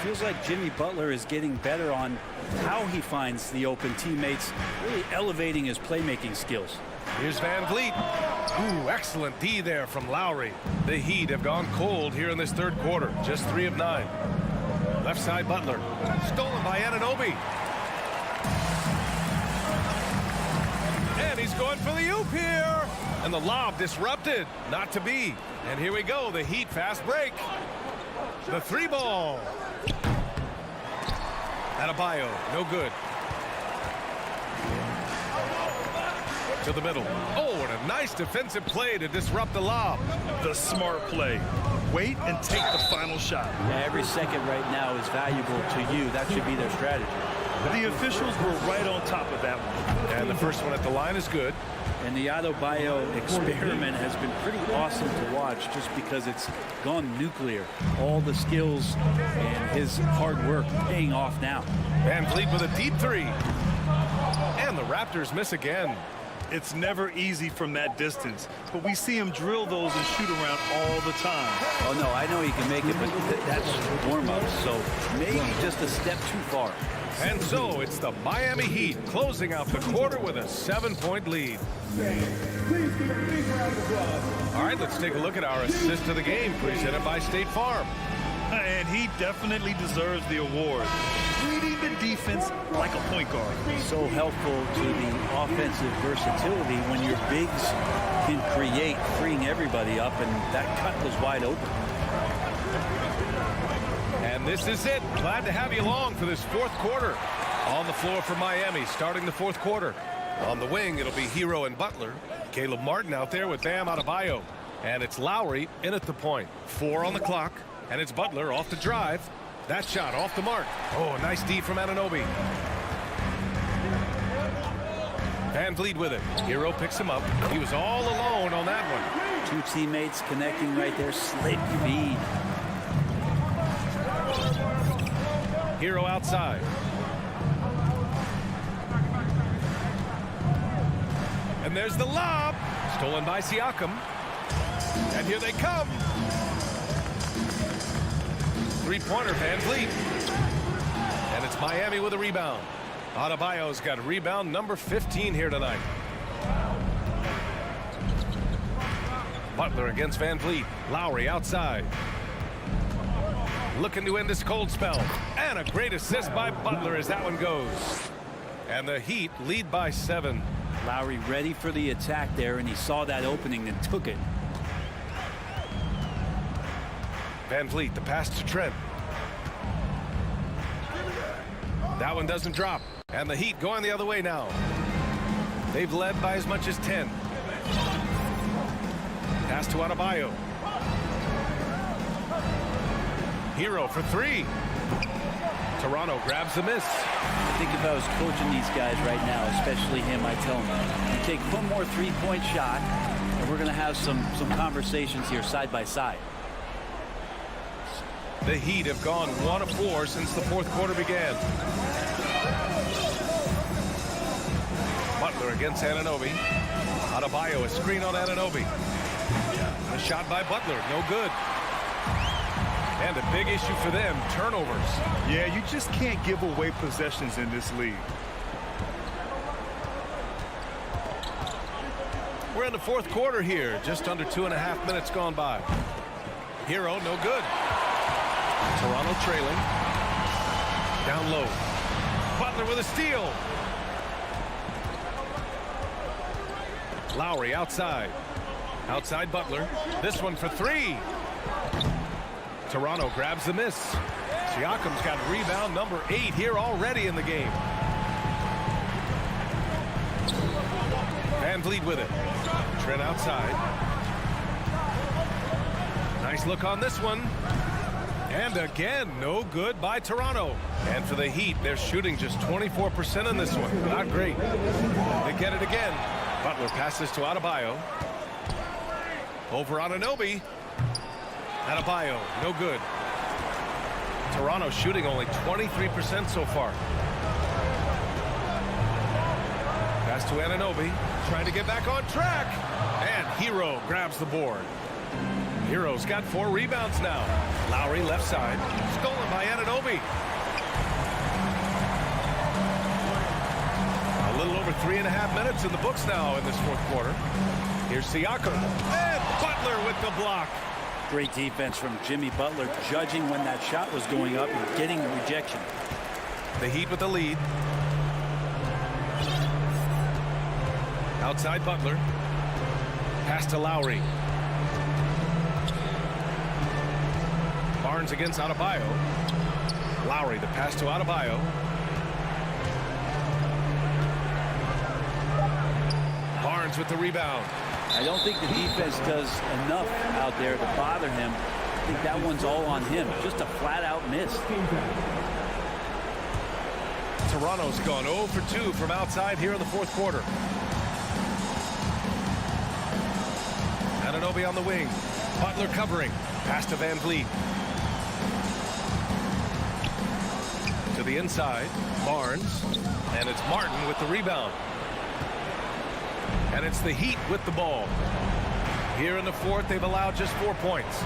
Feels like Jimmy Butler is getting better on how he finds the open teammates, really elevating his playmaking skills. Here's Van Vliet. Ooh, excellent D there from Lowry. The Heat have gone cold here in this third quarter. Just 3 of 9. Left side Butler. Stolen by Anunoby. And he's going for the oop here. And the lob disrupted. Not to be. And here we go. The Heat fast break. The 3 ball. Adebayo, no good. To the middle. Oh, and a nice defensive play to disrupt the lob. The smart play. Wait and take the final shot. Yeah, every second right now is valuable to you. That should be their strategy. The officials were right on top of that one. And the first one at the line is good. And the Adebayo experiment has been pretty awesome to watch just because it's gone nuclear. All the skills and his hard work paying off now. Van Vliet with a deep 3. And the Raptors miss again. It's never easy from that distance, but we see him drill those and shoot around all the time. Oh, no, I know he can make it, but that's warm-up, so maybe just a step too far. And so it's the Miami Heat closing out the quarter with a 7-point lead. All right, let's take a look at our assist of the game presented by State Farm. And he definitely deserves the award. Reading the defense like a point guard. So helpful to the offensive versatility when your bigs can create, freeing everybody up, and that cut was wide open. And this is it. Glad to have you along for this fourth quarter. On the floor for Miami, starting the fourth quarter. On the wing, it'll be Hero and Butler. Caleb Martin out there with Bam Adebayo. And it's Lowry in at the point. 4 on the clock. And it's Butler off the drive. That shot off the mark. Oh, nice D from Anunoby. Van Vliet with it. Hero picks him up. He was all alone on that one. 2 teammates connecting right there. Slick feed. Hero outside. And there's the lob. Stolen by Siakam. And here they come. Three-pointer, Van Vliet. And it's Miami with a rebound. Adebayo's got rebound number 15 here tonight. Butler against Van Vliet. Lowry outside. Looking to end this cold spell. And a great assist by Butler as that one goes. And the Heat lead by 7. Lowry ready for the attack there, and he saw that opening and took it. Van Vliet, the pass to Trent. That one doesn't drop. And the Heat going the other way now. They've led by as much as 10. Pass to Adebayo. Hero for 3. Toronto grabs the miss. I think if I was coaching these guys right now, especially him, I tell him, you take one more three-point shot, and we're going to have some conversations here side by side. The Heat have gone 1 of 4 since the fourth quarter began. Butler against Anunoby. Adebayo, a screen on Anunoby. A shot by Butler, no good. And a big issue for them, turnovers. Yeah, you just can't give away possessions in this league. We're in the fourth quarter here, just under 2.5 minutes gone by. Hero, no good. Toronto trailing. Down low. Butler with a steal. Lowry outside. Outside Butler. This one for 3. Toronto grabs the miss. Siakam's got rebound number 8 here already in the game. Van Vliet with it. Trent outside. Nice look on this one. And again, no good by Toronto. And for the Heat, they're shooting just 24% in this one. Not great. They get it again. Butler passes to Adebayo. Over Anunoby. Adebayo, no good. Toronto shooting only 23% so far. Pass to Anunoby, trying to get back on track. And Hero grabs the board. Hero's got 4 rebounds now. Lowry left side, stolen by Anunoby. A little over 3.5 minutes in the books now in this fourth quarter. Here's Siakam, and Butler with the block. Great defense from Jimmy Butler, judging when that shot was going up and getting the rejection. The Heat with the lead. Outside Butler. Pass to Lowry. Barnes against Adebayo. Lowry, the pass to Adebayo. Barnes with the rebound. I don't think the defense does enough out there to bother him. I think that one's all on him. Just a flat-out miss. Toronto's gone 0 for 2 from outside here in the fourth quarter. Anunoby on the wing. Butler covering. Pass to Van Vliet. To the the inside. Barnes. And it's Martin with the rebound. And it's the Heat with the ball. Here in the fourth, they've allowed just 4 points.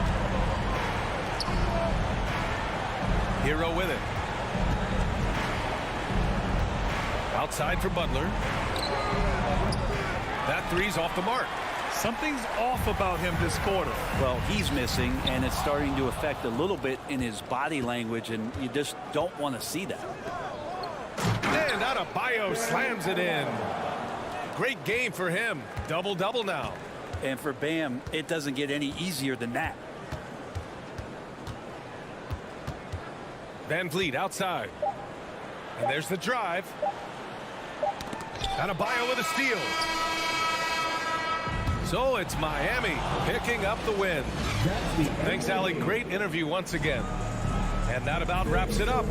Hero with it. Outside for Butler. That three's off the mark. Something's off about him this quarter. Well, he's missing, and it's starting to affect a little bit in his body language, and you just don't want to see that. And Adebayo slams it in. Great game for him. Double-double now. And for Bam, it doesn't get any easier than that. Van Vliet outside. And there's the drive. Adebayo with a steal. So it's Miami picking up the win. Thanks, Allie. Great interview once again. And that about wraps it up.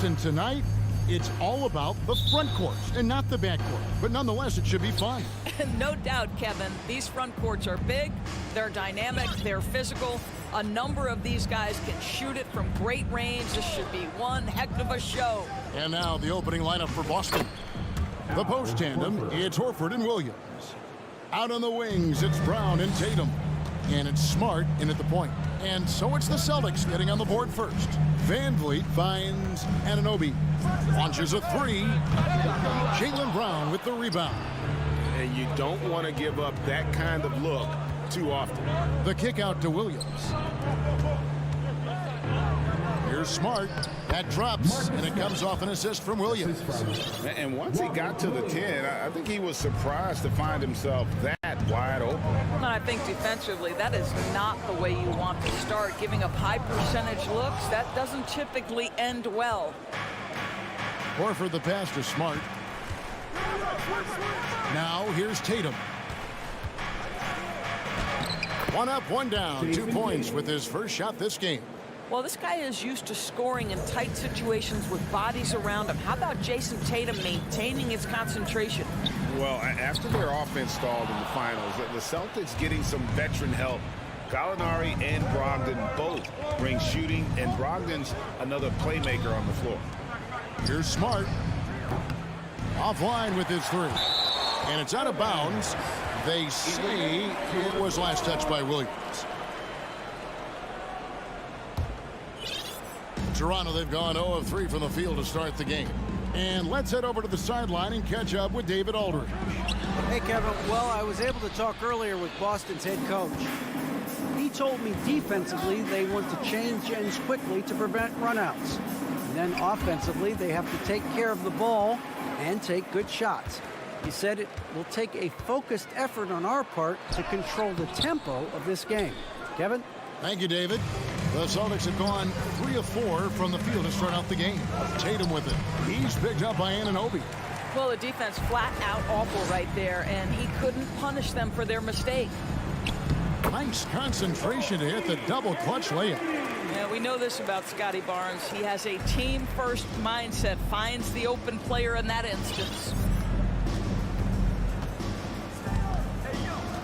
And tonight, it's all about the front court and not the back court. But nonetheless, it should be fun. No doubt, Kevin. These front courts are big, they're dynamic, they're physical. A number of these guys can shoot it from great range. This should be one heck of a show. And now the opening lineup for Boston. The post tandem, it's Horford and Williams. Out on the wings, it's Brown and Tatum. And it's Smart in at the point. And so it's the Celtics getting on the board first. Van Vliet finds Anunoby. Launches a three. Jaylen Brown with the rebound. And you don't want to give up that kind of look too often. The kick out to Williams. Here's Smart. That drops, and it comes off an assist from Williams. And once he got to the 10, I think he was surprised to find himself that wide open. And I think defensively, that is not the way you want to start. Giving up high percentage looks, that doesn't typically end well. Horford the pass to Smart. Now here's Tatum. One up, one down. 2 points with his first shot this game. Well, this guy is used to scoring in tight situations with bodies around him. How about Jason Tatum maintaining his concentration? Well, after their offense stalled in the finals, the Celtics getting some veteran help. Gallinari and Brogdon both bring shooting, and Brogdon's another playmaker on the floor. Here's Smart. Offline with his three. And it's out of bounds. They say it was last touched by Williams. Toronto, they've gone 0 of 3 from the field to start the game. And let's head over to the sideline and catch up with David Aldridge. Hey, Kevin. Well, I was able to talk earlier with Boston's head coach. He told me defensively they want to change ends quickly to prevent runouts. And then offensively, they have to take care of the ball and take good shots. He said it will take a focused effort on our part to control the tempo of this game. Kevin? Thank you, David. The Celtics have gone 3 of 4 from the field to start out the game. Tatum with it. He's picked up by Anunoby. Well, the defense flat out awful right there, and he couldn't punish them for their mistake. Nice concentration to hit the double clutch layup. Yeah, we know this about Scotty Barnes. He has a team-first mindset, finds the open player in that instance.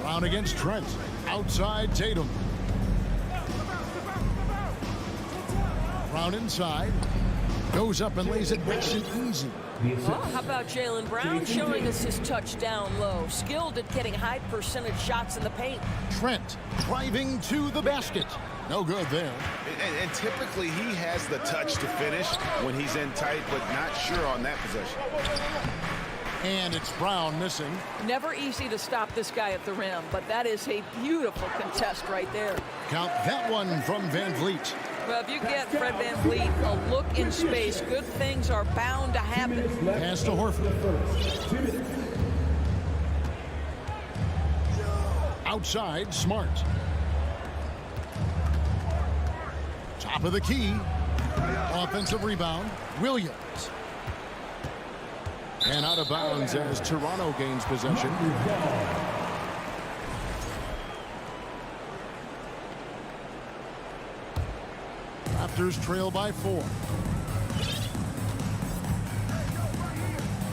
Brown against Trent. Outside Tatum. Brown inside. Goes up and lays it nice and easy. Well, how about Jaylen Brown showing us his touch down low? Skilled at getting high percentage shots in the paint. Trent driving to the basket. No good there. And typically he has the touch to finish when he's in tight, but not sure on that possession. And it's Brown missing. Never easy to stop this guy at the rim, but that is a beautiful contest right there. Count that one from Van Vliet. Well, if you get Fred Van Vliet a look in space, good things are bound to happen. Pass to Horford. Outside, Smart. Top of the key. Offensive rebound, Williams. And out of bounds as Toronto gains possession. Raptors trail by 4.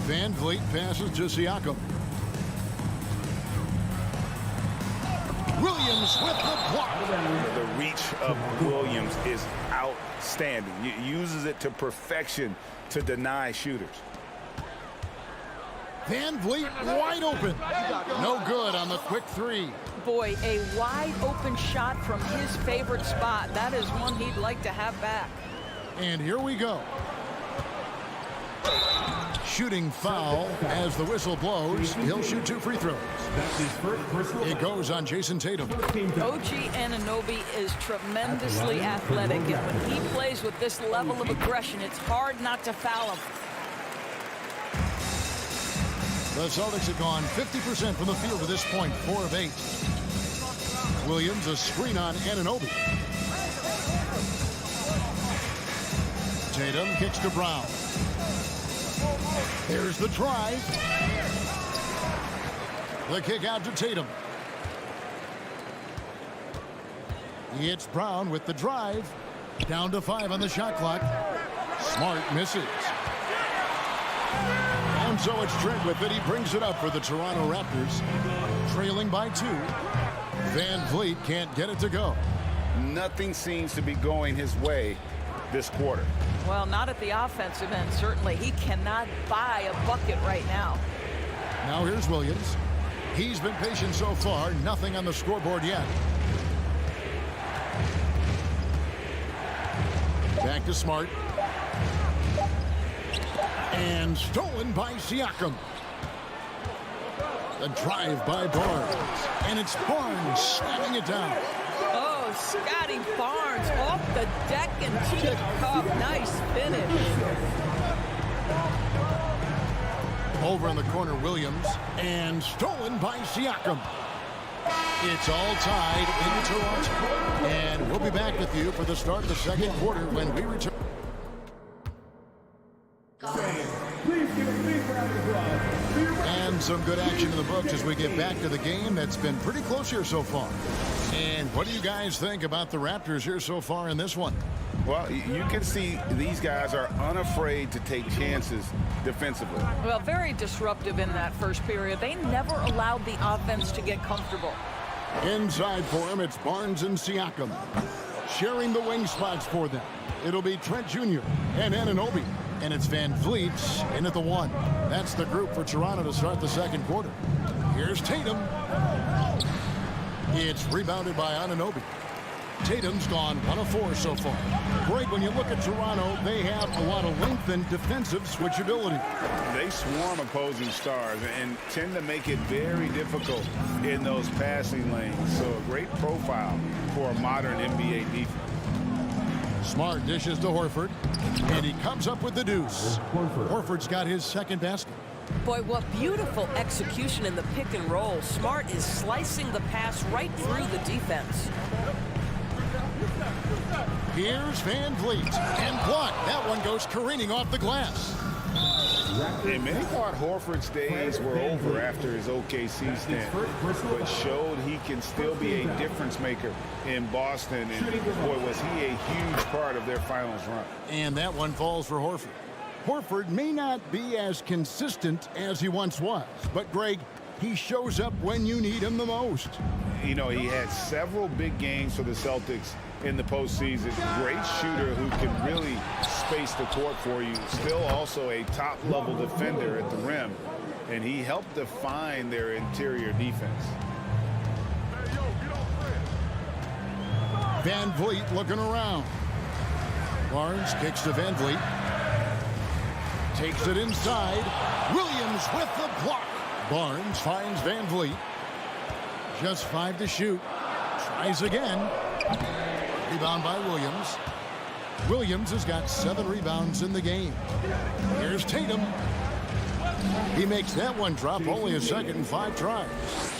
Van Vliet passes to Siakam. Williams with the block. The reach of Williams is outstanding. He uses it to perfection to deny shooters. Van Vliet wide open. No good on the quick three. Boy, a wide open shot from his favorite spot. That is one he'd like to have back. And here we go. Shooting foul as the whistle blows. He'll shoot 2 free throws. It goes on Jason Tatum. OG Anunoby is tremendously athletic, and when he plays with this level of aggression, it's hard not to foul him. The Celtics have gone 50% from the field to this point, 4 of 8. Williams, a screen on Anunoby. Tatum kicks to Brown. Here's the try. The kick out to Tatum. It's Brown with the drive. Down to 5 on the shot clock. Smart misses. And so it's Trent with it. He brings it up for the Toronto Raptors. Trailing by 2. Van Vliet can't get it to go. Nothing seems to be going his way this quarter. Well, not at the offensive end, certainly. He cannot buy a bucket right now. Now here's Williams. He's been patient so far. Nothing on the scoreboard yet. Back to Smart. And stolen by Siakam. The drive by Barnes. And it's Barnes slamming it down. Oh, Scotty Barnes off the deck and to the cup. Nice finish. Over in the corner, Williams. And stolen by Siakam. It's all tied in Toronto. And we'll be back with you for the start of the second quarter when we return. And some good action in the books as we get back to the game that's been pretty close here so far. And what do you guys think about the Raptors here so far in this one? Well, you can see these guys are unafraid to take chances defensively. Well, very disruptive in that first period. They never allowed the offense to get comfortable. Inside for him, it's Barnes and Siakam. Sharing the wing spots for them. It'll be Trent Jr. and Anunoby. And it's Van Vliet in at the 1. That's the group for Toronto to start the second quarter. Here's Tatum. It's rebounded by Anunoby. Tatum's gone 1 of 4 so far. Greg, when you look at Toronto, they have a lot of length and defensive switchability. They swarm opposing stars and tend to make it very difficult in those passing lanes. So a great profile for a modern NBA defense. Smart dishes to Horford, and he comes up with the deuce. Horford's got his second basket. Boy, what beautiful execution in the pick and roll. Smart is slicing the pass right through the defense. Here's Van Vliet, and blocked. That one goes careening off the glass. And many thought Horford's days were over after his OKC stint, but showed he can still be a difference maker in Boston. And boy, was he a huge part of their finals run. And that one falls for Horford. Horford may not be as consistent as he once was, but Greg, he shows up when you need him the most. You know, he had several big games for the Celtics in the postseason. Great shooter who can really space the court for you. Still also a top-level defender at the rim, and he helped define their interior defense. Van Vliet looking around. Barnes kicks to Van Vliet. Takes it inside. Williams with the block. Barnes finds Van Vliet. Just 5 to shoot. Tries again. Rebound by Williams. Williams has got 7 rebounds in the game. Here's Tatum. He makes that one drop, only a second and 5 tries.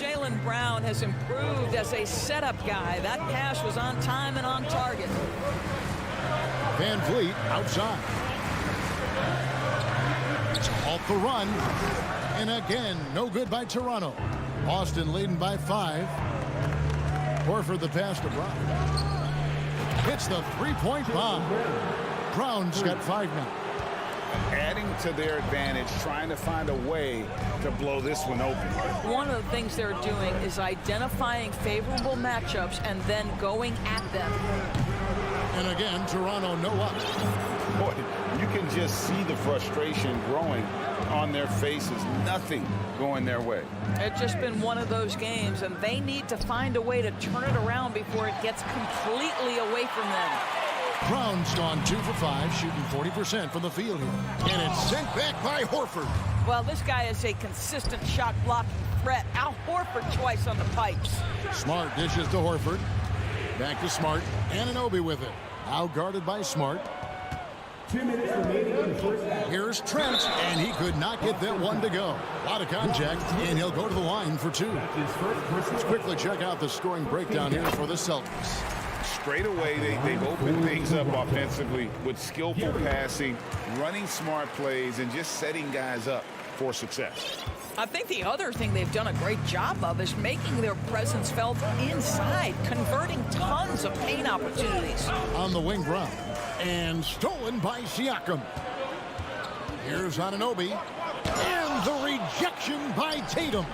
Jaylen Brown has improved as a setup guy. That pass was on time and on target. Van Vliet outside. To halt the run. And again, no good by Toronto. Boston leading by 5. Horford the pass to Brown. Hits the three-point bomb. Brown's got 5 now. Adding to their advantage, trying to find a way to blow this one open. One of the things they're doing is identifying favorable matchups and then going at them. And again, Toronto no up. Boy, you can just see the frustration growing on their faces. Nothing going their way. It's just been one of those games, and they need to find a way to turn it around before it gets completely away from them. Brown's gone 2 for 5, shooting 40% from the field here. And it's sent back by Horford. Well, this guy is a consistent shot blocking threat. Al Horford twice on the pipes. Smart dishes to Horford. Back to Smart. Anunoby with it. Out guarded by Smart. 2 minutes remaining in the first half. Here's Trent, and he could not get that one to go. A lot of contact, and he'll go to the line for 2. Let's quickly check out the scoring breakdown here for the Celtics. Straight away, they've opened things up offensively with skillful passing, running smart plays, and just setting guys up for success. I think the other thing they've done a great job of is making their presence felt inside, converting tons of paint opportunities. On the wing, Brown. And stolen by Siakam. Here's Anunoby. And the rejection by Tatum.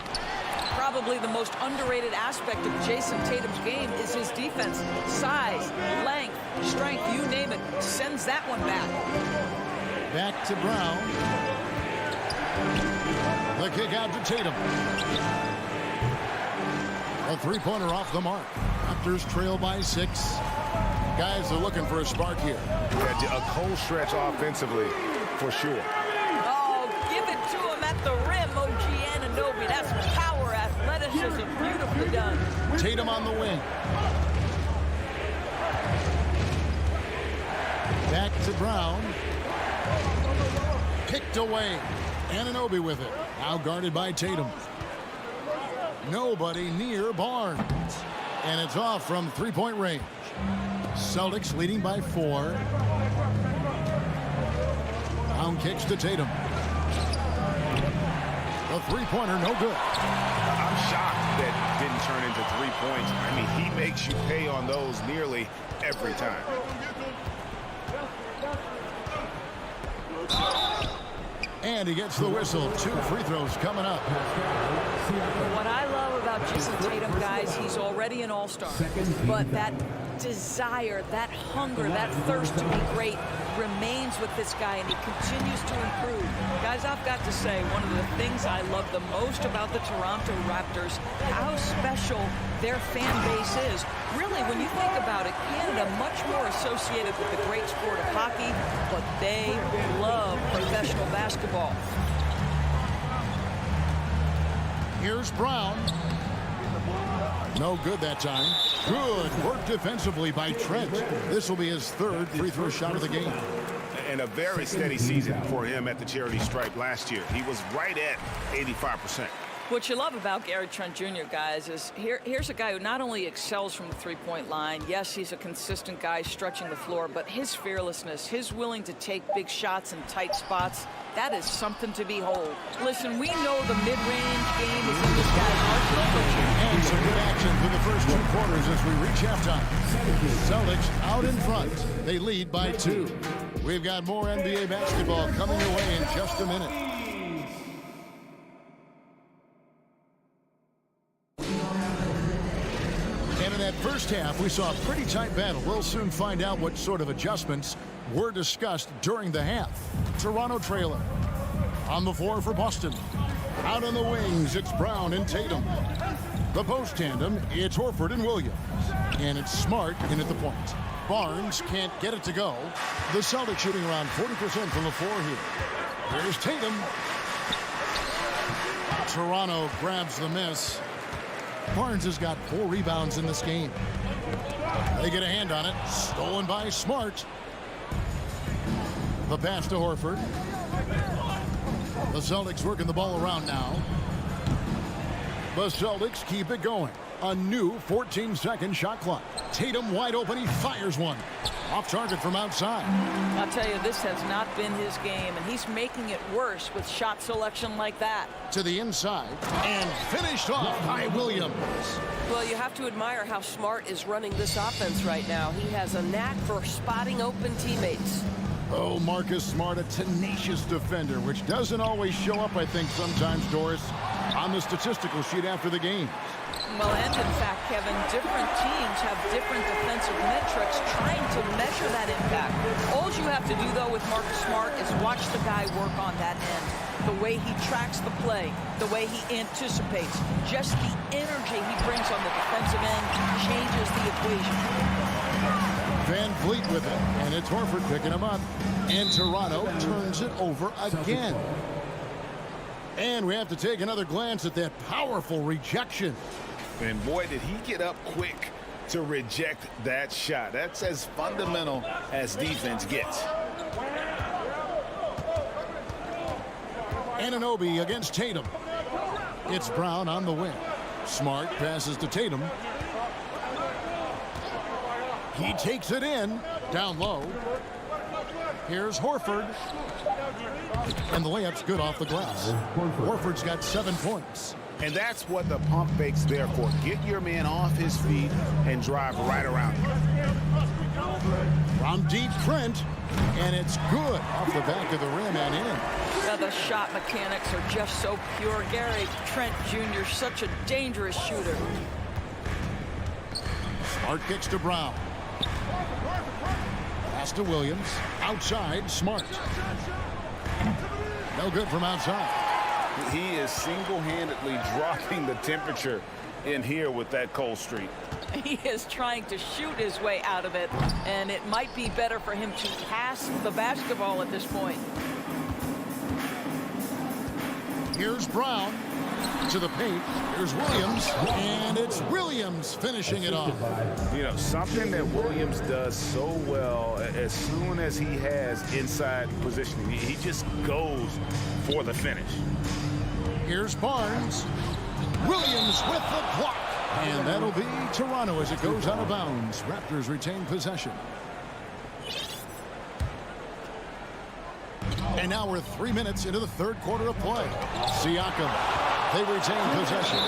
Probably the most underrated aspect of Jason Tatum's game is his defense. Size, length, strength, you name it, sends that one back. Back to Brown. The kick out to Tatum. A three-pointer off the mark. Raptors trail by 6. Guys are looking for a spark here. Yeah, a cold stretch offensively, for sure. Oh, give it to him at the rim, OG Anunoby. That's power, athleticism, beautifully done. Tatum on the wing. Back to Brown. Picked away. Anunoby with it. Now guarded by Tatum. Nobody near Barnes. And it's off from three-point range. Celtics leading by 4. Brown kicks to Tatum. The three-pointer, no good. I'm shocked that didn't turn into 3 points. I mean, he makes you pay on those nearly every time. And he gets the whistle. 2 free throws coming up. What I love about Jason Tatum, guys, he's already an all-star. But that desire, that hunger, that thirst to be great remains with this guy, and he continues to improve. Guys, I've got to say, one of the things I love the most about the Toronto Raptors, how special their fan base is. Really, when you think about it, Canada much more associated with the great sport of hockey, but they love professional basketball. Here's Brown. No good that time. Good work defensively by Trent. This will be his 3rd free throw shot of the game. And a very steady season for him at the charity stripe last year. He was right at 85%. What you love about Gary Trent Jr., guys, is here's a guy who not only excels from the three-point line. Yes, he's a consistent guy stretching the floor, but his fearlessness, his willing to take big shots in tight spots, that is something to behold. Listen, we know the mid-range game is in this guy's arsenal. And some good action for the first 2 quarters as we reach halftime. Celtics out in front. They lead by 2. We've got more NBA basketball coming your way in just a minute. And in that first half, we saw a pretty tight battle. We'll soon find out what sort of adjustments were discussed during the half. Toronto trailer. On the floor for Boston. Out on the wings, it's Brown and Tatum. The post tandem, it's Horford and Williams. And it's Smart in at the point. Barnes can't get it to go. The Celtics shooting around 40% from the floor here. Here's Tatum. Toronto grabs the miss. Barnes has got 4 rebounds in this game. They get a hand on it. Stolen by Smart. The pass to Horford. The Celtics working the ball around now. The Celtics keep it going. A new 14-second shot clock. Tatum wide open. He fires one. Off target from outside. I'll tell you, this has not been his game, and he's making it worse with shot selection like that. To the inside, and finished off by Williams. Well, you have to admire how Smart is running this offense right now. He has a knack for spotting open teammates. Oh, Marcus Smart, a tenacious defender, which doesn't always show up, I think, sometimes, Doris, on the statistical sheet after the game. Well, and in fact, Kevin, different teams have different defensive metrics trying to measure that impact. All you have to do, though, with Marcus Smart is watch the guy work on that end. The way he tracks the play, the way he anticipates, just the energy he brings on the defensive end changes the equation. Van Vliet with it, and it's Horford picking him up. And Toronto turns it over again. And we have to take another glance at that powerful rejection. And boy, did he get up quick to reject that shot. That's as fundamental as defense gets. Anunoby against Tatum. It's Brown on the wing. Smart passes to Tatum. He takes it in, down low. Here's Horford. And the layup's good off the glass. Horford's got 7 points. And that's what the pump fake's there for. Get your man off his feet and drive right around him. From deep, Trent. And it's good off the back of the rim and in. Yeah, the shot mechanics are just so pure. Gary Trent Jr., such a dangerous shooter. Smart kicks to Brown. Pass to Williams. Outside, Smart. No good from outside. He is single-handedly dropping the temperature in here with that cold streak. He is trying to shoot his way out of it, and it might be better for him to pass the basketball at this point. Here's Brown to the paint. Here's Williams, and it's Williams finishing it off. You know, something that Williams does so well, as soon as he has inside positioning, he just goes for the finish. Here's Barnes. Williams with the block. And that'll be Toronto as it goes out of bounds. Raptors retain possession. And now we're 3 minutes into the third quarter of play. Siakam, they retain possession.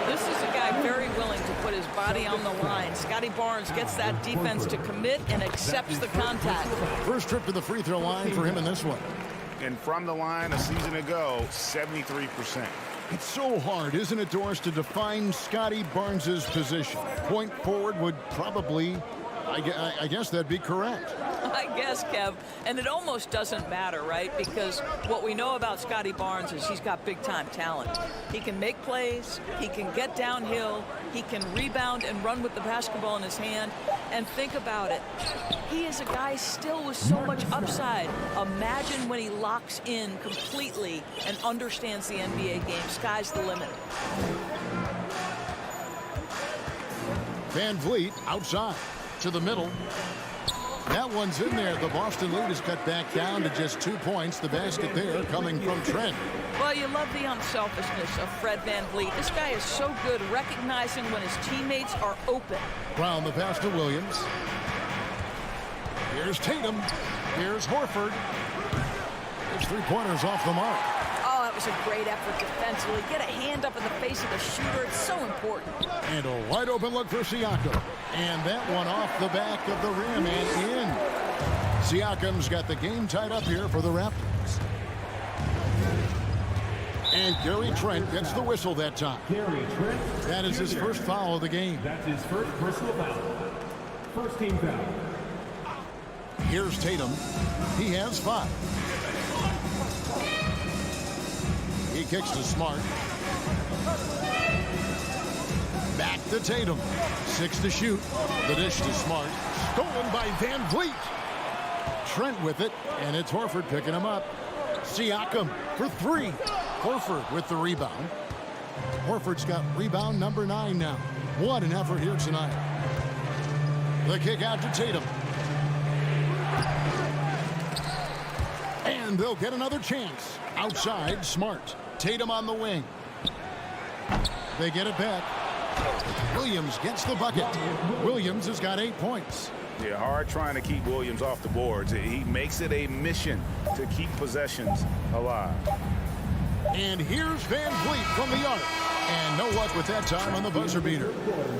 This is a guy very willing to put his body on the line. Scotty Barnes gets that defense to commit and accepts the contact. First trip to the free throw line for him in this one. And from the line a season ago, 73%. It's so hard, isn't it, Doris, to define Scotty Barnes's position? Point forward would probably, I guess that'd be correct. I guess, Kev, and it almost doesn't matter, right? Because what we know about Scotty Barnes is he's got big-time talent. He can make plays, he can get downhill, he can rebound and run with the basketball in his hand. And think about it, he is a guy still with so much upside. Imagine when he locks in completely and understands the NBA game. Sky's the limit. Van Vliet outside to the middle. That one's in there. The Boston lead is cut back down to just 2 points. The basket there coming from Trent. Well, you love the unselfishness of Fred Van Vliet. This guy is so good recognizing when his teammates are open. Brown the pass to Williams. Here's Tatum. Here's Horford. There's 3-pointers off the mark. Oh, that was a great effort defensively. Get a hand up in the face of the shooter. It's so important. And a wide open look for Siakam. And that one off the back of the rim and in. Siakam's got the game tied up here for the Raptors. And Gary Trent gets the whistle that time. Gary Trent. That is his first foul of the game. That's his first personal foul. First team foul. Here's Tatum. He has 5. He kicks to Smart. Back to Tatum. 6 to shoot. The dish to Smart. Stolen by Van Vliet. Trent with it, and it's Horford picking him up. Siakam for 3. Horford with the rebound. Horford's got rebound number 9 now. What an effort here tonight. The kick out to Tatum. And they'll get another chance. Outside, Smart. Tatum on the wing. They get it back. Williams gets the bucket. Williams has got 8 points. Yeah, hard trying to keep Williams off the boards. He makes it a mission to keep possessions alive. And here's Van Vliet from the arc. And no luck with that time on the buzzer beater.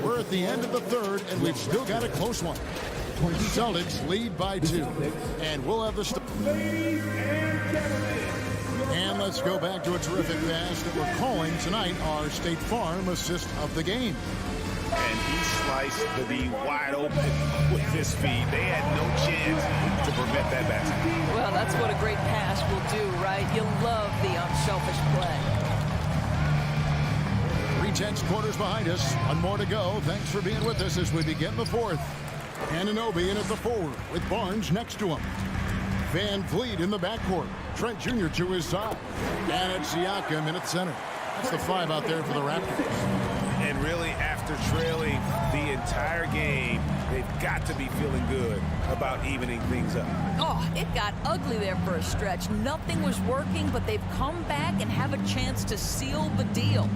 We're at the end of the third, and we've still got a close one. Celtics lead by 2. And we'll have the... And let's go back to a terrific pass that we're calling tonight our State Farm assist of the game. And he sliced the D wide open with his feet. They had no chance to prevent that basket. Well, that's what a great pass will do, right? You love the unselfish play. 3/10 quarters behind us. 1 more to go. Thanks for being with us as we begin the fourth. Anunoby in at the forward with Barnes next to him. Van Vliet in the backcourt. Trent Jr. to his side. And it's Siakam in at center. That's the 5 out there for the Raptors. And really, after trailing the entire game, they've got to be feeling good about evening things up. Oh, it got ugly there for a stretch. Nothing was working, but they've come back and have a chance to seal the deal.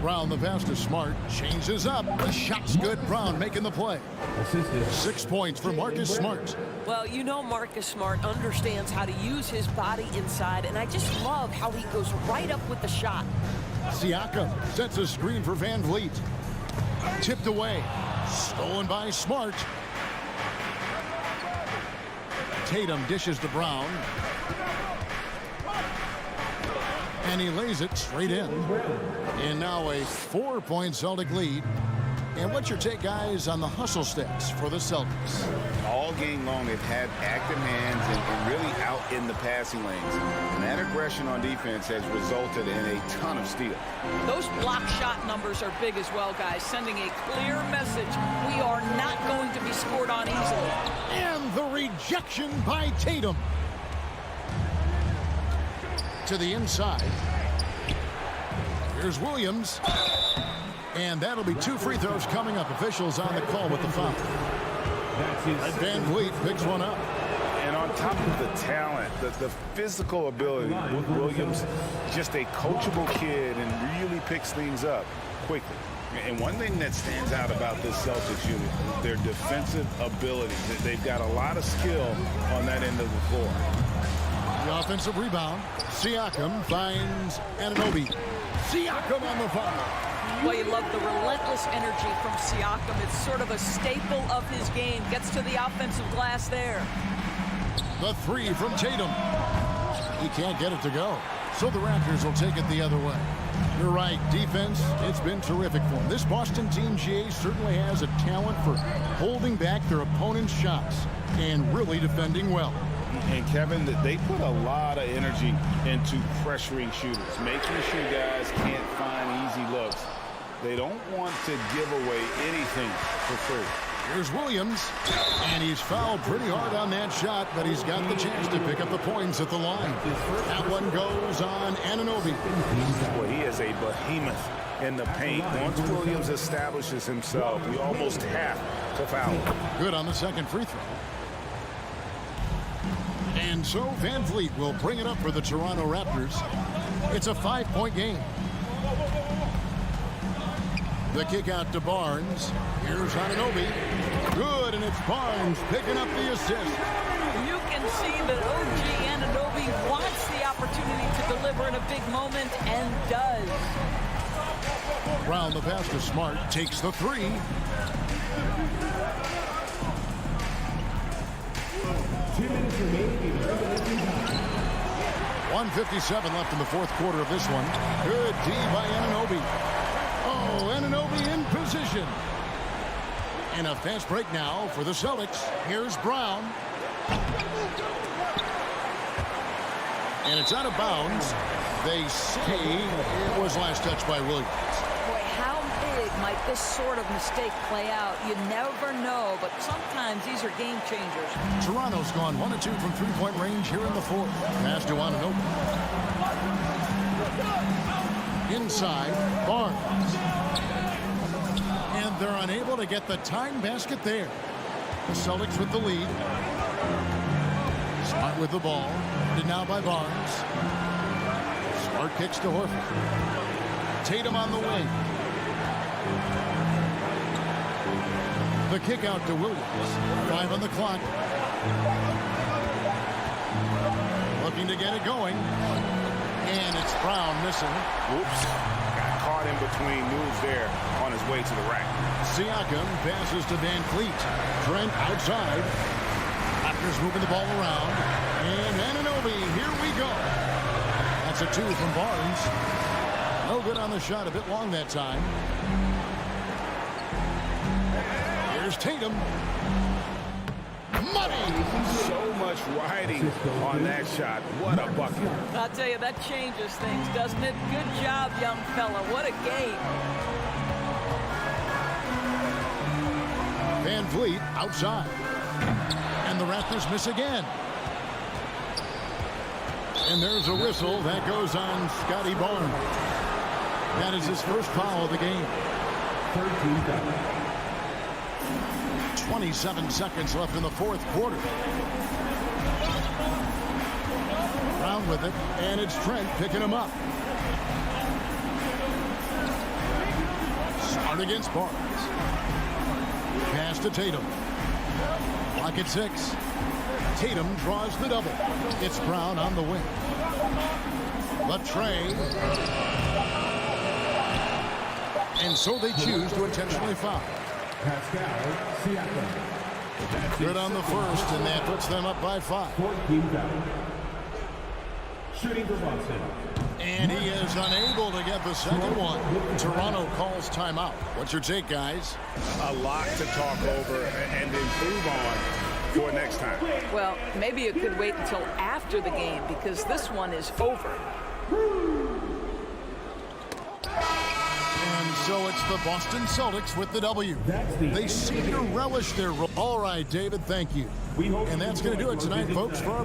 Brown, the pass to Smart, changes up. The shot's good. Brown making the play. 6 points for Marcus Smart. Well, you know Marcus Smart understands how to use his body inside, and I just love how he goes right up with the shot. Siakam sets a screen for Van Vliet. Tipped away. Stolen by Smart. Tatum dishes to Brown. And he lays it straight in. And now a 4-point Celtic lead. And what's your take, guys, on the hustle stats for the Celtics? All game long, they've had active hands and really out in the passing lanes. And that aggression on defense has resulted in a ton of steals. Those block shot numbers are big as well, guys, sending a clear message. We are not going to be scored on easily. And the rejection by Tatum. To the inside. Here's Williams. And that'll be 2 free throws coming up. Officials on the call with the foul. Van Vliet picks one up. And on top of the talent, the physical ability, Williams, just a coachable kid and really picks things up quickly. And one thing that stands out about this Celtics unit is their defensive ability. They've got a lot of skill on that end of the floor. The offensive rebound. Siakam finds Anunoby. Siakam on the foul. Well, you love the relentless energy from Siakam. It's sort of a staple of his game. Gets to the offensive glass there. The 3 from Tatum. He can't get it to go. So the Raptors will take it the other way. You're right. Defense, it's been terrific for them. This Boston team, GA, certainly has a talent for holding back their opponent's shots and really defending well. And Kevin, they put a lot of energy into pressuring shooters, making sure guys can't find easy looks. They don't want to give away anything for free. Here's Williams, and he's fouled pretty hard on that shot, but he's got the chance to pick up the points at the line. That one goes on Anunoby. Well, he is a behemoth in the paint. Once Williams establishes himself, you almost have to foul him. Good on the second free throw. And so Van Vliet will bring it up for the Toronto Raptors. It's a 5-point game. The kick out to Barnes. Here's Anunoby. Good, and it's Barnes picking up the assist. You can see that OG Anunoby wants the opportunity to deliver in a big moment and does. Brown, the pass to Smart, takes the 3. 2 minutes remaining. 1:57 left in the fourth quarter of this one. Good D by Anunoby. Oh, Anunoby in position. And a fast break now for the Celtics. Here's Brown. And it's out of bounds. They say it was last touched by Williams. Boy, how big might this sort of mistake play out? You never know, but sometimes these are game changers. Toronto's gone 1 of 2 from three-point range here in the fourth. Pass to Anunoby. Inside, Barnes. And they're unable to get the tying basket there. The Celtics with the lead. Smart with the ball. And now by Barnes. Smart kicks to Horford. Tatum on the wing. The kick out to Williams. 5 on the clock. Looking to get it going. And it's Brown missing. Whoops. Got caught in between moves there on his way to the rack. Siakam passes to Van Vliet. Trent outside. Raptors moving the ball around. And Anunoby, here we go. That's a 2 from Barnes. No good on the shot, a bit long that time. Here's Tatum. Money! So much riding on that shot. What a bucket. I'll tell you, that changes things, doesn't it? Good job, young fella. What a game. Van Vliet outside. And the Raptors miss again. And there's a whistle that goes on Scotty Barnes. That is his first foul of the game. 27 seconds left in the fourth quarter. Brown with it, and it's Trent picking him up. Smart against Barnes. Pass to Tatum. Clock at 6. Tatum draws the double. It's Brown on the wing. Latrey. And so they choose to intentionally foul. Good on the first, and that puts them up by 5. Shooting for Boston. And he is unable to get the second one. Toronto calls timeout. What's your take, guys? A lot to talk over and improve on for next time. Well, maybe it could wait until after the game because this one is over. And so it's the Boston Celtics with the W. They seem to relish their role. All right, David, thank you. And that's going to do it tonight, folks, for our